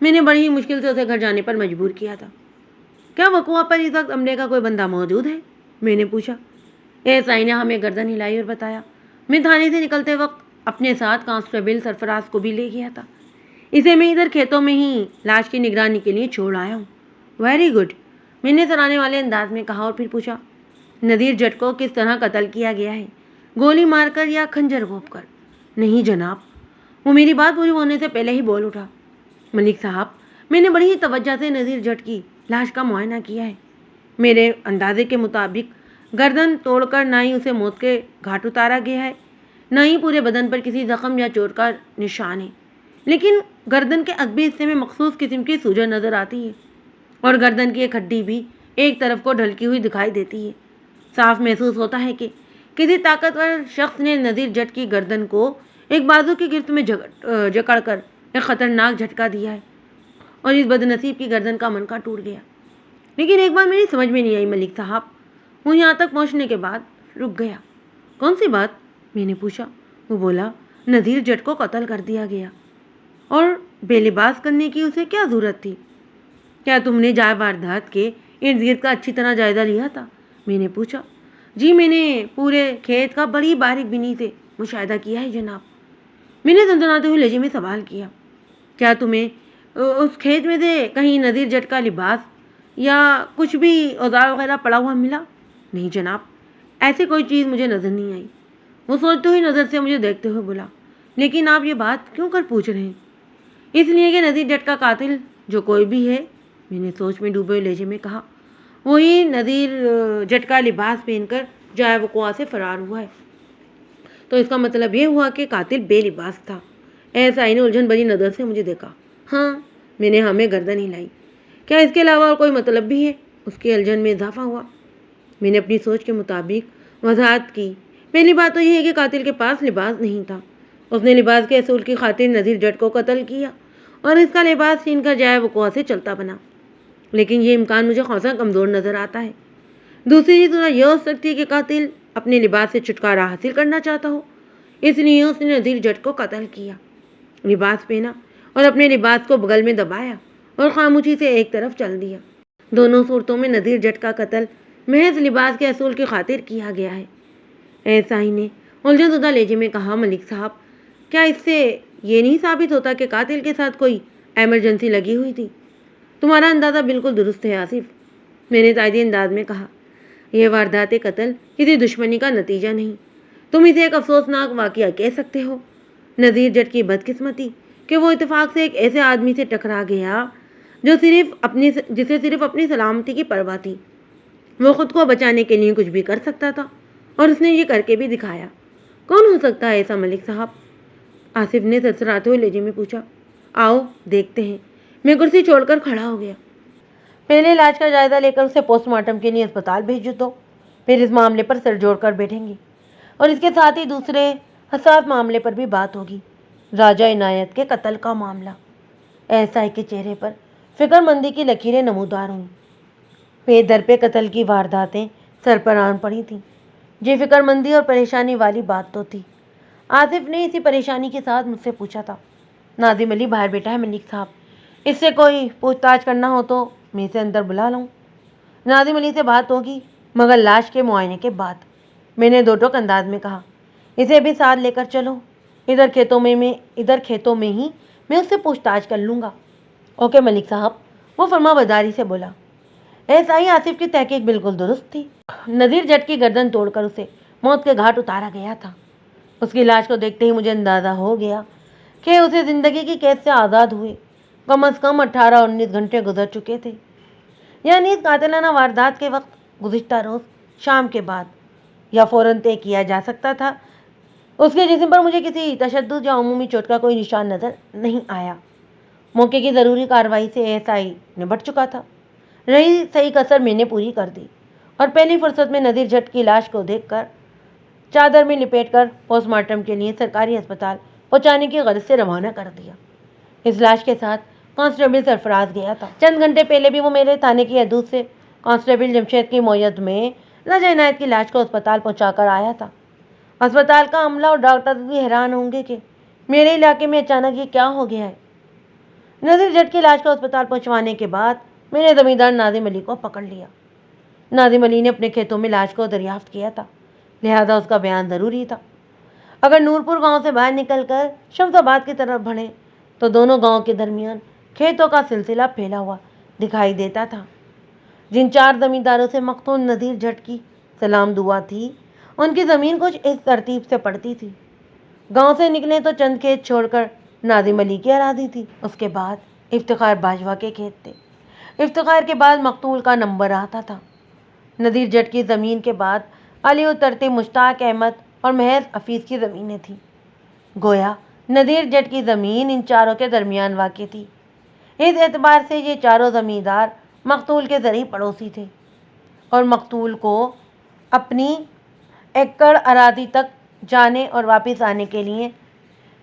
میں نے بڑی ہی مشکل سے اسے گھر جانے پر مجبور کیا تھا۔ کیا وقوع پر اس وقت عملے کا کوئی بندہ موجود ہے؟ میں نے پوچھا۔ ایسائی نے ہمیں گردن ہلائی اور بتایا، میں تھانے سے نکلتے وقت اپنے ساتھ کانسٹیبل سرفراز کو بھی لے گیا تھا، اسے میں ادھر کھیتوں میں ہی لاش کی نگرانی کے لیے چھوڑ آیا ہوں۔ ویری گڈ، میں نے سراہنے والے انداز میں کہا، اور پھر پوچھا، نذیر جٹ کو کس طرح قتل کیا گیا ہے، گولی مار کر یا خنجر گھونپ کر؟ نہیں جناب، وہ میری بات پوری ہونے سے پہلے ہی بول اٹھا۔ ملک صاحب، میں نے بڑی ہی توجہ سے نذیر جٹ کی لاش کا معائنہ کیا ہے۔ میرے اندازے کے مطابق گردن توڑ کر نہ ہی اسے موت کے گھاٹ اتارا گیا ہے، نہ ہی پورے بدن پر کسی زخم یا چوٹ کا نشان ہے، لیکن گردن کے عقبی حصے میں مخصوص قسم کی سوجن نظر آتی ہے اور گردن کی ایک ہڈی بھی ایک طرف کو ڈھلکی ہوئی دکھائی دیتی ہے۔ صاف محسوس ہوتا ہے کہ کسی طاقتور شخص نے نذیر جٹ کی گردن کو ایک بازو کی گرفت میں جکڑ کر ایک خطرناک جھٹکا دیا ہے اور اس بدنصیب کی گردن کا منکا ٹوٹ گیا۔ لیکن ایک بات میری سمجھ میں نہیں آئی ملک صاحب، وہ یہاں تک پہنچنے کے بعد رک گیا۔ کون سی بات؟ میں نے پوچھا۔ وہ بولا، نذیر جٹ کو قتل کر دیا گیا، اور بے لباس کرنے کی اسے کیا ضرورت تھی؟ کیا تم نے جائے واردات کے ارد گرد کا اچھی طرح جائزہ لیا تھا؟ میں نے پوچھا۔ جی، میں نے پورے کھیت کا بڑی باریک بینی سے مشاہدہ کیا ہے جناب۔ میں نے سنسناتے ہوئے لہجے میں سوال کیا۔ کیا تمہیں اس کھیت میں سے کہیں نذیر جٹ کا لباس یا کچھ بھی اوزار وغیرہ پڑا ہوا ملا؟ نہیں جناب، ایسی کوئی چیز مجھے نظر نہیں آئی۔ وہ سوچتے ہوئی نظر سے مجھے دیکھتے ہوئے بولا، لیکن آپ یہ بات کیوں کر پوچھ رہے ہیں؟ اس لیے کہ نذیر جٹ کا قاتل جو کوئی بھی ہے، میں نے سوچ میں ڈوبے ہوئے لہجے میں کہا، وہی نذیر جٹ کا لباس پہن کر جائے وقوع سے فرار ہوا ہے۔ تو اس کا مطلب یہ ہوا کہ قاتل بے لباس تھا۔ ایسا ہی نے الجھن بھری نظر سے مجھے دیکھا۔ ہاں، میں نے ہمیں گردن ہلائی۔ کیا اس کے علاوہ اور کوئی مطلب بھی ہے؟ اس کے الجھن میں اضافہ ہوا۔ میں نے اپنی سوچ کے مطابق وضاحت کی۔ پہلی بات تو یہ ہے کہ قاتل کے پاس لباس نہیں تھا۔ اس نے لباس کے اصول کی خاطر نذیر جٹ کو قتل کیا اور اس کا لباس چھین کر جائے وقوع سے چلتا بنا، لیکن یہ امکان مجھے خاصا کمزور نظر آتا ہے۔ دوسری صورت یہ ہو سکتی ہے کہ قاتل اپنے لباس سے چھٹکارا حاصل کرنا چاہتا ہو، اس لیے اس نے نذیر جٹ کو قتل کیا، لباس پہنا اور اپنے لباس کو بغل میں دبایا اور خاموشی سے ایک طرف چل دیا۔ دونوں صورتوں میں نذیر جٹ کا قتل محض لباس کے اصول کی خاطر کیا گیا ہے۔ ایسا ہی نے الجھن زدہ لہجے میں کہا، ملک صاحب، کیا اس سے یہ نہیں ثابت ہوتا کہ قاتل کے ساتھ کوئی ایمرجنسی لگی ہوئی تھی؟ تمہارا اندازہ بالکل درست ہے آصف، میں نے تائیدی انداز میں کہا۔ یہ واردات قتل کسی دشمنی کا نتیجہ نہیں، تم اسے ایک افسوسناک واقعہ کہہ سکتے ہو۔ نذیر جٹ کی بدقسمتی کہ وہ اتفاق سے ایک ایسے آدمی سے ٹکرا گیا جسے صرف اپنی سلامتی کی پرواہ تھی۔ وہ خود کو بچانے کے لیے کچھ بھی کر سکتا تھا اور اس نے یہ کر کے بھی دکھایا۔ کون ہو سکتا ہے ایسا ملک صاحب؟ آصف نے سرسراتے ہوئے لہجے میں پوچھا۔ آؤ دیکھتے ہیں۔ میں کرسی چھوڑ کر کھڑا ہو گیا۔ پہلے علاج کا جائزہ لے کر اسے پوسٹ مارٹم کے لیے اسپتال بھیج دو، پھر اس معاملے پر سر جوڑ کر بیٹھیں گے، اور اس کے ساتھ ہی دوسرے حساس معاملے پر بھی بات ہوگی، راجہ عنایت کے قتل کا معاملہ۔ ایسا کے چہرے پر فکر مندی کی لکیریں نمودار ہوئیں۔ پے در پہ قتل کی وارداتیں سر پر آن پڑی تھیں۔ یہ فکر مندی اور پریشانی والی بات تو تھی۔ آصف نے اسی پریشانی کے ساتھ مجھ سے پوچھا تھا، ناظم علی باہر بیٹھا ہے ملک صاحب، اس سے کوئی پوچھ تاچھ کرنا ہو تو میں اسے اندر بلا لوں؟ ناظم علی سے بات ہوگی مگر لاش کے معائنے کے بعد، میں نے دو ٹوک انداز میں کہا۔ اسے بھی ساتھ لے کر چلو، ادھر کھیتوں میں ہی میں اس سے پوچھ تاچھ کر لوں گا۔ اوکے ملک صاحب، وہ فرما برداری سے بولا۔ ایسا ہی آصف کی تحقیق بالکل درست تھی۔ نذیر جٹ کی گردن توڑ کر اسے موت کے گھاٹ اتارا گیا تھا۔ اس کی لاش کو دیکھتے ہی مجھے اندازہ ہو گیا کہ اسے زندگی کی قید سے آزاد ہوئے کم از کم 18-19 گھنٹے گزر چکے تھے، یعنی اس قاتلانہ واردات کے وقت گزشتہ روز شام کے بعد یا فوراً طے کیا جا سکتا تھا۔ اس کے جسم پر مجھے کسی تشدد یا عمومی چوٹ کا کوئی نشان نظر نہیں آیا۔ موقع کی ضروری کارروائی سے ایسائی نبٹ چکا تھا۔ رہی صحیح کسر میں نے پوری کر دی اور پہلی فرصت میں نذیر جٹ کی لاش کو دیکھ کر چادر میں لپیٹ کر پوسٹ مارٹم کے لیے سرکاری ہسپتال پہنچانے کی غرض سے روانہ کر دیا۔ اس لاش کے ساتھ کانسٹیبل سرفراز گیا تھا۔ چند گھنٹے پہلے بھی وہ میرے تھانے کی حدود سے کانسٹیبل جمشید کی مویت میں راجہ عنایت کی لاش کو اسپتال پہنچا کر آیا تھا۔ اسپتال کا عملہ اور ڈاکٹر بھی حیران ہوں گے کہ میرے علاقے میں اچانک یہ کیا ہو گیا ہے۔ نذیر جٹ کی لاش کو اسپتال پہنچوانے کے بعد میں نے زمیندار ناظم علی کو پکڑ لیا۔ ناظم علی نے اپنے کھیتوں میں لاش کو دریافت کیا تھا، لہذا اس کا بیان ضروری تھا۔ اگر نورپور گاؤں سے باہر نکل کر شمس آباد کی طرف بڑھیں تو دونوں گاؤں کے درمیان کھیتوں کا سلسلہ پھیلا ہوا دکھائی دیتا تھا، جن 4 زمینداروں سے مقتول نذیر جٹ کی سلام دعا تھی۔ ان کی زمین کچھ اس ترتیب سے پڑتی تھی: گاؤں سے نکلے تو چند کھیت چھوڑ کر ناظم علی کی اراضی تھی، اس کے بعد افتخار باجوہ کے کھیت تھے، افتخار کے بعد مقتول کا نمبر آتا تھا، نذیر جٹ کی زمین کے بعد علی ترتیب مشتاق احمد اور محض حفیظ کی زمینیں تھیں۔ گویا نذیر جٹ کی زمین ان چاروں کے درمیان واقع تھی۔ اس اعتبار سے یہ چاروں زمیندار مقتول کے زرعی پڑوسی تھے اور مقتول کو اپنی ایکڑ اراضی تک جانے اور واپس آنے کے لیے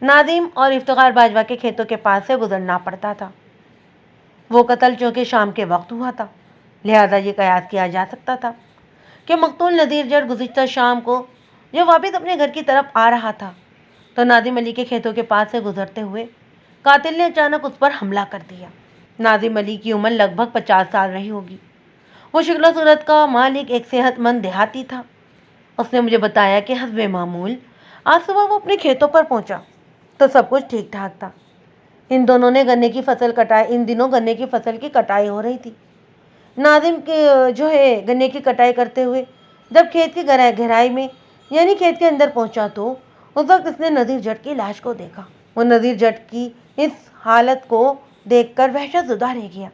ناظم اور افتخار باجوہ کے کھیتوں کے پاس سے گزرنا پڑتا تھا۔ وہ قتل چونکہ شام کے وقت ہوا تھا، لہذا یہ قیاس کیا جا سکتا تھا کہ مقتول نذیر جٹ گزشتہ شام کو جب واپس اپنے گھر کی طرف آ رہا تھا تو ناظم علی کے کھیتوں کے پاس سے گزرتے ہوئے قاتل نے اچانک اس پر حملہ کر دیا۔ ناظم علی کی عمر لگ بھگ 50 سال رہی ہوگی۔ وہ شکل و صورت کا مالک ایک صحت مند دیہاتی تھا۔ اس نے مجھے بتایا کہ حسب معمول آج صبح وہ اپنے کھیتوں پر پہنچا تو سب کچھ ٹھیک ٹھاک تھا۔ ان دنوں گنے کی فصل کی کٹائی ہو رہی تھی۔ ناظم گنے کی کٹائی کرتے ہوئے جب کھیت کی گہرائی میں یعنی کھیت کے اندر پہنچا تو اس وقت اس نے نذیر جٹ کی لاش کو دیکھا۔ وہ نذیر جٹ کی اس حالت کو دیکھ کر وحشت زدہ رہ گیا۔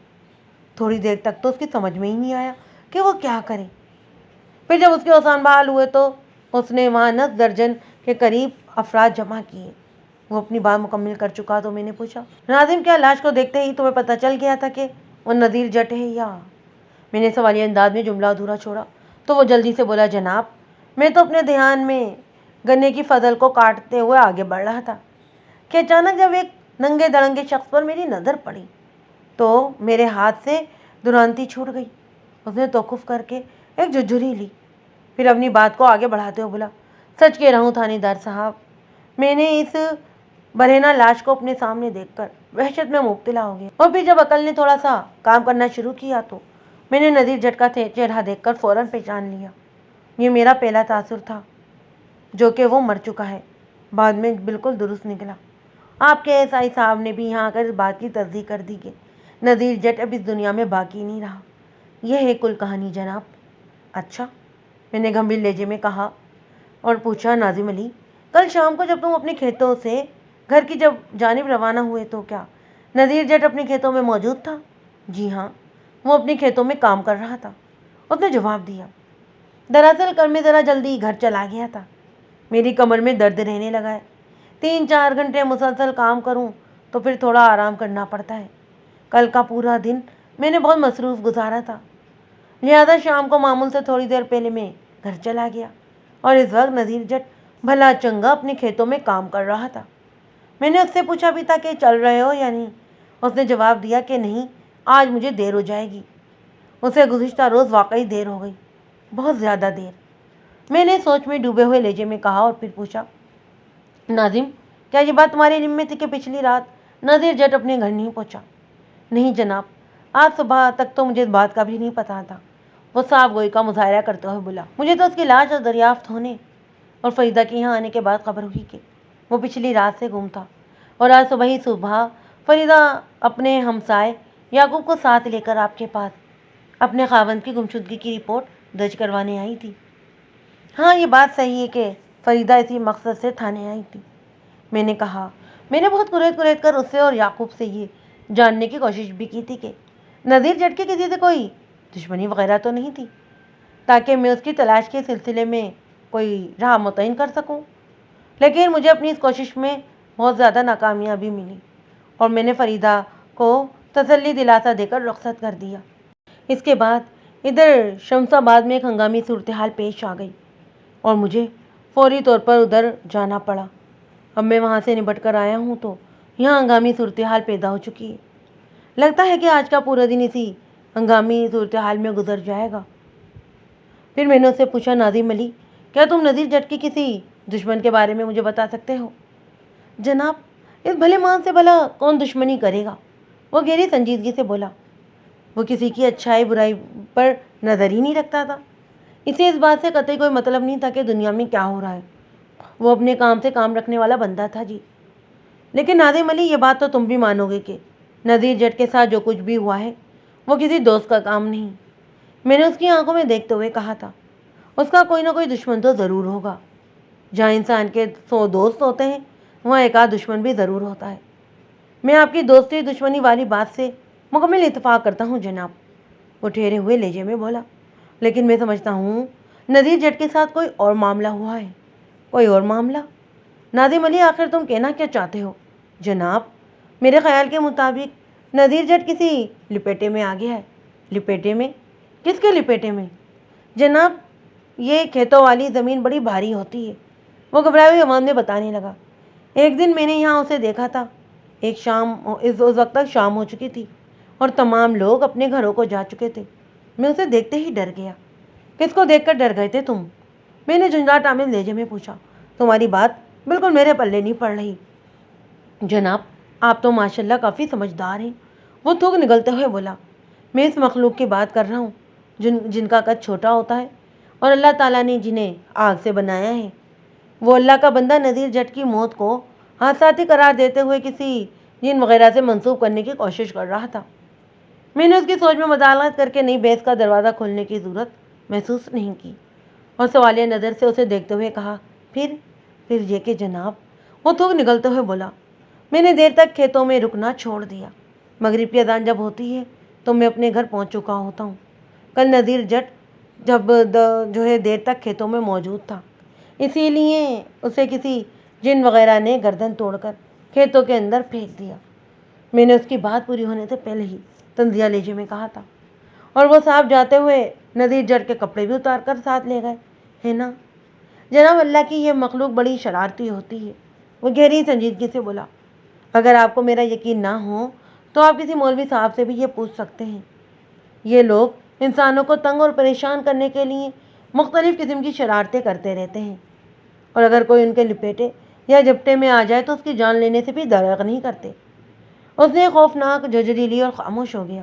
تھوڑی دیر تک تو اس کی سمجھ میں ہی نہیں آیا کہ وہ کیا کرے۔ پھر جب اس کے اوسان بحال ہوئے تو اس نے وہاں 9 درجن کے قریب افراد جمع کیے۔ وہ اپنی بات مکمل کر چکا تو میں نے پوچھا: ناظم، کیا لاش کو دیکھتے ہی تمہیں پتہ چل گیا تھا کہ وہ نذیر جٹ ہے یا؟ میں نے سوالیہ انداز میں جملہ ادھورا چھوڑا تو وہ جلدی سے بولا: جناب، میں تو اپنے دھیان میں گنے کی فصل کو کاٹتے ہوئے آگے بڑھ رہا تھا کہ اچانک جب ایک ننگے دڑنگے شخص پر میری نظر پڑی تو میرے ہاتھ سے دھرانتی چھوٹ گئی۔ اس نے توقف کر کے ایک جھرجھری لی، پھر اپنی بات کو آگے بڑھاتے ہوئے بولا: سچ کہہ رہا ہوں تھانے دار صاحب، میں نے اس برہنہ لاش کو اپنے سامنے دیکھ کر وحشت میں مبتلا ہو گیا، اور پھر جب عقل نے تھوڑا سا کام کرنا شروع کیا تو میں نے نذیر جٹ کا چہرہ دیکھ کر فوراً پہچان لیا۔ یہ میرا پہلا تاثر تھا، جو کہ وہ مر چکا ہے، بعد میں بالکل درست نکلا۔ آپ کے ایس آئی صاحب نے بھی یہاں آ کر اس بات کی تصدیق کر دی کہ نذیر جٹ اب اس دنیا میں باقی نہیں رہا۔ یہ ہے کل کہانی جناب۔ اچھا، میں نے گمبھیر لہجے میں کہا اور پوچھا: ناظم علی، کل شام کو جب تم اپنے کھیتوں سے گھر کی جانب روانہ ہوئے تو کیا نذیر جٹ اپنے کھیتوں میں موجود تھا؟ جی ہاں، وہ اپنے کھیتوں میں کام کر رہا تھا، اس نے جواب دیا۔ دراصل کل میں ذرا جلدی گھر چلا گیا تھا، میری کمر میں درد رہنے لگا ہے۔ 3-4 گھنٹے مسلسل کام کروں تو پھر تھوڑا آرام کرنا پڑتا ہے۔ کل کا پورا دن میں نے بہت مصروف گزارا تھا، لہذا شام کو معمول سے تھوڑی دیر پہلے میں گھر چلا گیا اور اس وقت نذیر جٹ بھلا چنگا اپنے کھیتوں میں کام کر رہا تھا۔ میں نے اس سے پوچھا بھی تھا کہ چل رہے ہو یا نہیں۔ اس نے جواب دیا کہ نہیں، آج مجھے دیر ہو جائے گی۔ اسے گزشتہ روز واقعی دیر ہو گئی، بہت زیادہ دیر۔ میں نے سوچ میں ڈوبے ہوئے لہجے میں کہا اور پھر پوچھا: ناظم، کیا یہ بات تمہارے علم میں تھی کہ پچھلی رات نذیر جٹ اپنے گھر نہیں پہنچا؟ نہیں جناب، آج صبح تک تو مجھے اس بات کا بھی نہیں پتا تھا، وہ صاحب گوئی کا مظاہرہ کرتے ہوئے بولا۔ مجھے تو اس کی لاش اور دریافت ہونے اور فریدہ کے یہاں آنے کے بعد خبر ہوئی کہ وہ پچھلی رات سے گم تھا، اور آج صبح فریدہ اپنے ہمسائے یعقوب کو ساتھ لے کر آپ کے پاس اپنے خاوند کی گمشدگی کی رپورٹ درج کروانے آئی تھی۔ ہاں، یہ بات صحیح ہے کہ فریدہ اسی مقصد سے تھانے آئی تھی، میں نے کہا۔ میں نے بہت کریت کر اس سے اور یعقوب سے یہ جاننے کی کوشش بھی کی تھی کہ نذیر جٹ کی کسی سے کوئی دشمنی وغیرہ تو نہیں تھی، تاکہ میں اس کی تلاش کے سلسلے میں کوئی راہ متعین کر سکوں، لیکن مجھے اپنی اس کوشش میں بہت زیادہ ناکامیابی ملی اور میں نے فریدہ کو تسلی دلاسا دے کر رخصت کر دیا۔ اس کے بعد ادھر شمس آباد میں ایک ہنگامی صورتحال پیش آ گئی اور مجھے فوری طور پر ادھر جانا پڑا۔ اب میں وہاں سے نبٹ کر آیا ہوں تو یہاں ہنگامی صورتحال پیدا ہو چکی ہے۔ لگتا ہے کہ آج کا پورا دن اسی ہنگامی صورتحال میں گزر جائے گا۔ پھر میں نے اس سے پوچھا: ناظم علی، کیا تم نذیر جٹ کی کسی دشمن کے بارے میں مجھے بتا سکتے ہو؟ جناب، اس بھلے مان سے بھلا کون دشمنی کرے گا؟ وہ گہری سنجیدگی سے بولا۔ وہ کسی کی اچھائی برائی پر نظر ہی نہیں رکھتا تھا، اسے اس بات سے قطعی کوئی مطلب نہیں تھا کہ دنیا میں کیا ہو رہا ہے۔ وہ اپنے کام سے کام رکھنے والا بندہ تھا جی۔ لیکن ناظم علی، یہ بات تو تم بھی مانو گے کہ نذیر جٹ کے ساتھ جو کچھ بھی ہوا ہے وہ کسی دوست کا کام نہیں، میں نے اس کی آنکھوں میں دیکھتے ہوئے کہا تھا، اس کا کوئی نہ کوئی دشمن تو ضرور ہوگا۔ جہاں انسان کے 100 دوست ہوتے ہیں وہاں ایک آدھ دشمن بھی ضرور ہوتا ہے۔ میں آپ کی دوستی دشمنی والی بات سے مکمل اتفاق کرتا ہوں جناب، وہ ٹھہرے ہوئے لہجے میں بولا، لیکن میں سمجھتا ہوں نذیر جٹ کے ساتھ کوئی اور معاملہ ہوا ہے۔ کوئی اور معاملہ؟ ناظم علی، آخر تم کہنا کیا چاہتے ہو؟ جناب، میرے خیال کے مطابق نذیر جٹ کسی لپیٹے میں آ گیا ہے۔ لپیٹے میں؟ کس کے لپیٹے میں؟ جناب، یہ کھیتوں والی زمین بڑی بھاری ہوتی ہے، وہ گھبرائے ہوئے آواز میں بتانے لگا۔ ایک دن میں نے یہاں اسے دیکھا تھا، ایک شام، اس وقت تک شام ہو چکی تھی اور تمام لوگ اپنے گھروں کو جا چکے تھے۔ میں اسے دیکھتے ہی ڈر گیا۔ کس کو دیکھ کر ڈر گئے تھے تم؟ میں نے جھنجھلاہٹ آمیز لہجے میں پوچھا۔ تمہاری بات بالکل میرے پلے نہیں پڑ رہی جناب، آپ تو ماشاءاللہ کافی سمجھدار ہیں، وہ تھوک نگلتے ہوئے بولا۔ میں اس مخلوق کی بات کر رہا ہوں جن کا قد چھوٹا ہوتا ہے اور اللہ تعالیٰ نے جنہیں آگ سے بنایا ہے۔ وہ اللہ کا بندہ نذیر جٹ کی موت کو حادثاتی قرار دیتے ہوئے کسی جن وغیرہ سے منسوب کرنے کی کوشش کر رہا تھا۔ میں نے اس کی سوچ میں مداخلت کر کے نئی بحث کا دروازہ کھولنے کی ضرورت محسوس نہیں کی اور سوالیہ نظر سے اسے دیکھتے ہوئے کہا، پھر یہ کہ جناب، وہ تھوک نگلتے ہوئے بولا، میں نے دیر تک کھیتوں میں رکنا چھوڑ دیا۔ مغرب کی اذان جب ہوتی ہے تو میں اپنے گھر پہنچ چکا ہوتا ہوں۔ کل نذیر جٹ جب دیر تک کھیتوں میں موجود تھا، اسی لیے اسے کسی جن وغیرہ نے گردن توڑ کر کھیتوں کے اندر پھینک دیا۔ میں نے اس کی بات پوری ہونے سے پہلے ہی طنزیہ لہجے میں کہا تھا، اور وہ صاحب جاتے ہوئے نذیر جٹ کے کپڑے بھی اتار کر ساتھ لے گئے، ہے نا؟ جناب، اللہ کی یہ مخلوق بڑی شرارتی ہوتی ہے، وہ گہری سنجیدگی سے بولا۔ اگر آپ کو میرا یقین نہ ہو تو آپ کسی مولوی صاحب سے بھی یہ پوچھ سکتے ہیں۔ یہ لوگ انسانوں کو تنگ اور پریشان کرنے کے لیے مختلف قسم کی شرارتیں کرتے رہتے ہیں، اور اگر کوئی ان کے لپیٹے یا جپٹے میں آ جائے تو اس کی جان لینے سے بھی درغ نہیں کرتے۔ اس نے خوفناک جھجھری لی اور خاموش ہو گیا۔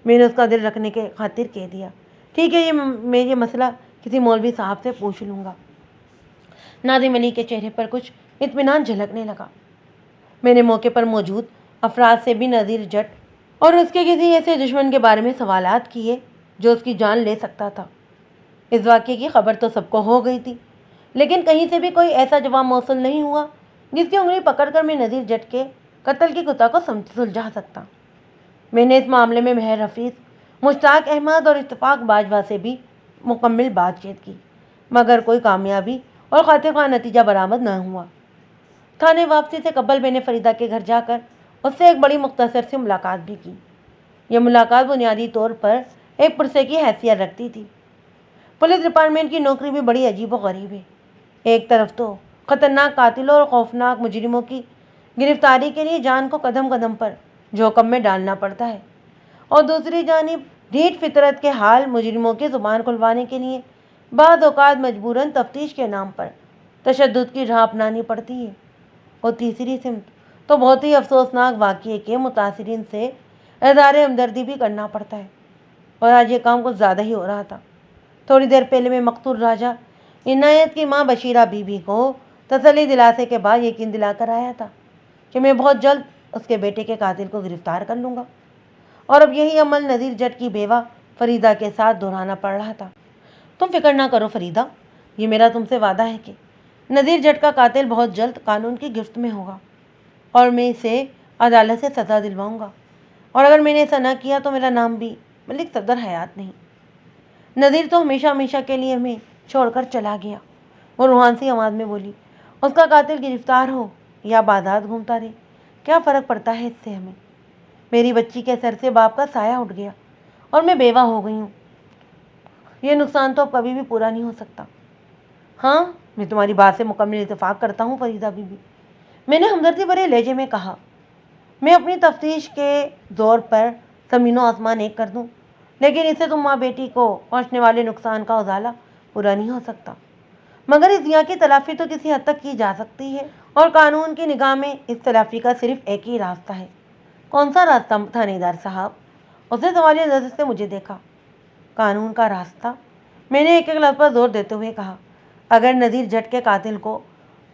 میں نے اس کا دل رکھنے کے خاطر کہہ دیا، ٹھیک ہے، میں یہ مسئلہ کسی مولوی صاحب سے پوچھ لوں گا۔ ناظم علی کے چہرے پر کچھ اطمینان جھلکنے لگا۔ میں نے موقع پر موجود افراد سے بھی نذیر جٹ اور اس کے کسی ایسے دشمن کے بارے میں سوالات کیے جو اس کی جان لے سکتا تھا۔ اس واقعے کی خبر تو سب کو ہو گئی تھی، لیکن کہیں سے بھی کوئی ایسا جواب موصول نہیں ہوا جس کی انگلی پکڑ کر میں نذیر جٹ کے قتل کی کتا کو سلجھا سکتا۔ میں نے اس معاملے میں مہر حفیظ، مشتاق احمد اور اتفاق باجوہ سے بھی مکمل بات چیت کی، مگر کوئی کامیابی اور خاطر خواہ نتیجہ برآمد نہ ہوا۔ تھانے واپسی سے قبل میں نے فریدہ کے گھر جا کر اس سے ایک بڑی مختصر سی ملاقات بھی کی۔ یہ ملاقات بنیادی طور پر ایک پرسے کی حیثیت رکھتی تھی۔ پولیس ڈپارٹمنٹ کی نوکری بھی بڑی عجیب و غریب ہے۔ ایک طرف تو خطرناک قاتلوں اور خوفناک مجرموں کی گرفتاری کے لیے جان کو قدم قدم پر جوخم میں ڈالنا پڑتا ہے، اور دوسری جانب ڈھیٹ فطرت کے حال مجرموں کی زبان کھلوانے کے لیے بعض اوقات مجبوراً تفتیش کے نام پر تشدد کی راہ اپنانی پڑتی ہے، اور تیسری سمت تو بہت ہی افسوسناک واقعے کے متاثرین سے اظہار ہمدردی بھی کرنا پڑتا ہے، اور آج یہ کام کچھ زیادہ ہی ہو رہا تھا۔ تھوڑی دیر پہلے میں مقتول راجہ عنایت کی ماں بشیرہ بی بی کو تسلی دلانے کے بعد یقین دلا کر آیا تھا کہ میں بہت جلد اس کے بیٹے کے قاتل کو گرفتار کر لوں گا، اور اب یہی عمل نذیر جٹ کی بیوہ فریدہ کے ساتھ دہرانا پڑ رہا تھا۔ تم فکر نہ کرو فریدہ، یہ میرا تم سے وعدہ ہے کہ نذیر جٹ کا قاتل بہت جلد قانون کی گرفت میں ہوگا، اور میں اسے عدالت سے سزا دلواؤں گا، اور اگر میں نے ایسا نہ کیا تو میرا نام بھی ملک صفدر حیات نہیں۔ نذیر تو ہمیشہ ہمیشہ کے لیے ہمیں چھوڑ کر چلا گیا، وہ روحان سی آواز میں بولی۔ اس کا قاتل گرفتار ہو یا بازار گھومتا رہے، کیا فرق پڑتا ہے اس سے ہمیں؟ میری بچی کے سر سے باپ کا سایہ اٹھ گیا اور میں بیوہ ہو گئی ہوں۔ یہ نقصان تو اب کبھی بھی پورا نہیں ہو سکتا۔ ہاں، میں تمہاری بات سے مکمل اتفاق کرتا ہوں فریدہ بی بی، میں نے ہمدردی بھرے لہجے میں کہا۔ میں اپنی تفتیش کے زور پر زمین و آسمان ایک کر دوں، لیکن اس سے تم ماں بیٹی کو پہنچنے والے نقصان کا ازالہ پورا نہیں ہو سکتا، مگر اس زیاں کی تلافی تو کسی حد تک کی جا سکتی ہے، اور قانون کی نگاہ میں اس تلافی کا صرف ایک ہی راستہ ہے۔ کون سا راستہ تھانے دار صاحب؟ اس نے سوالیہ نظر سے مجھے دیکھا۔ قانون کا راستہ، میں نے ایک ایک لفظ پر زور دیتے ہوئے کہا۔ اگر نذیر جٹ کے قاتل کو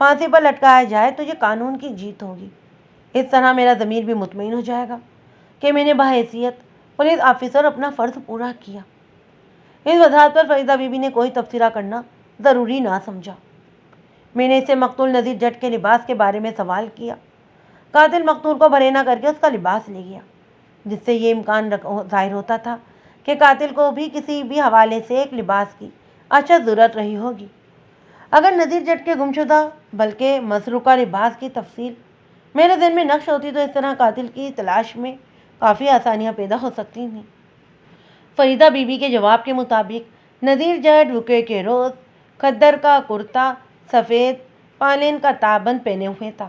پھانسی پر لٹکایا جائے تو یہ قانون کی جیت ہوگی۔ اس طرح میرا ضمیر بھی مطمئن ہو جائے گا کہ میں نے بحیثیت پولیس آفیسر اپنا فرض پورا کیا۔ اس وضاحت پر فریدہ بی بی نے کوئی تبصرہ کرنا ضروری نہ سمجھا۔ میں نے اس سے مقتول نذیر جٹ کے لباس کے بارے میں سوال کیا۔ قاتل مقتول کو بھرے نہ کر کے اس کا لباس لے گیا، جس سے یہ امکان ظاہر ہوتا تھا کہ قاتل کو بھی کسی بھی حوالے سے ایک لباس کی اشد ضرورت رہی ہوگی۔ اگر نذیر جٹ کے گمشدہ بلکہ مسروقہ لباس کی تفصیل میرے ذہن میں نقش ہوتی تو اس طرح قاتل کی تلاش میں کافی آسانیاں پیدا ہو سکتی تھیں۔ فریدہ بی بی کے جواب کے مطابق نذیر جٹ وقوع کے روز کھدر کا کرتا، سفید پالین کا تابند پہنے ہوئے تھا،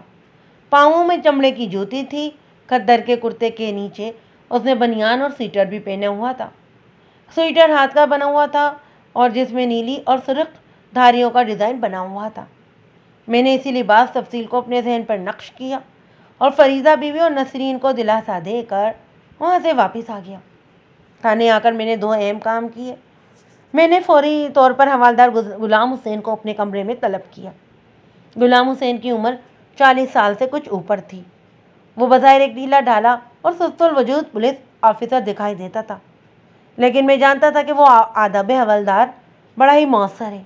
پاؤں میں چمڑے کی جوتی تھی۔ کھدر کے کرتے کے نیچے اس نے بنیان اور سویٹر بھی پہنا ہوا تھا۔ سویٹر ہاتھ کا بنا ہوا تھا اور جس میں نیلی اور سرخ دھاریوں کا ڈیزائن بنا ہوا تھا۔ میں نے اسی لباس تفصیل کو اپنے ذہن پر نقش کیا اور فریدہ بی بی اور نسرین کو دلاسا دے کر وہاں سے واپس آ گیا۔ تھانے آ کر میں نے 2 اہم کام کیے۔ میں نے فوری طور پر حوالدار غلام حسین کو اپنے کمرے میں طلب کیا۔ غلام حسین کی عمر 40 سال سے کچھ اوپر تھی۔ وہ بظاہر ایک ڈھیلا ڈھالا اور سست الوجود پولیس آفیسر دکھائی دیتا تھا، لیکن میں جانتا تھا کہ وہ آداب حوالدار بڑا ہی مؤثر ہے۔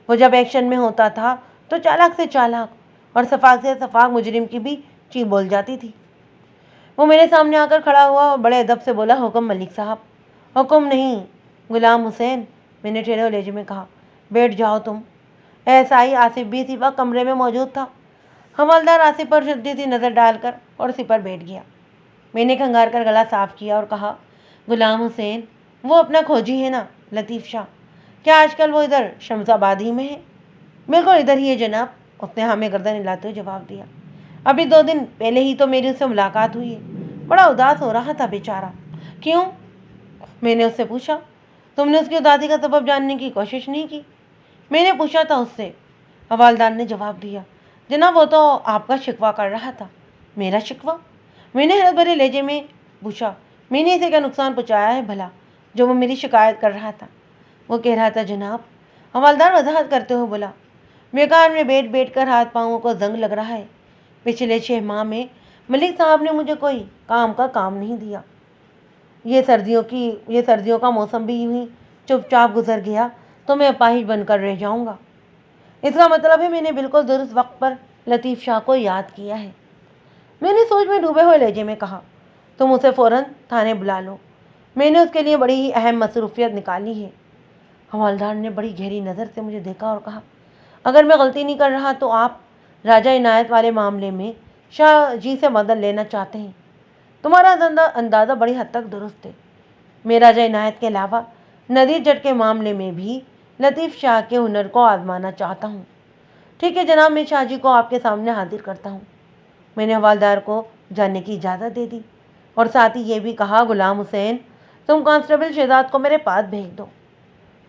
وہ جب ایکشن میں ہوتا تھا تو چالاک سے چالاک اور شفاق سے شفاق مجرم کی بھی چی بول جاتی تھی۔ وہ میرے سامنے آ کر کھڑا ہوا اور بڑے ادب سے بولا، حکم ملک صاحب۔ حکم نہیں غلام حسین، میں نے ٹھیرے لہجے میں کہا۔ بیٹھ جاؤ تم۔ ایسائی آصف بھی اسی وقت کمرے میں موجود تھا۔ حوالدار آصف پر شدید سی نظر ڈال کر اور اسی پر بیٹھ گیا۔ میں نے کھنگار کر گلا صاف کیا اور کہا، غلام حسین، وہ اپنا کھوجی ہے نا لطیف شاہ، کیا آج کل وہ ادھر شمس آباد ہی میں ہے؟ بالکل ادھر ہی ہے جناب، اس نے ہمیں گردن ہلاتے ہوئے جواب دیا۔ ابھی 2 دن پہلے ہی تو میری اس سے ملاقات ہوئی ہے۔ بڑا اداس ہو رہا تھا بیچارہ۔ کیوں؟ میں نے اس سے پوچھا۔ تم نے اس کی اداسی کا سبب جاننے کی کوشش نہیں کی؟ میں نے پوچھا تھا اس سے۔ حوالدار نے جواب دیا، جناب وہ تو آپ کا شکوہ کر رہا تھا۔ میرا شکوہ؟ میں نے حیرت بھرے لہجے میں پوچھا، میں نے اسے کیا نقصان پہنچایا ہے بھلا جو وہ میری شکایت کر رہا تھا؟ وہ کہہ رہا تھا جناب، حوالدار وضاحت کرتے ہوئے بولا، بیکار میں بیٹھ بیٹھ کر ہاتھ پاؤں کو زنگ لگ رہا ہے۔ پچھلے 6 ماہ میں ملک صاحب نے مجھے کوئی کام نہیں دیا۔ یہ سردیوں کا موسم بھی یوں ہی چپ چاپ گزر گیا تو میں اپاہج بن کر رہ جاؤں گا۔ اس کا مطلب ہے میں نے بالکل درست وقت پر لطیف شاہ کو یاد کیا ہے۔ میں نے سوچ میں ڈوبے ہوئے لہجے میں کہا، تم اسے فوراً تھانے بلا لو، میں نے اس کے لیے بڑی ہی اہم مصروفیت نکالی ہے۔ حوالدار نے بڑی گہری نظر سے مجھے دیکھا اور کہا، اگر میں غلطی نہیں کر رہا تو آپ راجہ عنایت والے معاملے میں شاہ جی سے مدد لینا چاہتے ہیں۔ تمہارا اندازہ بڑی حد تک درست ہے۔ میں راجہ عنایت کے علاوہ نذیر جٹ کے معاملے میں بھی لطیف شاہ کے ہنر کو آزمانا چاہتا ہوں۔ ٹھیک ہے جناب، میں شاہ جی کو آپ کے سامنے حاضر کرتا ہوں۔ میں نے حوالدار کو جانے کی اجازت دے دی اور ساتھ ہی یہ بھی کہا، غلام حسین، تم کانسٹیبل شہزاد کو میرے پاس بھیج دو۔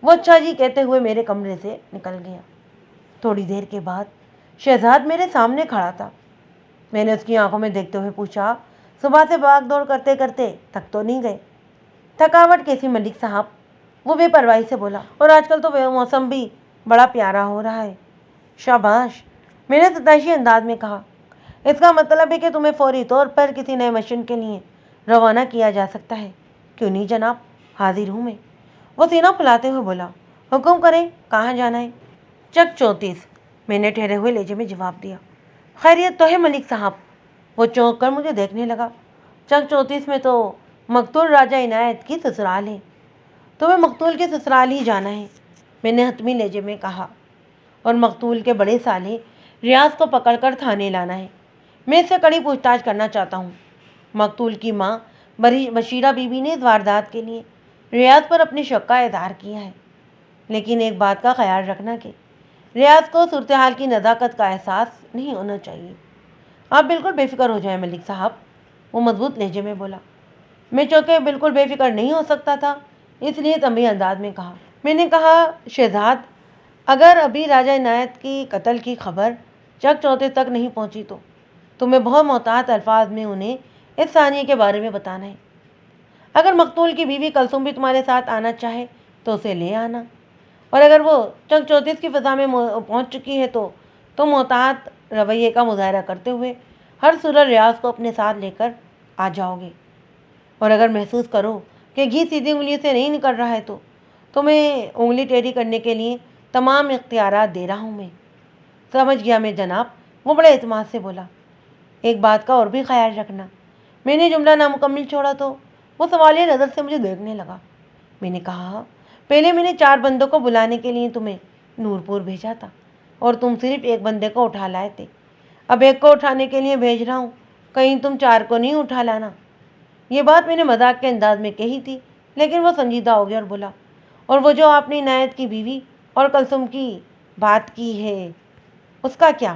وہ اچھا جی کہتے ہوئے میرے کمرے سے نکل گیا۔ تھوڑی دیر کے بعد شہزاد میرے سامنے کھڑا تھا۔ میں نے اس کی آنکھوں میں دیکھتے ہوئے پوچھا، صبح سے بھاگ دوڑ کرتے کرتے تھک تو نہیں گئے؟ تھکاوٹ کیسی ملک صاحب؟ وہ بے پرواہی سے بولا، اور آج کل تو موسم بھی بڑا پیارا ہو رہا ہے۔ شاباش، میں نے ستائشی انداز میں کہا، اس کا مطلب ہے کہ تمہیں فوری طور پر کسی نئے مشن کے لیے روانہ کیا جا سکتا ہے۔ کیوں نہیں جناب، حاضر ہوں میں۔ وہ سینہ پھلاتے ہوئے بولا، حکم کریں، کہاں جانا ہے؟ چک 34، میں نے ٹھہرے ہوئے لہجے میں جواب دیا۔ خیریت تو ہے ملک صاحب؟ وہ چونک کر مجھے دیکھنے لگا۔ چک 34 میں تو مقتول راجہ عنایت کی سسرال ہے۔ تمہیں مقتول کے سسرال ہی جانا ہے، میں نے حتمی لہجے میں کہا، اور مقتول کے بڑے سالے ریاض کو پکڑ کر تھانے لانا ہے۔ میں اس سے کڑی پوچھ تاچھ کرنا چاہتا ہوں۔ مقتول کی ماں بشیرہ بی بی نے اس واردات کے لیے ریاض پر اپنے شک کا اظہار کیا ہے، لیکن ایک بات کا خیال رکھنا کہ ریاض کو صورتحال کی نزاکت کا احساس نہیں ہونا چاہیے۔ آپ بالکل بے فکر ہو جائیں ملک صاحب، وہ مضبوط لہجے میں بولا۔ میں چونکہ بالکل بے فکر نہیں ہو سکتا تھا، اس لیے تنبیہ انداز میں کہا۔ میں نے کہا، شہزاد، اگر ابھی راجہ عنایت کی قتل کی خبر چک 34 تک نہیں پہنچی تو تمہیں بہت محتاط الفاظ میں انہیں اس ثانیے کے بارے میں بتانا ہے۔ اگر مقتول کی بیوی کلثوم بھی تمہارے ساتھ آنا چاہے تو اسے لے آنا، اور اگر وہ چک 34 کی فضا میں پہنچ چکی ہے تو تم محتاط رویے کا مظاہرہ کرتے ہوئے ہر صورت ریاض کو اپنے ساتھ لے کر آ جاؤ گے، اور اگر محسوس کرو کہ گھی سیدھی انگلی سے نہیں نکل رہا ہے تو تمہیں انگلی ٹیڑھی کرنے کے لیے تمام اختیارات دے رہا ہوں میں۔ سمجھ گیا میں جناب، وہ بڑے اعتماد سے بولا۔ ایک بات کا اور بھی خیال رکھنا۔ میں نے جملہ نامکمل چھوڑا تو وہ سوالیہ نظر سے مجھے دیکھنے لگا۔ میں نے کہا، پہلے میں نے 4 بندوں کو بلانے کے لیے تمہیں نورپور بھیجا تھا اور تم صرف ایک بندے کو اٹھا لائے تھے۔ اب ایک کو اٹھانے کے لیے بھیج رہا ہوں، کہیں تم 4 کو نہیں اٹھا لانا۔ یہ بات میں نے مذاق کے انداز میں کہی تھی، لیکن وہ سنجیدہ ہو گیا اور بولا، اور وہ جو آپ نے عنایت کی بیوی اور کلثوم کی بات کی ہے اس کا کیا؟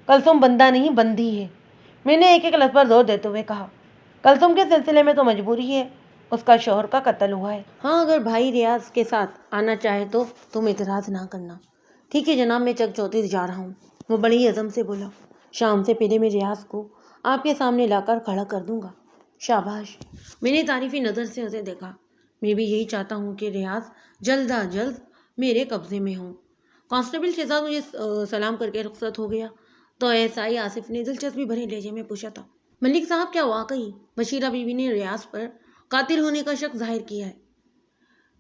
کلثوم بندہ نہیں بندی ہے، میں نے ایک لفظ پر زور دیتے ہوئے کہا۔ کلثوم کے سلسلے میں تو مجبوری ہے، اس کا شوہر کا قتل ہوا ہے۔ ہاں، اگر بھائی ریاض کے ساتھ آنا چاہے تو تم اعتراض نہ کرنا۔ ٹھیک ہے جناب، میں چک چوتیس جا رہا ہوں، وہ بڑی عزم سے بولا۔ شام سے پہلے میں ریاض کو آپ کے سامنے لا کر کھڑا کر دوں گا۔ شاباش، میں نے تعریفی نظر سے اسے دیکھا۔ میں بھی یہی چاہتا ہوں کہ ریاض جلد از جلد میرے قبضے میں ہوں۔ کانسٹیبل شہزاد مجھے سلام کر کے رخصت ہو گیا تو ایسائی آصف نے دلچسپی بھرے لہجے میں پوچھا تھا، ملک صاحب کیا واقعی بشیرہ بیوی نے ریاض پر قاتل ہونے کا شک ظاہر کیا ہے؟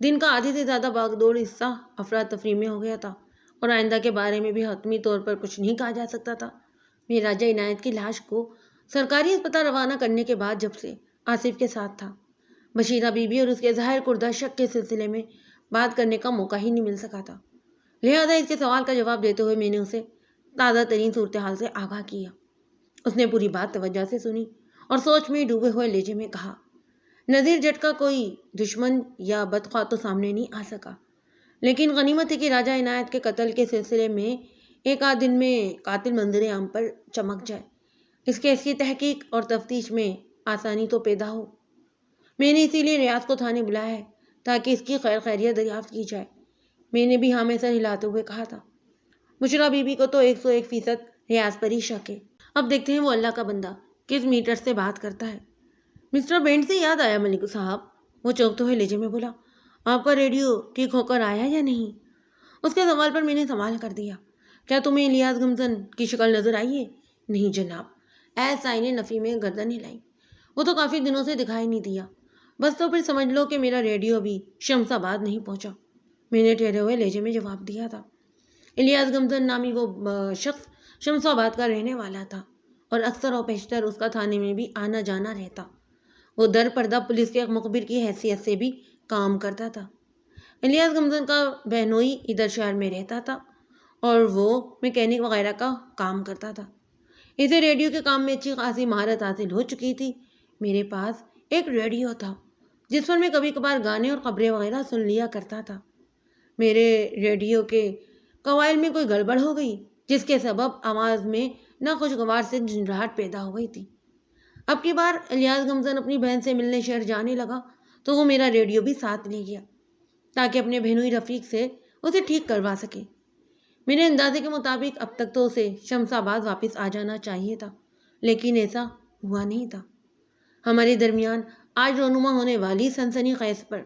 دن کا آدھے سے زیادہ باغ دوڑ حصہ افراتفری میں ہو گیا تھا اور آئندہ کے بارے میں بھی حتمی طور پر کچھ نہیں کہا جا سکتا تھا۔ میں راجہ عنایت کی لاش کو سرکاری اسپتال روانہ کرنے کے بعد جب سے آصف کے ساتھ تھا، بشیرہ بی بی اور اس کے ظاہر کردہ شک کے سلسلے میں بات کرنے کا موقع ہی نہیں مل سکا تھا، لہذا اس کے سوال کا جواب دیتے ہوئے میں نے اسے تازہ ترین صورتحال سے آگاہ کیا۔ اس نے پوری بات توجہ سے سنی اور سوچ میں ڈوبے ہوئے لہجے میں کہا، نذیر جٹ کا کوئی دشمن یا بدخواہ تو سامنے نہیں آ سکا، لیکن غنیمت ہے کہ راجہ عنایت کے قتل کے سلسلے میں ایک آدھ دن میں قاتل منظر عام پر چمک جائے، اس کیس کی تحقیق اور تفتیش میں آسانی تو پیدا ہو۔ میں نے اسی لیے ریاض کو تھانے بلایا ہے تاکہ اس کی خیر خیریت دریافت کی جائے۔ میں نے بھی ہاں میں سر ہلاتے ہوئے کہا تھا۔ بشریٰ بی بی کو تو 101% ریاض پر ہی شک ہے۔ اب دیکھتے ہیں وہ اللہ کا بندہ کس میٹر سے بات کرتا ہے۔ مسٹر بینٹ سے یاد آیا ملک صاحب، وہ چونکتے ہوئے لہجے میں بولا، آپ کا ریڈیو ٹھیک ہو کر آیا یا نہیں؟ اس کے سوال پر میں نے سوال کر دیا، کیا تمہیں الیاس گمزن کی شکل نظر آئی ہے؟ نہیں جناب، ایس آئی نے نفی میں گردن ہلائی، وہ تو کافی دنوں سے دکھائی نہیں دیا۔ بس تو پھر سمجھ لو کہ میرا ریڈیو ابھی شمس آباد نہیں پہنچا، میں نے ٹھہرے ہوئے لہجے میں جواب دیا تھا۔ الیاس گمزن نامی وہ شخص شمس آباد کا رہنے والا تھا اور اکثر و بیشتر اس کا تھانے میں بھی آنا جانا رہتا۔ وہ در پردہ پولیس کے ایک مخبر کی حیثیت سے بھی کام کرتا تھا۔ الیاس گمزن کا بہنوئی ادھر شہر میں رہتا تھا اور وہ میکینک وغیرہ کا کام کرتا تھا۔ اسے ریڈیو کے کام میں اچھی خاصی مہارت حاصل ہو چکی تھی۔ میرے پاس ایک ریڈیو تھا جس پر میں کبھی کبھار گانے اور خبریں وغیرہ سن لیا کرتا تھا۔ میرے ریڈیو کے کوائل میں کوئی گڑبڑ ہو گئی جس کے سبب آواز میں ناخوشگوار سے جھنجھلاہٹ پیدا ہو گئی تھی۔ اب کی بار الیاس گمزن اپنی بہن سے ملنے شہر جانے لگا تو وہ میرا ریڈیو بھی ساتھ لے گیا تاکہ اپنے بہنوئی رفیق سے اسے ٹھیک کروا سکے۔ میرے اندازے کے مطابق اب تک تو اسے شمس آباد واپس آ جانا چاہیے تھا، لیکن ایسا ہوا نہیں تھا۔ ہمارے درمیان آج رونما ہونے والی سنسنی خیز پر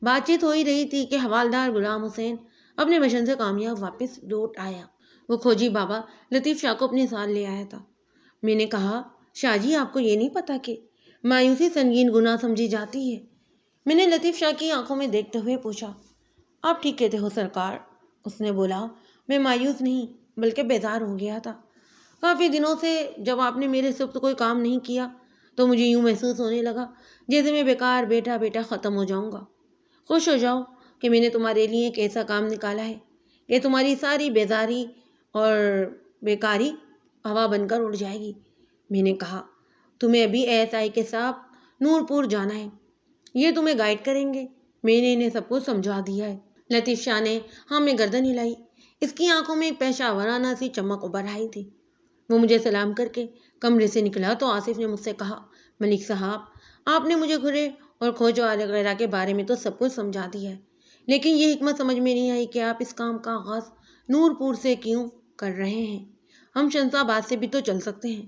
بات چیت ہو ہی رہی تھی کہ حوالدار غلام حسین اپنے مشن سے کامیاب واپس لوٹ آیا۔ وہ کھوجی بابا لطیف شاہ کو اپنے ساتھ لے آیا تھا۔ میں نے کہا، شاہ جی آپ کو یہ نہیں پتا کہ مایوسی سنگین گناہ سمجھی جاتی ہے؟ میں نے لطیف شاہ کی آنکھوں میں دیکھتے ہوئے پوچھا۔ آپ ٹھیک کہتے ہو سرکار، اس نے بولا۔ میں مایوس نہیں بلکہ بیزار ہو گیا تھا۔ کافی دنوں سے جب آپ نے میرے سبت کوئی کام نہیں کیا تو مجھے یوں محسوس ہونے لگا جیسے میں بیکار بیٹھا بیٹھا ختم ہو جاؤں گا۔ خوش ہو جاؤ کہ میں نے تمہارے لیے ایک ایسا کام نکالا ہے کہ تمہاری ساری بیزاری اور بیکاری ہوا بن کر اڑ جائے گی۔ میں نے کہا، تمہیں ابھی ایس آئی کے ساتھ نورپور جانا ہے، یہ تمہیں گائیڈ کریں گے۔ میں نے انہیں سب کچھ سمجھا دیا ہے۔ لطیف شاہ نے ہاں میں گردن ہلائی۔ اس کی آنکھوں میں ایک پیشہ ورانہ سی چمک ابھر آئی تھی۔ وہ مجھے سلام کر کے کمرے سے نکلا تو آصف نے مجھ سے کہا، ملک صاحب آپ نے مجھے گھرے اور کھوج وغیرہ کے بارے میں تو سب کچھ سمجھا دیا ہے، لیکن یہ حکمت سمجھ میں نہیں آئی کہ آپ اس کام کا آغاز نورپور سے کیوں کر رہے ہیں؟ ہم شمس آباد سے بھی تو چل سکتے ہیں۔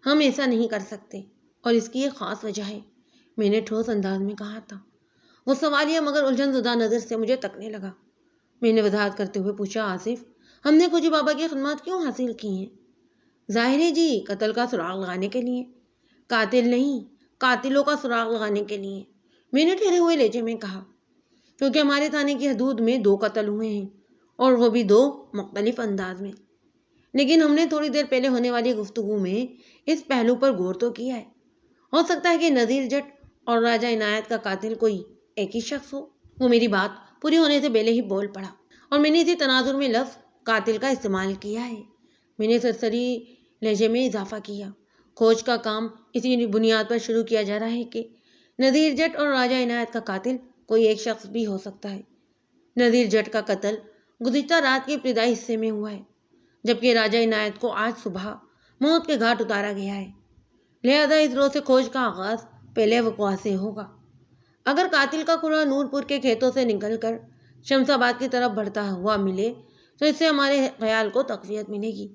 ہم ایسا نہیں کر سکتے اور اس کی ایک خاص وجہ ہے، میں نے ٹھوس انداز میں کہا تھا۔ وہ سوالیہ مگر الجھن زدہ نظر سے مجھے تکنے لگا۔ میں نے وضاحت کرتے ہوئے پوچھا، آصف ہم نے کھوجی بابا کی خدمات کیوں حاصل کی ہیں؟ ظاہر ہے جی، قتل کا سراغ لگانے کے لیے۔ قاتل نہیں، قاتلوں کا سراغ لگانے کے لیے، میں نے ٹھہرے ہوئے لہجے میں کہا۔ کیونکہ ہمارے تھانے کی حدود میں 2 قتل ہوئے ہیں، اور وہ بھی 2 مختلف انداز میں۔ لیکن ہم نے تھوڑی دیر پہلے ہونے والی گفتگو میں اس پہلو پر غور تو کیا ہے۔ ہو سکتا ہے کہ نذیر جٹ اور راجہ عنایت کا قاتل کوئی ایک ہی شخص ہو۔ وہ میری بات پوری ہونے سے پہلے ہی بول پڑا، اور میں نے اسی تناظر میں لفظ قاتل کا استعمال کیا ہے۔ میں نے سرسری لہجے میں اضافہ کیا، کھوج کا کام اسی بنیاد پر شروع کیا جا رہا ہے کہ نذیر جٹ اور راجہ عنایت کا قاتل کوئی ایک شخص بھی ہو سکتا ہے۔ نذیر جٹ کا قتل گزشتہ رات کے ابتدائی حصے میں ہوا ہے، جبکہ راجہ عنایت کو آج صبح موت کے گھاٹ اتارا گیا ہے۔ لہذا اس روز سے کھوج کا آغاز پہلے وقوع سے ہوگا۔ اگر قاتل کا کھرا نورپور کے کھیتوں سے نکل کر شمس آباد کی طرف بڑھتا ہوا ملے تو اس سے ہمارے خیال کو تقویت ملے گی۔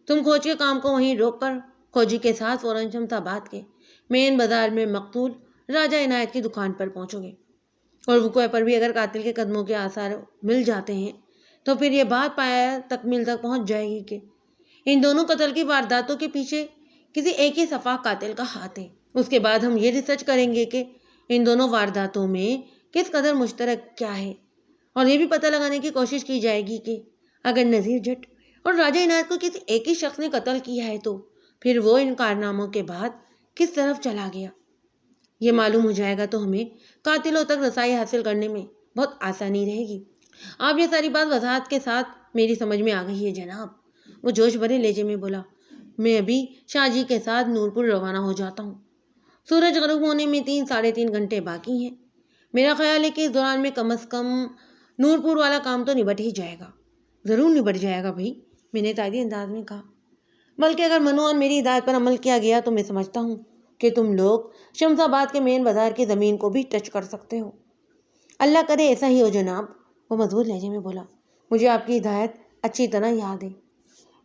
تم کھوج کے کام کو وہیں روک کر کھوجی کے ساتھ فوراً شمس آباد کے مین بازار میں مقتول راجہ عنایت کی دکان پر پہنچو گے، اور وقوع پر بھی اگر قاتل کے قدموں کے آثار مل جاتے ہیں تو پھر یہ بات پایا تکمیل تک پہنچ جائے گی کہ ان دونوں قتل کی وارداتوں کے پیچھے کسی ایک ہی صفاق قاتل کا ہاتھ ہے۔ اس کے بعد ہم یہ ریسرچ کریں گے کہ ان دونوں وارداتوں میں کس قدر مشترک کیا ہے، اور یہ بھی پتہ لگانے کی کوشش کی جائے گی کہ اگر نذیر جٹ اور راجہ عنایت کو کسی ایک ہی شخص نے قتل کیا ہے تو پھر وہ ان کارناموں کے بعد کس طرف چلا گیا۔ یہ معلوم ہو جائے گا تو ہمیں قاتلوں تک رسائی حاصل کرنے میں بہت آسانی رہے گی۔ آپ یہ ساری بات وضاحت کے ساتھ میری سمجھ میں آ گئی ہے جناب، وہ جوش بھرے لہجے میں بولا۔ میں ابھی شاہ جی کے ساتھ نورپور روانہ ہو جاتا ہوں۔ سورج غروب ہونے میں 3-3.5 گھنٹے باقی ہیں۔ میرا خیال ہے کہ اس دوران میں کم از کم نورپور والا کام تو نبٹ ہی جائے گا۔ ضرور نبٹ جائے گا بھائی، میں نے تائیدی انداز میں کہا۔ بلکہ اگر منوان میری ہدایت پر عمل کیا گیا تو میں سمجھتا ہوں کہ تم لوگ شمس آباد کے مین بازار کی زمین کو بھی ٹچ کر سکتے ہو۔ اللہ کرے ایسا ہی ہو جناب، وہ مضبوط لہجے میں بولا۔ مجھے آپ کی ہدایت اچھی طرح یاد ہے۔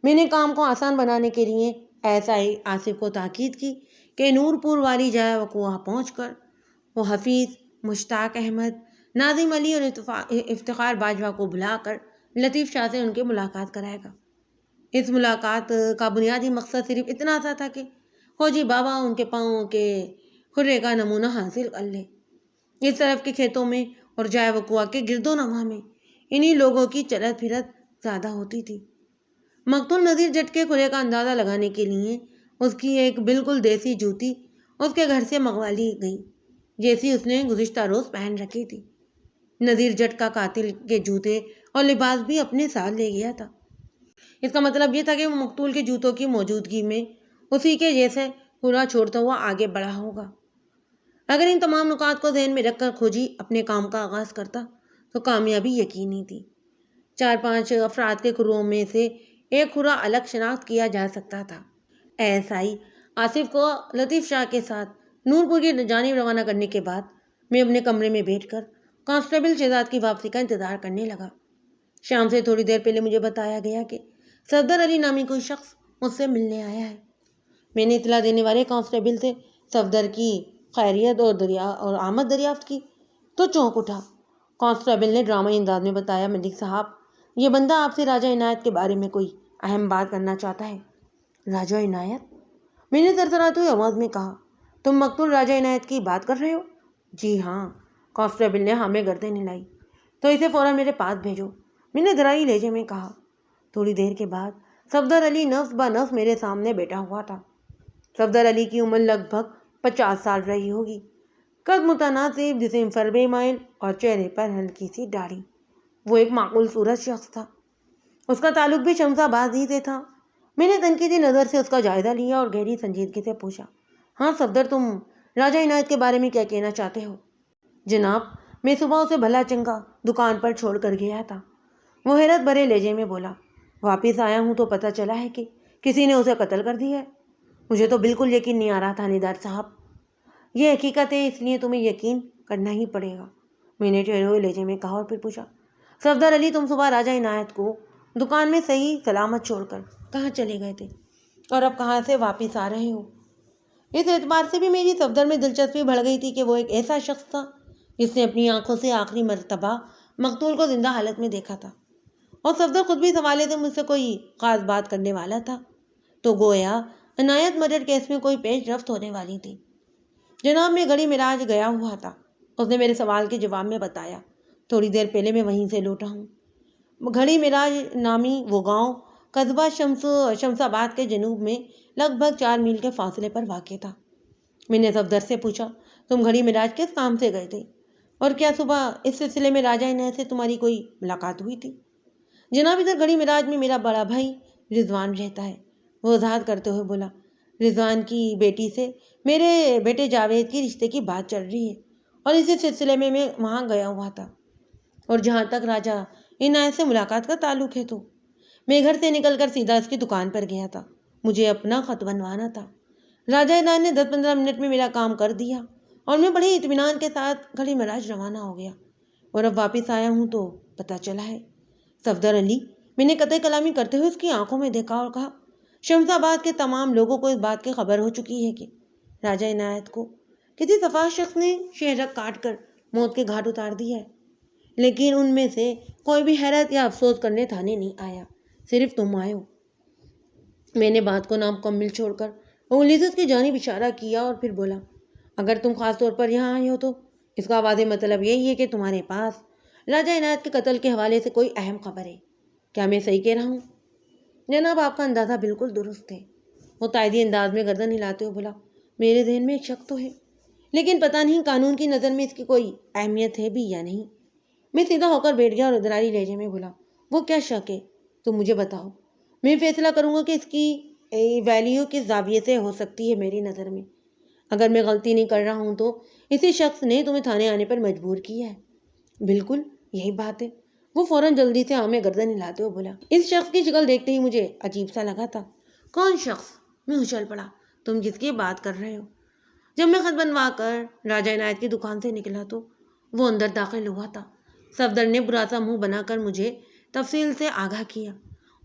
میں نے کام کو آسان بنانے کے لیے ایسا ہی آصف کو تاکید کی کہ نورپور والی جائے وقوع پہنچ کر وہ حفیظ، مشتاق احمد، ناظم علی اور افتخار باجوہ کو بلا کر لطیف شاہ سے ان کی ملاقات کرائے گا۔ اس ملاقات کا بنیادی مقصد صرف اتنا سا تھا کہ کھوجی بابا ان کے پاؤں کے کھرے کا نمونہ حاصل کر لے۔ اس طرف کے کھیتوں میں اور جائے وقوع کے گرد و نواح میں انہی لوگوں کی چلت پھرت زیادہ ہوتی تھی۔ مقتول نذیر جٹ کے کھرے کا اندازہ لگانے کے لیے اس کی ایک بالکل دیسی جوتی اس کے گھر سے منگوا لی گئی، جیسی اس نے گزشتہ روز پہن رکھی تھی۔ نذیر جٹ کا قاتل کے جوتے اور لباس بھی اپنے ساتھ لے گیا تھا۔ اس کا مطلب یہ تھا کہ وہ مقتول کے جوتوں کی موجودگی میں اسی کے جیسے کھرا چھوڑتا ہوا آگے بڑھا ہوگا۔ اگر ان تمام نکات کو ذہن میں رکھ کر کھوجی اپنے کام کا آغاز کرتا تو کامیابی یقینی تھی۔ 4-5 افراد کے کھروں میں سے ایک کھرا الگ شناخت کیا جا سکتا تھا۔ ایسائی آصف کو لطیف شاہ کے ساتھ نورپور کی جانب روانہ کرنے کے بعد میں اپنے کمرے میں بیٹھ کر کانسٹیبل شہزاد کی واپسی کا انتظار کرنے لگا۔ شام سے تھوڑی دیر پہلے مجھے بتایا گیا کہ صفدر علی نامی کوئی شخص مجھ سے ملنے آیا ہے۔ میں نے اطلاع دینے والے کانسٹیبل سے صفدر کی خیریت اور آمد دریافت کی تو چونک اٹھا۔ کانسٹیبل نے ڈرامائی انداز میں بتایا، ملک صاحب، یہ بندہ آپ سے راجہ عنایت کے بارے میں کوئی اہم بات کرنا چاہتا ہے۔ راجہ عنایت؟ میں نے سرسراتی ہوئی آواز میں کہا۔ تم مقتول راجہ عنایت کی بات کر رہے ہو؟ جی ہاں، کانسٹیبل نے ہاں میں گردن ہلائی۔ تو اسے فوراً میرے پاس بھیجو، میں نے ذرائی لہجے میں کہا۔ تھوڑی دیر کے بعد صفدر علی نفس بہ نفس میرے سامنے بیٹھا ہوا تھا۔ صفدر علی کی عمر لگ بھگ 50 سال رہی ہوگی، قد متناسب، جسم فربے مائل اور چہرے پر ہلکی سی داڑھی۔ وہ ایک معقول صورت شخص تھا۔ اس کا تعلق بھی شمس آباد ہی سے تھا۔ میں نے تنقیدی نظر سے اس کا جائزہ لیا اور گہری سنجیدگی سے پوچھا، ہاں صفدر، تم راجہ عنایت کے بارے میں کیا کہنا چاہتے ہو؟ جناب، میں صبح اسے بھلا چنگا دکان پر چھوڑ کر گیا تھا، وہ حیرت بھرے لہجے میں بولا۔ واپس آیا ہوں تو پتہ چلا ہے کہ کسی نے اسے قتل کر دیا ہے۔ مجھے تو بالکل یقین نہیں آ رہا تھا تھانیدار صاحب۔ یہ حقیقت ہے، اس لیے تمہیں یقین کرنا ہی پڑے گا، میں نے ٹھہرے ہوئے لہجے میں کہا، اور پھر پوچھا، صفدر علی، تم صبح راجہ عنایت کو دکان میں صحیح سلامت چھوڑ کر کہاں چلے گئے تھے اور اب کہاں سے واپس آ رہے ہو؟ اس اعتبار سے بھی میری صفدر میں دلچسپی بڑھ گئی تھی کہ وہ ایک ایسا شخص تھا جس نے اپنی آنکھوں سے آخری مرتبہ مقتول کو زندہ حالت میں دیکھا تھا، اور صفدر خود بھی اس حوالے سے مجھ سے کوئی خاص بات کرنے والا تھا، تو گویا عنایت مرڈر کیس میں کوئی پیش رفت ہونے والی تھی۔ جناب، میں گڑی مراج گیا ہوا تھا، اس نے میرے سوال کے جواب میں بتایا۔ تھوڑی دیر پہلے میں وہیں سے لوٹا ہوں۔ گھڑی مراج نامی وہ گاؤں قصبہ شمس آباد کے جنوب میں لگ بھگ 4 میل کے فاصلے پر واقع تھا۔ میں نے صفدر سے پوچھا، تم گھڑی مراج کس کام سے گئے تھے؟ اور کیا صبح اس سلسلے میں راجہ عنایت سے تمہاری کوئی ملاقات ہوئی تھی؟ جناب، ادھر گھڑی مراج میں میرا بڑا بھائی رضوان رہتا ہے، وہ وضاحت کرتے ہوئے بولا۔ رضوان کی بیٹی سے میرے بیٹے جاوید کی رشتے کی بات چل رہی ہے اور اسی سلسلے میں وہاں گیا ہوا تھا۔ اور جہاں تک راجہ عنایت سے ملاقات کا تعلق ہے تو میں گھر سے نکل کر سیدھا اس کی دکان پر گیا تھا، مجھے اپنا خط بنوانا تھا۔ راجہ عنایت نے 10-15 منٹ میں میرا کام کر دیا اور میں بڑے اطمینان کے ساتھ گھڑی مراج روانہ ہو گیا، اور اب واپس آیا ہوں تو پتہ چلا ہے۔ صفدر علی، میں نے قطع کلامی کرتے ہوئے اس کی آنکھوں میں دیکھا اور کہا، شمس آباد کے تمام لوگوں کو اس بات کی خبر ہو چکی ہے کہ راجہ عنایت کو کسی سفاہ شخص نے شہرک کاٹ کر موت کے گھاٹ اتار دیا ہے، لیکن ان میں سے کوئی بھی حیرت یا افسوس کرنے تھانے نہیں آیا، صرف تم آئے ہو۔ میں نے بات کو نامکمل چھوڑ کر انگلی سے اس کی جانب اشارہ کیا اور پھر بولا، اگر تم خاص طور پر یہاں آئے ہو تو اس کا واضح مطلب یہی ہے کہ تمہارے پاس راجہ عنایت کے قتل کے حوالے سے کوئی اہم خبر ہے۔ کیا میں صحیح کہہ رہا ہوں؟ جناب، آپ کا اندازہ بالکل درست ہے، وہ تائیدی انداز میں گردن ہلاتے ہوئے بولا۔ میرے ذہن میں ایک شک تو ہے، لیکن پتہ نہیں قانون کی نظر میں اس کی کوئی اہمیت ہے بھی یا نہیں۔ میں سیدھا ہو کر بیٹھ گیا اور ادراری لہجے میں بولا، وہ کیا شک ہے؟ تم مجھے بتاؤ، میں فیصلہ کروں گا کہ اس کی ویلیو کس زاویے سے ہو سکتی ہے۔ میری نظر میں اگر میں غلطی نہیں کر رہا ہوں تو اسی شخص نے تمہیں تھانے آنے پر مجبور کیا ہے۔ بالکل یہی بات ہے، وہ فوراً جلدی سے میں گردن ہلاتے ہوئے بولا۔ اس شخص کی شکل دیکھتے ہی مجھے عجیب سا لگا تھا۔ کون شخص؟ میں اچھل پڑا۔ تم جس کی بات کر رہے ہو۔ جب میں خط بنوا کر راجہ عنایت کی دکان سے نکلا تو وہ اندر داخل ہوا تھا۔ صفدر نے برا سا منہ بنا کر مجھے تفصیل سے آگاہ کیا۔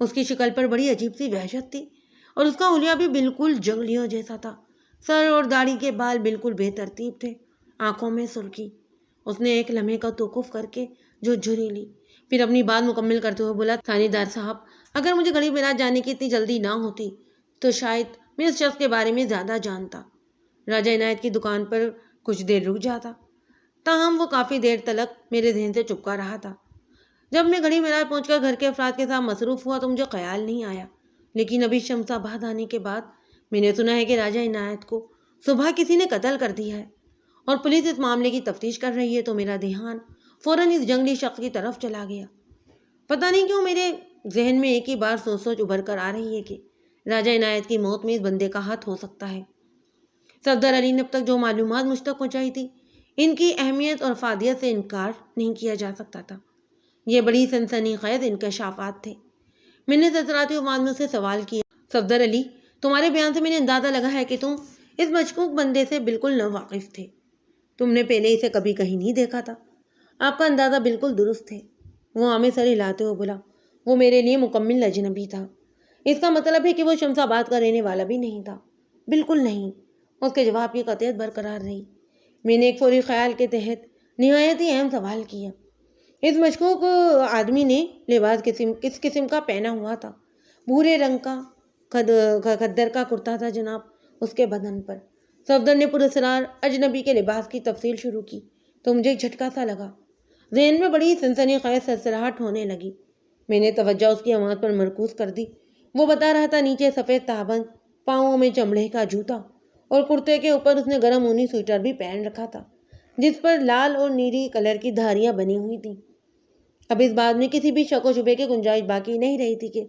اس کی شکل پر بڑی عجیب سی وحشت تھی اور اس کا حلیہ بھی بالکل جنگلیوں جیسا تھا۔ سر اور داڑھی کے بال بالکل بے ترتیب تھے، آنکھوں میں سرخی۔ اس نے ایک لمحے کا توقف کر کے جھری لی، پھر اپنی بات مکمل کرتے ہوئے بولا، تھانے دار صاحب، اگر مجھے گھڑی مراج جانے کی اتنی جلدی نہ ہوتی تو شاید میں اس شخص کے بارے میں زیادہ جانتا۔ راجہ عنایت کی دکان پر کچھ دیر رک جاتا، تاہم وہ کافی دیر تلک میرے ذہن سے چپکا رہا تھا۔ جب میں گھڑی مراج پہنچ کر گھر کے افراد کے ساتھ مصروف ہوا تو مجھے خیال نہیں آیا، لیکن ابھی شمس آباد آنے کے بعد میں نے سنا ہے کہ راجہ عنایت کو صبح کسی نے قتل کر دیا ہے اور پولیس اس معاملے کی تفتیش کر رہی ہے، تو میرا دھیان فوراً اس جنگلی شخص کی طرف چلا گیا۔ پتہ نہیں کیوں میرے ذہن میں ایک ہی بار سوچ ابھر کر آ رہی ہے کہ راجہ عنایت کی موت میں اس بندے کا ہاتھ ہو سکتا ہے۔ صفدر علی نے اب تک جو معلومات مجھ تک پہنچائی تھی، ان کی اہمیت اور افادیت سے انکار نہیں کیا جا سکتا تھا۔ یہ بڑی سنسنی خیز انکشافات تھے۔ میں نے سرسراتی آواز میں سے سوال کیا، صفدر علی، تمہارے بیان سے میں نے اندازہ لگا ہے کہ تم اس مشکوک بندے سے بالکل ناواقف تھے، تم نے پہلے اسے کبھی کہیں نہیں دیکھا تھا۔ آپ کا اندازہ بالکل درست ہے، وہ ہمیں سر ہلاتے ہوئے بولا۔ وہ میرے لیے مکمل اجنبی تھا۔ اس کا مطلب ہے کہ وہ شمس آباد کا رہنے والا بھی نہیں تھا؟ بالکل نہیں، اس کے جواب کی قطعیت برقرار رہی۔ میں نے ایک فوری خیال کے تحت نہایت ہی اہم سوال کیا، اس مشکوک آدمی نے لباس کس قسم کا پہنا ہوا تھا؟ بھورے رنگ کا خدر کا کرتا تھا جناب، اس کے بدن پر۔ صفدر نے پراسرار اجنبی کے لباس کی تفصیل شروع کی تو مجھے ایک جھٹکا سا لگا، ذہن میں بڑی سنسنی خیز سرسراہٹ ہونے لگی۔ میں نے توجہ اس کی آواز پر مرکوز کر دی۔ وہ بتا رہا تھا، نیچے سفید تہبند، پاؤں میں چمڑے کا جوتا اور کرتے کے اوپر اس نے گرم اونی سویٹر بھی پہن رکھا تھا جس پر لال اور نیلی کلر کی دھاریاں بنی ہوئی تھیں۔ اب اس بات میں کسی بھی شک و شبے کی گنجائش باقی نہیں رہی تھی کہ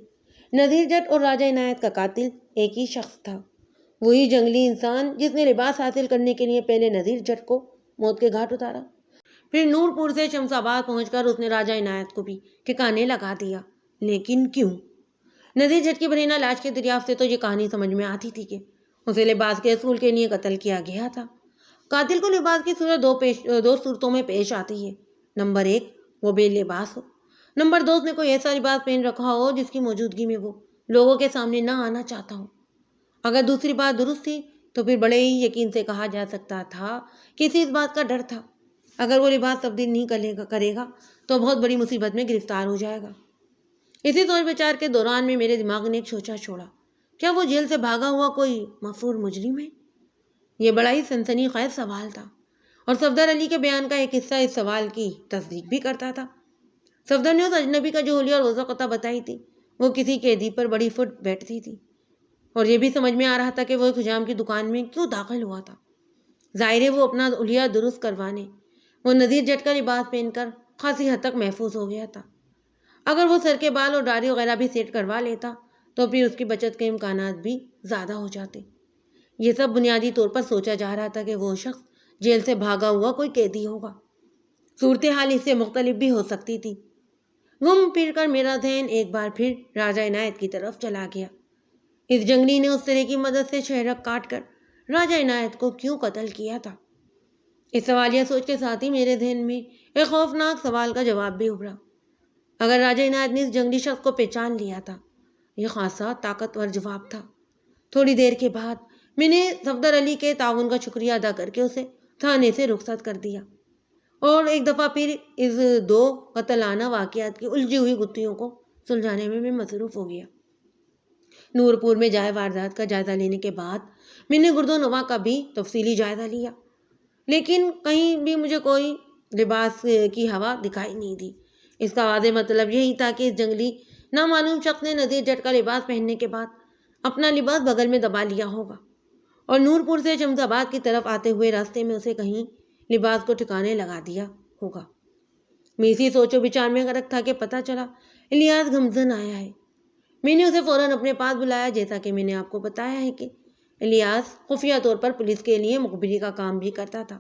نذیر جٹ اور راجہ عنایت کا قاتل ایک ہی شخص تھا، وہی جنگلی انسان جس نے لباس حاصل کرنے کے لیے پہلے نذیر جٹ کو موت کے گھاٹ اتارا، پھر نور پور سے شمس آباد پہنچ کر اس نے راجہ عنایت کو بھی ٹھکانے لگا دیا۔ لیکن کیوں؟ نذیر جٹ کی برینا لاش کے دریافت سے تو یہ کہانی سمجھ میں آتی تھی کہ اسے لباس کے اصول کے لیے قتل کیا گیا تھا۔ قاتل کو لباس کی صورت دو صورتوں میں پیش آتی ہے، نمبر 1 وہ بے لباس ہو، نمبر 2 اس نے کوئی ایسا لباس پہن رکھا ہو جس کی موجودگی میں وہ لوگوں کے سامنے نہ آنا چاہتا ہو۔ اگر دوسری بات درست تھی تو پھر بڑے ہی یقین سے کہا جا سکتا تھا کہ اسے اس بات کا ڈر تھا اگر وہ لباس تبدیل نہیں کرے گا تو بہت بڑی مصیبت میں گرفتار ہو جائے گا۔ اسی سوچ بچار کے دوران میں میرے دماغ نے ایک سوچا چھوڑا، کیا وہ جیل سے بھاگا ہوا کوئی مفرور مجرم ہے؟ یہ بڑا ہی سنسنی خیز سوال تھا اور صفدر علی کے بیان کا ایک حصہ اس سوال کی تصدیق بھی کرتا تھا۔ صفدر نے اس اجنبی کا جو حلیہ اور روزہ قطع بتائی تھی وہ کسی قیدی پر بڑی فٹ بیٹھتی تھی، اور یہ بھی سمجھ میں آ رہا تھا کہ وہ حجام کی دکان میں کیوں داخل ہوا تھا۔ ظاہر ہے وہ اپنا حلیہ درست کروانے وہ نذیر جٹ کا لباس پہن کر خاصی حد تک محفوظ ہو گیا تھا۔ اگر وہ سر کے بال اور داڑھی وغیرہ بھی سیٹ کروا لیتا تو پھر اس کی بچت کے امکانات بھی زیادہ ہو جاتے۔ یہ سب بنیادی طور پر سوچا جا رہا تھا کہ وہ شخص جیل سے بھاگا ہوا کوئی قیدی ہوگا۔ صورتحال اس سے مختلف بھی ہو سکتی تھی۔ گھوم پھر کر میرا ذہن ایک بار پھر راجہ عنایت کی طرف چلا گیا۔ اس جنگلی نے اس طرح کی مدد سے شہرک کاٹ کر راجہ عنایت کو کیوں قتل کیا تھا؟ اس سوالیہ سوچ کے ساتھ ہی میرے ذہن میں ایک خوفناک سوال کا جواب بھی ابھرا۔ اگر راجہ عنایت نے اس جنگلی شخص کو پہچان لیا تھا، یہ خاصا طاقتور جواب تھا۔ تھوڑی دیر کے بعد میں نے صفدر علی کے تعاون کا شکریہ ادا کر کے اسے تھانے سے رخصت کر دیا اور ایک دفعہ پھر اس دو قتلانہ واقعات کی الجھی ہوئی گتھیوں کو سلجھانے میں مصروف ہو گیا۔ نورپور میں جائے واردات کا جائزہ لینے کے بعد میں نے گرد و نواح کا بھی تفصیلی جائزہ لیا، لیکن کہیں بھی مجھے کوئی لباس کی ہوا دکھائی نہیں دی۔ اس کا واضح مطلب یہی تھا کہ اس جنگلی نامعلوم شخص نے نذیر جٹ کا لباس پہننے کے بعد اپنا لباس بغل میں دبا لیا ہوگا اور نورپور سے شمس آباد کی طرف آتے ہوئے راستے میں اسے کہیں لباس کو ٹھکانے لگا دیا ہوگا۔ میں اسی سوچ و بچار میں غرق تھا کہ پتہ چلا الیاس گھمزن آیا ہے۔ میں نے اسے فوراً اپنے پاس بلایا، جیسا کہ میں نے آپ کو بتایا ہے کہ الیاس خفیہ طور پر پولیس کے لیے مخبری کا کام بھی کرتا تھا۔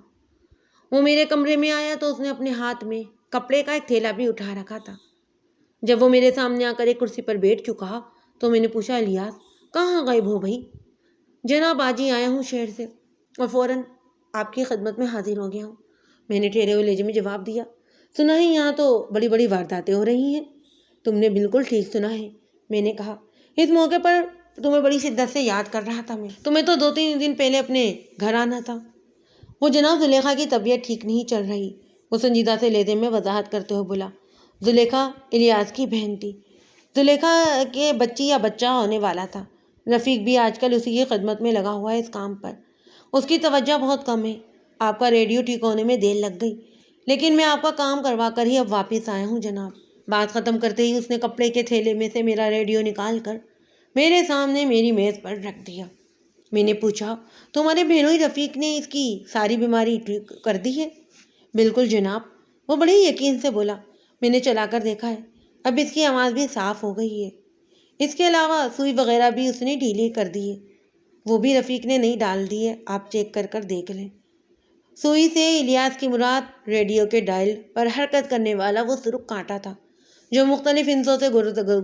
وہ میرے کمرے میں آیا تو اس نے اپنے ہاتھ میں کپڑے کا ایک تھیلا بھی اٹھا رکھا تھا۔ جب وہ میرے سامنے آ کر ایک کرسی پر بیٹھ چکا تو میں نے پوچھا، الیاس کہاں غائب ہو بھائی؟ جناب آج ہی آیا ہوں شہر سے اور فوراً آپ کی خدمت میں حاضر ہو گیا ہوں، میں نے ٹھہرے ہوئے لہجے میں جواب دیا۔ سنا ہے یہاں تو بڑی بڑی وارداتیں ہو رہی ہیں۔ تم نے بالکل ٹھیک سنا ہے، میں نے کہا۔ اس موقع پر تمہیں بڑی شدت سے یاد کر رہا تھا میں، تمہیں تو 2-3 دن پہلے اپنے گھر آنا تھا۔ وہ جناب زلیخا کی طبیعت ٹھیک نہیں چل رہی، وہ سنجیدہ سے لہجے میں وضاحت کرتے ہوئے بولا۔ زلیخا الیاس کی بہن تھی۔ زلیخا کے بچی یا بچہ ہونے والا تھا۔ رفیق بھی آج کل اسی کی خدمت میں لگا ہوا ہے اس کام پر۔ اس کی توجہ بہت کم ہے۔ آپ کا ریڈیو ٹھیک ہونے میں دیر لگ گئی، لیکن میں آپ کا کام کروا کر ہی اب واپس آیا ہوں جناب۔ بات ختم کرتے ہی اس نے کپڑے کے تھیلے میں سے میرا ریڈیو نکال کر میرے سامنے میری میز پر رکھ دیا۔ میں نے پوچھا، تمہارے بہنوئی رفیق نے اس کی ساری بیماری ٹھیک کر دی ہے؟ بالکل جناب، وہ بڑے یقین سے بولا۔ میں نے چلا کر دیکھا ہے، اب اس کی آواز بھی صاف ہو گئی ہے۔ اس کے علاوہ سوئی وغیرہ بھی اس نے ڈھیلی کر دی ہے، وہ بھی رفیق نے نہیں ڈال دی ہے، آپ چیک کر کر دیکھ لیں۔ سوئی سے الیاس کی مراد ریڈیو کے ڈائل پر حرکت کرنے والا وہ سرخ کانٹا تھا جو مختلف ہندسوں سے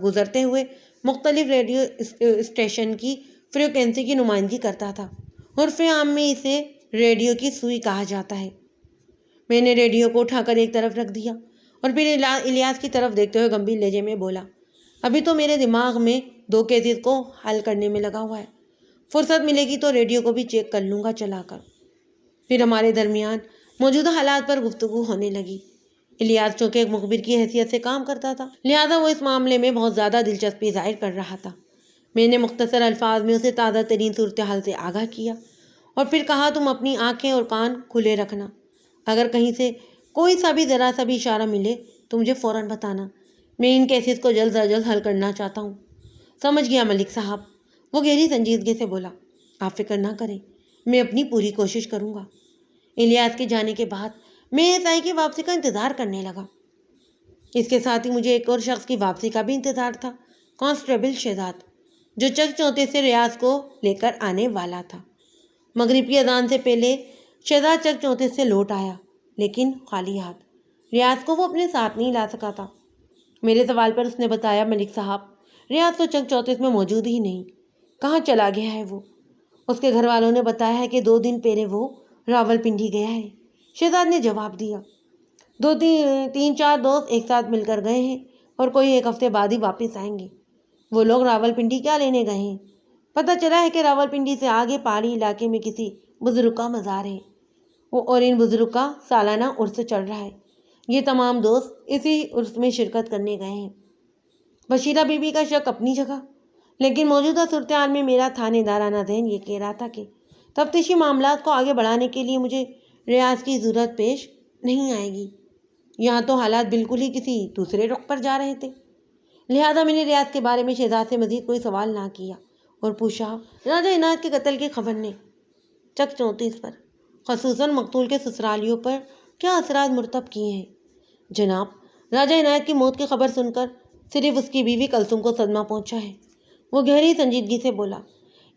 گزرتے ہوئے مختلف ریڈیو اسٹیشن کی فریکوینسی کی نمائندگی کرتا تھا۔ عرف عام میں اسے ریڈیو کی سوئی کہا جاتا ہے۔ میں نے ریڈیو کو اٹھا کر ایک طرف رکھ دیا اور پھر الیاس کی طرف دیکھتے ہوئے گمبھیر لہجے میں بولا، ابھی تو میرے دماغ میں 2 کیسز کو حل کرنے میں لگا ہوا ہے، فرصت ملے گی تو ریڈیو کو بھی چیک کر لوں گا چلا کر۔ پھر ہمارے درمیان موجودہ حالات پر گفتگو ہونے لگی۔ الیاس چونکہ ایک مخبر کی حیثیت سے کام کرتا تھا، لہذا وہ اس معاملے میں بہت زیادہ دلچسپی ظاہر کر رہا تھا۔ میں نے مختصر الفاظ میں اسے تازہ ترین صورتحال سے آگاہ کیا اور پھر کہا، تم اپنی آنکھیں اور کان کھلے رکھنا، اگر کہیں سے کوئی سا بھی ذرا سا بھی اشارہ ملے تو مجھے فوراً بتانا، میں ان کیسز کو جلد از جلد حل کرنا چاہتا ہوں۔ سمجھ گیا ملک صاحب، وہ گہری سنجیدگی سے بولا۔ آپ فکر نہ کریں، میں اپنی پوری کوشش کروں گا۔ الیاس کے جانے کے بعد میں SI کی واپسی کا انتظار کرنے لگا۔ اس کے ساتھ ہی مجھے ایک اور شخص کی واپسی کا بھی انتظار تھا، کانسٹیبل شہزاد، جو چک چونتے سے ریاض کو لے کر آنے والا تھا۔ مغرب کی اذان سے پہلے شہزاد چک چونتے سے لوٹ آیا، لیکن خالی ہاتھ۔ ریاض کو وہ اپنے ساتھ نہیں لا سکا تھا۔ میرے سوال پر اس نے بتایا، ملک صاحب ریاض تو چک چونتیس میں موجود ہی نہیں، کہاں چلا گیا ہے وہ؟ اس کے گھر والوں نے بتایا ہے کہ 2 دن پہلے وہ راول پنڈی گیا ہے، شہزاد نے جواب دیا۔ 2-3-4 دوست ایک ساتھ مل کر گئے ہیں اور کوئی 1 ہفتے بعد ہی واپس آئیں گے۔ وہ لوگ راول پنڈی کیا لینے گئے ہیں؟ پتہ چلا ہے کہ راول پنڈی سے آگے پہاڑی علاقے میں کسی بزرگ کا مزار ہے، اور ان بزرگ کا سالانہ عرس چل رہا ہے۔ یہ تمام دوست اسی عرس میں شرکت کرنے گئے ہیں۔ بشیرہ بی بی کا شک اپنی جگہ، لیکن موجودہ صورتحال میں میرا تھانے دارانہ ذہن یہ کہہ رہا تھا کہ تفتیشی معاملات کو آگے بڑھانے کے لیے مجھے ریاض کی ضرورت پیش نہیں آئے گی۔ یہاں تو حالات بالکل ہی کسی دوسرے رخ پر جا رہے تھے، لہذا میں نے ریاض کے بارے میں شہزاد سے مزید کوئی سوال نہ کیا اور پوچھا، راجہ عنایت کے قتل کی خبر نے چک 34 پر خصوصاً مقتول کے سسرالیوں پر کیا اثرات مرتب کیے ہیں؟ جناب، راجہ عنایت کی موت کی خبر سن کر صرف اس کی بیوی کلثوم کو صدمہ پہنچا ہے، وہ گہری سنجیدگی سے بولا،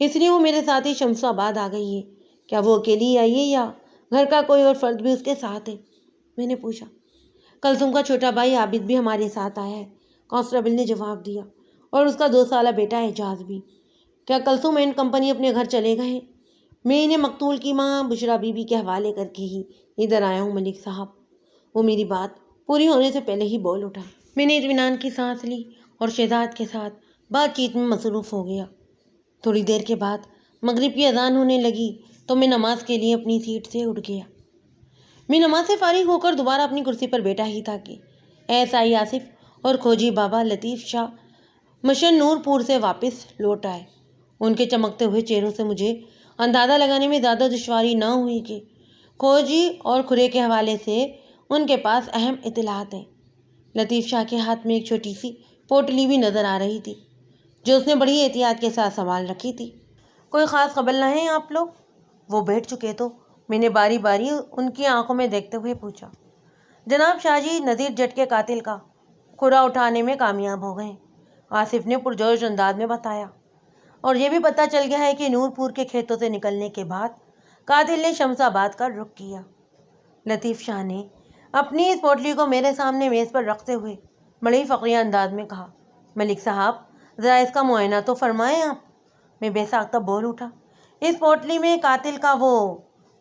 اس لیے وہ میرے ساتھ ہی شمس آباد آ گئی ہے۔ کیا وہ اکیلی آئی ہے یا گھر کا کوئی اور فرد بھی اس کے ساتھ ہے؟ میں نے پوچھا۔ کلثوم کا چھوٹا بھائی عابد بھی ہمارے ساتھ آیا ہے، کانسٹیبل نے جواب دیا، اور اس کا 2 سالہ بیٹا اعجاز بھی۔ کیا کلثوم اینڈ کمپنی اپنے گھر چلے گئے ہیں؟ میں انہیں مقتول کی ماں بشرا بی بی کے حوالے کر کے ہی ادھر آیا ہوں ملک صاحب۔ وہ میری بات پوری ہونے سے پہلے ہی بول اٹھا۔ میں نے اطمینان کی سانس لی اور شہزاد کے ساتھ بات چیت میں مصروف ہو گیا۔ تھوڑی دیر کے بعد مغرب کی اذان ہونے لگی تو میں نماز کے لیے اپنی سیٹ سے اٹھ گیا۔ میں نماز سے فارغ ہو کر دوبارہ اپنی کرسی پر بیٹھا ہی تھا کہ SI آصف اور کھوجی بابا لطیف شاہ مشن نور پور سے واپس لوٹ آئے۔ ان کے چمکتے ہوئے چہروں سے مجھے اندازہ لگانے میں زیادہ دشواری نہ ہوئی کہ کھوجی اور کھرے کے حوالے سے ان کے پاس اہم اطلاعات ہیں۔ لطیف شاہ کے ہاتھ میں ایک چھوٹی سی پوٹلی بھی نظر آ رہی تھی جو اس نے بڑی احتیاط کے ساتھ سنبھال رکھی تھی۔ کوئی خاص خبر لائے ہیں آپ لوگ؟ وہ بیٹھ چکے تو میں نے باری باری ان کی آنکھوں میں دیکھتے ہوئے پوچھا۔ جناب شاہ جی، نذیر جٹ کے قاتل کا کھرا اٹھانے میں کامیاب ہو گئے، آصف نے پرجوش انداز میں بتایا، اور یہ بھی پتہ چل گیا ہے کہ نور پور کے کھیتوں سے نکلنے کے بعد قاتل نے شمس آباد کا رخ کیا۔ لطیف شاہ نے اپنی اس پوٹلی کو میرے سامنے میز پر رکھتے ہوئے بڑے فقریہ انداز میں کہا، ملک صاحب ذرا اس کا معائنہ تو فرمائیں آپ۔ میں بے ساختہ بول اٹھا، اس پوٹلی میں قاتل کا وہ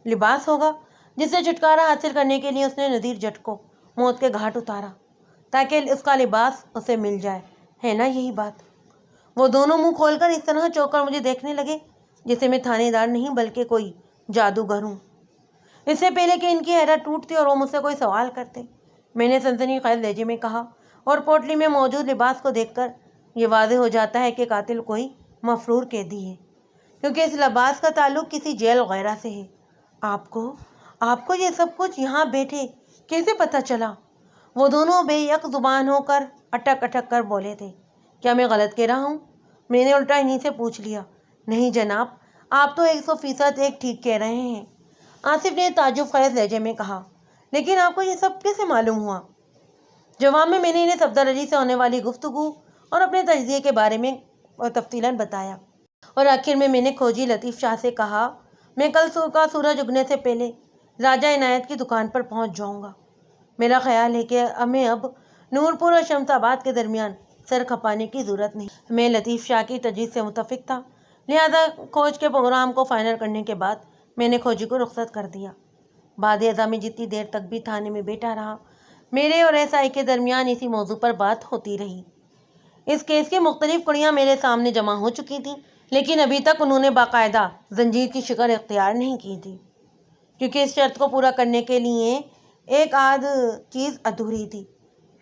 لباس ہوگا جس سے چھٹکارا حاصل کرنے کے لیے اس نے نذیر جٹ کو موت کے گھاٹ اتارا تاکہ اس کا لباس اسے مل جائے، ہے نا یہی بات؟ وہ دونوں منہ کھول کر اس طرح چونک کر مجھے دیکھنے لگے جیسے میں تھانے دار نہیں بلکہ کوئی جادوگر ہوں۔ اس سے پہلے کہ ان کی حیرت ٹوٹتی اور وہ مجھ سے کوئی سوال کرتے، میں نے سنسنی خیز لہجے میں کہا، اور پوٹلی میں موجود لباس کو دیکھ کر یہ واضح ہو جاتا ہے کہ قاتل کوئی مفرور قیدی ہے، کیونکہ اس لباس کا تعلق کسی جیل وغیرہ سے ہے۔ آپ کو یہ سب کچھ یہاں بیٹھے کیسے پتہ چلا؟ وہ دونوں بے یک زبان ہو کر اٹک اٹک کر بولے تھے۔ کیا میں غلط کہہ رہا ہوں؟ میں نے الٹا انہیں سے پوچھ لیا۔ نہیں جناب، آپ تو 100% ایک ٹھیک کہہ رہے ہیں، آصف نے تعجب خیز لہجے میں کہا، لیکن آپ کو یہ سب کیسے معلوم ہوا؟ جواب میں نے انہیں صفدر علی سے ہونے والی گفتگو اور اپنے تجزیے کے بارے میں تفصیلاً بتایا، اور آخر میں نے کھوجی لطیف شاہ سے کہا، میں کل کا سورج اگنے سے پہلے راجہ عنایت کی دکان پر پہنچ جاؤں گا۔ میرا خیال ہے کہ ہمیں اب نور پور اور شمس آباد کے درمیان سر کھپانے کی ضرورت نہیں۔ میں لطیف شاہ کی تجویز سے متفق تھا، لہذا کھوج کے پروگرام کو فائنل کرنے کے بعد میں نے کھوجی کو رخصت کر دیا۔ بعد ازاں میں جتنی دیر تک بھی تھانے میں بیٹھا رہا، میرے اور SI کے درمیان اسی موضوع پر بات ہوتی رہی۔ اس کیس کی مختلف کڑیاں میرے سامنے جمع ہو چکی تھیں، لیکن ابھی تک انہوں نے باقاعدہ زنجیر کی شکل اختیار نہیں کی تھی، کیونکہ اس شرط کو پورا کرنے کے لیے ایک آدھ چیز ادھوری تھی۔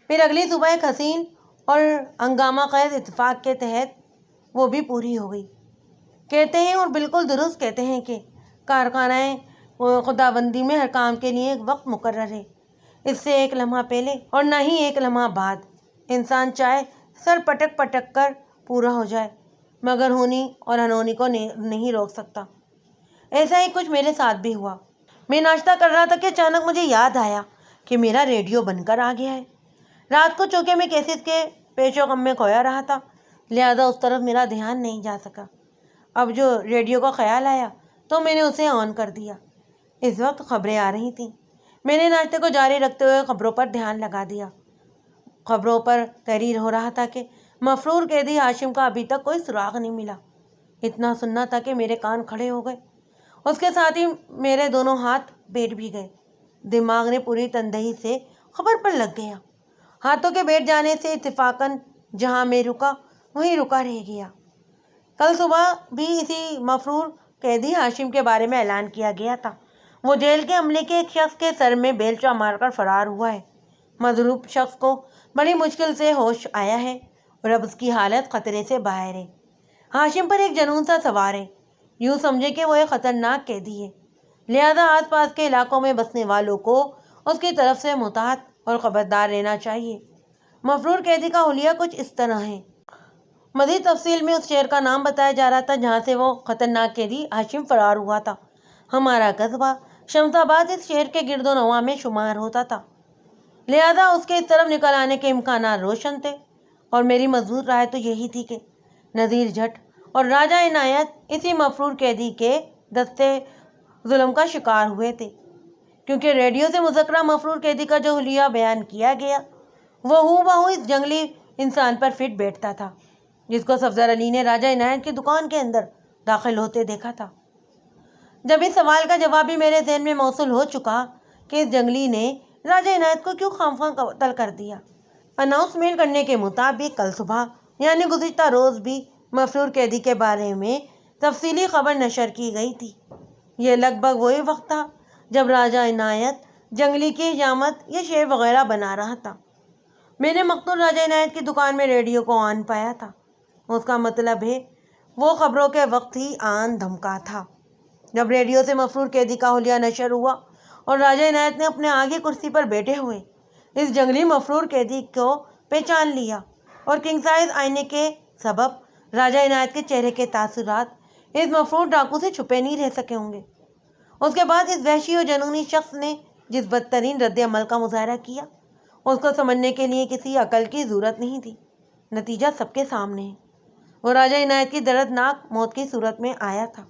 پھر اگلی صبح ایک حسین اور ہنگامہ خیز اتفاق کے تحت وہ بھی پوری ہو گئی۔ کہتے ہیں، اور بالکل درست کہتے ہیں، کہ کارخانہ خداوندی میں ہر کام کے لیے ایک وقت مقرر ہے۔ اس سے ایک لمحہ پہلے اور نہ ہی ایک لمحہ بعد انسان چاہے سر پٹک پٹک کر پورا ہو جائے مگر ہونی اور انہونی کو نہیں روک سکتا۔ ایسا ہی کچھ میرے ساتھ بھی ہوا۔ میں ناشتہ کر رہا تھا کہ اچانک مجھے یاد آیا کہ میرا ریڈیو بن کر آ گیا ہے۔ رات کو چونکہ میں کیسٹ کے پیش و خم میں کھویا رہا تھا، لہذا اس طرف میرا دھیان نہیں جا سکا۔ اب جو ریڈیو کا خیال آیا تو میں نے اسے آن کر دیا۔ اس وقت خبریں آ رہی تھیں۔ میں نے ناشتے کو جاری رکھتے ہوئے خبروں پر دھیان لگا دیا۔ خبروں پر تحریر ہو رہا تھا کہ مفرور قیدی ہاشم کا ابھی تک کوئی سراغ نہیں ملا۔ اتنا سننا تھا کہ میرے کان کھڑے ہو گئے، اس کے ساتھ ہی میرے دونوں ہاتھ بیٹھ بھی گئے۔ دماغ نے پوری تندہی سے خبر پر لگ گیا۔ ہاتھوں کے بیٹھ جانے سے اتفاقاً جہاں میں رکا وہیں رکا رہ گیا۔ کل صبح بھی اسی مفرور قیدی ہاشم کے بارے میں اعلان کیا گیا تھا۔ وہ جیل کے عملے کے ایک شخص کے سر میں بیلچہ مار کر فرار ہوا ہے۔ مضروب شخص کو بڑی مشکل سے ہوش آیا ہے اور اب اس کی حالت خطرے سے باہر ہے۔ ہاشم پر ایک جنون سا سوار ہے، یوں سمجھے کہ وہ ایک خطرناک قیدی ہے لہذا آس پاس کے علاقوں میں بسنے والوں کو اس کی طرف سے محتاط اور خبردار رہنا چاہیے۔ مفرور قیدی کا حلیہ کچھ اس طرح ہے۔ مزید تفصیل میں اس شہر کا نام بتایا جا رہا تھا جہاں سے وہ خطرناک قیدی ہاشم فرار ہوا تھا۔ ہمارا قصبہ شمس آباد اس شہر کے گرد و نواح میں شمار ہوتا تھا، لہذا اس کے اس طرف نکل آنے کے امکانات روشن تھے، اور میری مضبوط رائے تو یہی تھی کہ نذیر جٹ اور راجہ عنایت اسی مفرور قیدی کے دستے ظلم کا شکار ہوئے تھے، کیونکہ ریڈیو سے مذکرہ مفرور قیدی کا جو حلیہ بیان کیا گیا وہ ہو بہو اس جنگلی انسان پر فٹ بیٹھتا تھا جس کو صفدر علی نے راجہ عنایت کی دکان کے اندر داخل ہوتے دیکھا تھا۔ جب اس سوال کا جواب بھی میرے ذہن میں موصول ہو چکا کہ اس جنگلی نے راجہ عنایت کو کیوں خامخواہ قتل کر دیا، اناؤنسمنٹ کرنے کے مطابق کل صبح یعنی گزشتہ روز بھی مفرور قیدی کے بارے میں تفصیلی خبر نشر کی گئی تھی۔ یہ لگ بھگ وہی وقت تھا جب راجہ عنایت جنگلی کی حجامت یا شیر وغیرہ بنا رہا تھا۔ میں نے مقتول راجہ عنایت کی دکان میں ریڈیو کو آن پایا تھا، اس کا مطلب ہے وہ خبروں کے وقت ہی آن دھمکا تھا جب ریڈیو سے مفرور قیدی کا حلیہ نشر ہوا اور راجہ عنایت نے اپنے آگے کرسی پر بیٹھے ہوئے اس جنگلی مفرور قیدی کو پہچان لیا، اور کنگ سائز آئینے کے سبب راجہ عنایت کے چہرے کے تاثرات اس مفرور ڈاکو سے چھپے نہیں رہ سکے ہوں گے۔ اس کے بعد اس وحشی اور جنونی شخص نے جس بدترین رد عمل کا مظاہرہ کیا اس کو سمجھنے کے لیے کسی عقل کی ضرورت نہیں تھی۔ نتیجہ سب کے سامنے ہے، وہ راجہ عنایت کی دردناک موت کی صورت میں آیا تھا۔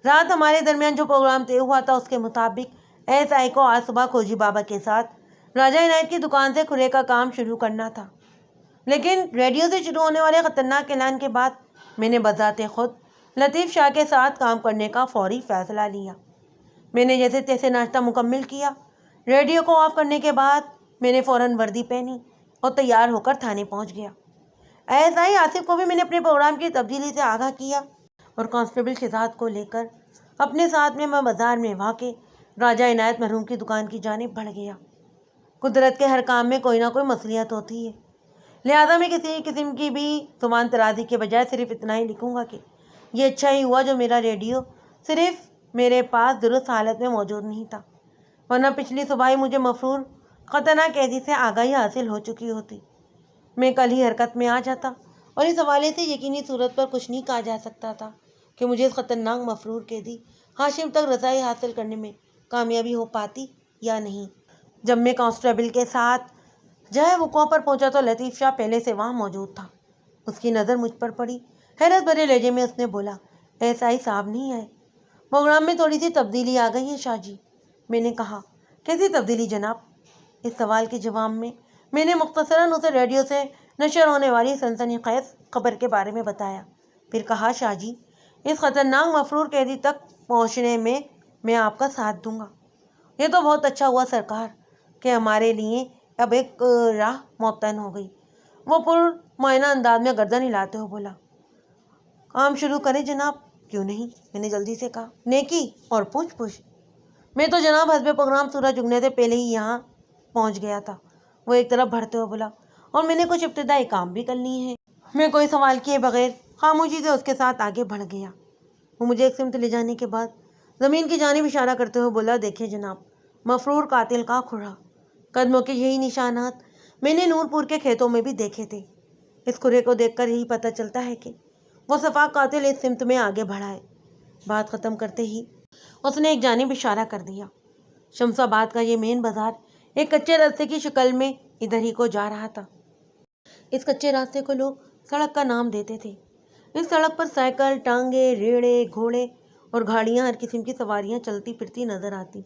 رات ہمارے درمیان جو پروگرام طے ہوا تھا اس کے مطابق ایس آئی کو آج صبح کھوجی بابا کے ساتھ راجہ عنایت کی دکان سے کھرے کا کام شروع کرنا تھا، لیکن ریڈیو سے شروع ہونے والے خطرناک اعلان کے بعد میں نے بذات خود لطیف شاہ کے ساتھ کام کرنے کا فوری فیصلہ لیا۔ میں نے جیسے تیسے ناشتہ مکمل کیا، ریڈیو کو آف کرنے کے بعد میں نے فوراً وردی پہنی اور تیار ہو کر تھانے پہنچ گیا۔ ایس آئی آصف کو بھی میں نے اپنے پروگرام کی تبدیلی سے آگاہ کیا اور کانسٹیبل شہزاد کو لے کر اپنے ساتھ میں بازار میں واقع راجہ عنایت مرحوم کی دکان کی جانب بڑھ گیا۔ قدرت کے ہر کام میں کوئی نہ کوئی مصلحت ہوتی ہے، لہذا میں کسی قسم کی بھی زبان درازی کے بجائے صرف اتنا ہی لکھوں گا کہ یہ اچھا ہی ہوا جو میرا ریڈیو صرف میرے پاس درست حالت میں موجود نہیں تھا، ورنہ پچھلی صبح ہی مجھے مفرور خطرناک قیدی سے آگاہی حاصل ہو چکی ہوتی۔ میں کل ہی حرکت میں آ جاتا اور اس حوالے سے یقینی صورت پر کچھ نہیں کہا جا سکتا تھا کہ مجھے اس خطرناک مفرور قیدی ہاشم تک رسائی حاصل کرنے میں کامیابی ہو پاتی یا نہیں۔ جب میں کانسٹیبل کے ساتھ جائے وقوع پر پہنچا تو لطیف شاہ پہلے سے وہاں موجود تھا۔ اس کی نظر مجھ پر پڑی، حیرت بھرے لہجے میں اس نے بولا، ایس آئی صاحب نہیں آئے؟ پروگرام میں تھوڑی سی تبدیلی آ گئی ہے شاہ جی۔ میں نے کہا، کیسی تبدیلی جناب؟ اس سوال کے جواب میں نے مختصراً اسے ریڈیو سے نشر ہونے والی سنسنی خیز خبر کے بارے میں بتایا، پھر کہا، شاہ جی اس خطرناک مفرور قیدی تک پہنچنے میں آپ کا ساتھ دوں گا۔ یہ تو بہت اچھا ہوا سرکار کہ ہمارے لیے اب ایک راہ معطن ہو گئی۔ وہ پرمعنی انداز میں گردن ہلاتے ہوئے بولا، کام شروع کریں جناب؟ کیوں نہیں، میں نے جلدی سے کہا، نیکی اور پوچھ پوچھ۔ میں تو جناب حسب پروگرام سورج اگنے سے پہلے ہی یہاں پہنچ گیا تھا، وہ ایک طرف بڑھتے ہوئے بولا، اور میں نے کچھ ابتدائی کام بھی کر لیے ہیں۔ میں کوئی سوال کیے بغیر خاموشی سے اس کے ساتھ آگے بڑھ گیا۔ وہ مجھے ایک سمت لے جانے کے بعد زمین کی جانب اشارہ کرتے ہوئے بولا، دیکھیں جناب، مفرور قاتل کا کھرا، قدموں کے یہی نشانات میں نے نور پور کے کھیتوں میں بھی دیکھے تھے۔ اس کھرے کو دیکھ کر یہی پتہ چلتا ہے کہ وہ صفاق قاتل اس سمت میں آگے بڑھا ہے۔ بات ختم کرتے ہی اس نے ایک جانب اشارہ کر دیا۔ شمس آباد کا یہ مین بازار ایک کچے راستے کی شکل میں ادھر ہی کو جا رہا تھا۔ اس کچے راستے کو لوگ سڑک کا نام دیتے تھے۔ اس سڑک پر سائیکل، ٹانگے، ریڑے، گھوڑے اور گاڑیاں، ہر قسم کی سواریاں چلتی پھرتی نظر آتی۔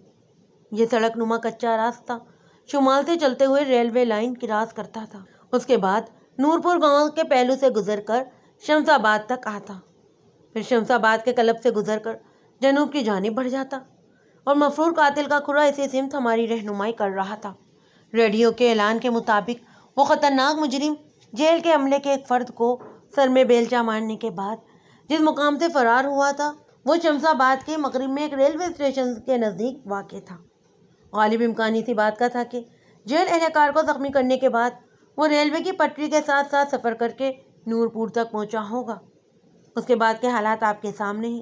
یہ سڑک نما کچا راستہ شمال سے چلتے ہوئے ریلوے لائن کراس کرتا تھا۔ اس کے بعد نور پور گاؤں کے پہلو سے گزر کر شمس آباد تک آتا، پھر شمس آباد کے کلب سے گزر کر جنوب کی جانب بڑھ جاتا، اور مفرور قاتل کا کھرا اسی سمت ہماری رہنمائی کر رہا تھا۔ ریڈیو کے اعلان کے مطابق وہ خطرناک مجرم جیل کے عملے کے ایک فرد کو سر میں بیلچہ مارنے کے بعد جس مقام سے فرار ہوا تھا وہ شمس آباد کے مغرب میں ایک ریلوے اسٹیشن کے نزدیک واقع تھا۔ غالب امکان اسی بات کا تھا کہ جیل اہلکار کو زخمی کرنے کے بعد وہ ریلوے کی پٹری کے ساتھ ساتھ سفر کر کے نور پور تک پہنچا ہوگا۔ اس کے بعد کے حالات آپ کے سامنے ہیں۔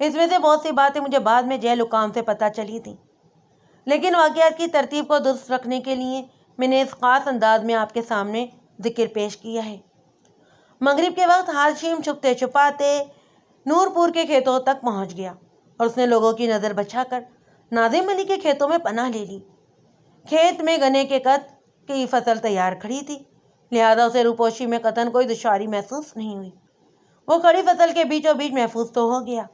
اس میں سے بہت سی باتیں مجھے بعد میں جیل حکام سے پتہ چلی تھیں، لیکن واقعات کی ترتیب کو درست رکھنے کے لیے میں نے اس خاص انداز میں آپ کے سامنے ذکر پیش کیا ہے۔ مغرب کے وقت ہاشم چھپتے چھپاتے نور پور کے کھیتوں تک پہنچ گیا اور اس نے لوگوں کی نظر بچا کر ناظم علی کے کھیتوں میں پناہ لے لی۔ کھیت میں گنے کے قط کی فصل تیار کھڑی تھی، لہذا اسے روپوشی میں قطعاً کوئی دشواری محسوس نہیں ہوئی۔ وہ کھڑی فصل کے بیچوں بیچ محفوظ تو ہو گیا،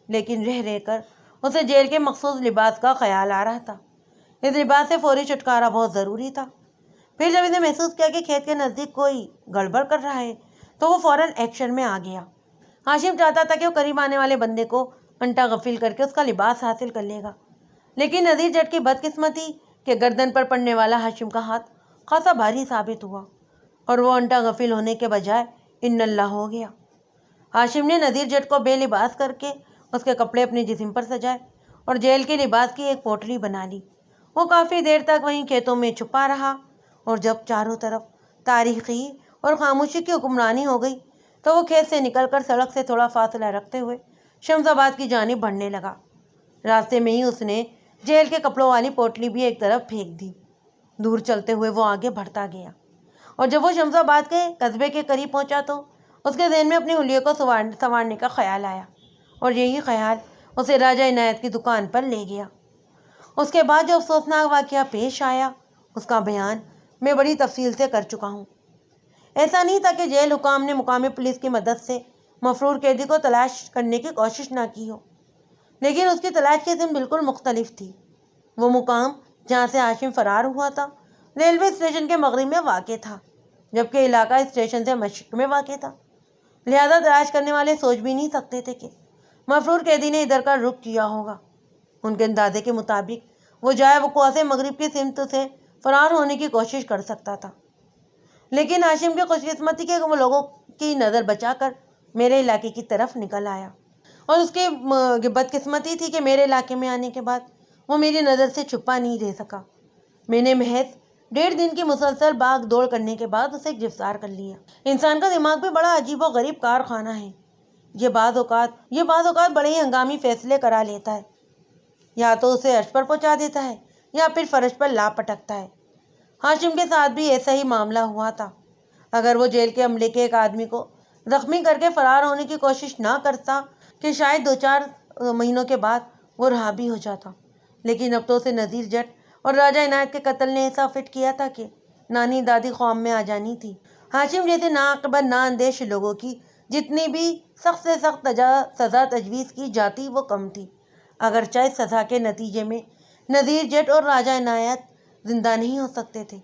لیکن رہ رہ کر اسے جیل کے مخصوص لباس کا خیال آ رہا تھا۔ اس لباس سے فوری چھٹکارا بہت ضروری تھا۔ پھر جب اسے محسوس کیا کہ کھیت کے نزدیک کوئی گڑبڑ کر رہا ہے تو وہ فوراً ایکشن میں آ گیا۔ ہاشم چاہتا تھا کہ وہ قریب آنے والے بندے کو انٹا غفل کر کے اس کا لباس حاصل کر لے گا، لیکن نذیر جٹ کی بدقسمتی کہ گردن پر پڑنے والا ہاشم کا ہاتھ خاصا بھاری ثابت ہوا اور وہ انٹا غفل ہونے کے بجائے ان اللہ ہو گیا۔ ہاشم نے نذیر جٹ کو بے لباس کر کے اس کے کپڑے اپنے جسم پر سجائے اور جیل کے لباس کی ایک پوٹلی بنا لی۔ وہ کافی دیر تک وہیں کھیتوں میں چھپا رہا اور جب چاروں طرف تاریکی اور خاموشی کی حکمرانی ہو گئی تو وہ کھیت سے نکل کر سڑک سے تھوڑا فاصلہ رکھتے ہوئے شمس آباد کی جانب بڑھنے لگا۔ راستے میں ہی اس نے جیل کے کپڑوں والی پوٹلی بھی ایک طرف پھینک دی۔ دور چلتے ہوئے وہ آگے بڑھتا گیا اور جب وہ شمس آباد کے قصبے کے قریب پہنچا تو اس کے ذہن میں اپنی حلیے کو سنوارنے کا خیال آیا اور یہی خیال اسے راجہ عنایت کی دکان پر لے گیا۔ اس کے بعد جو افسوسناک واقعہ پیش آیا اس کا بیان میں بڑی تفصیل سے کر چکا ہوں۔ ایسا نہیں تھا کہ جیل حکام نے مقامی پولیس کی مدد سے مفرور قیدی کو تلاش کرنے کی کوشش نہ کی ہو، لیکن اس کی تلاش کی سمت بالکل مختلف تھی۔ وہ مقام جہاں سے ہاشم فرار ہوا تھا ریلوے اسٹیشن کے مغرب میں واقع تھا، جبکہ علاقہ اسٹیشن سے مشرق میں واقع تھا، لہذا تلاش کرنے والے سوچ بھی نہیں سکتے تھے کہ مفرور قیدی نے ادھر کا رخ کیا ہوگا۔ ان کے اندازے کے مطابق وہ جائے وقوع سے مغرب کی سمت سے فرار ہونے کی کوشش کر سکتا تھا، لیکن ہاشم کی خوش قسمتی کہ وہ لوگوں کی نظر بچا کر میرے علاقے کی طرف نکل آیا، اور اس کی بدقسمتی تھی کہ میرے علاقے میں آنے کے بعد وہ میری نظر سے چھپا نہیں رہ سکا۔ میں نے محض 1.5 دن کی مسلسل بھاگ دوڑ کرنے کے بعد اسے گرفتار کر لیا۔ انسان کا دماغ بھی بڑا عجیب و غریب کارخانہ ہے۔ یہ بعض اوقات بڑے ہی ہنگامی فیصلے کرا لیتا ہے، یا تو اسے عرش پر پہنچا دیتا ہے یا پھر فرش پر لا پٹکتا ہے۔ ہاشم کے ساتھ بھی ایسا ہی معاملہ ہوا تھا۔ اگر وہ جیل کے عملے کے ایک آدمی کو زخمی کر کے فرار ہونے کی کوشش نہ کرتا کہ شاید 2-4 مہینوں کے بعد وہ رہا بھی ہو جاتا، لیکن اب تو اسے نذیر جٹ اور راجہ عنایت کے قتل نے ایسا فٹ کیا تھا کہ نانی دادی خواب میں آ جانی تھی۔ ہاشم جیسے ناعقل نااندیش لوگوں کی جتنی بھی سخت سے سخت سزا تجویز کی جاتی وہ کم تھی، اگرچہ اس سزا کے نتیجے میں نذیر جٹ اور راجہ عنایت زندہ نہیں ہو سکتے تھے،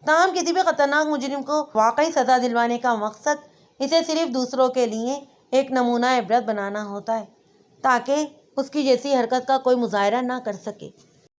تاہم کسی بھی خطرناک مجرم کو واقعی سزا دلوانے کا مقصد اسے صرف دوسروں کے لیے ایک نمونہ عبرت بنانا ہوتا ہے تاکہ اس کی جیسی حرکت کا کوئی مظاہرہ نہ کر سکے۔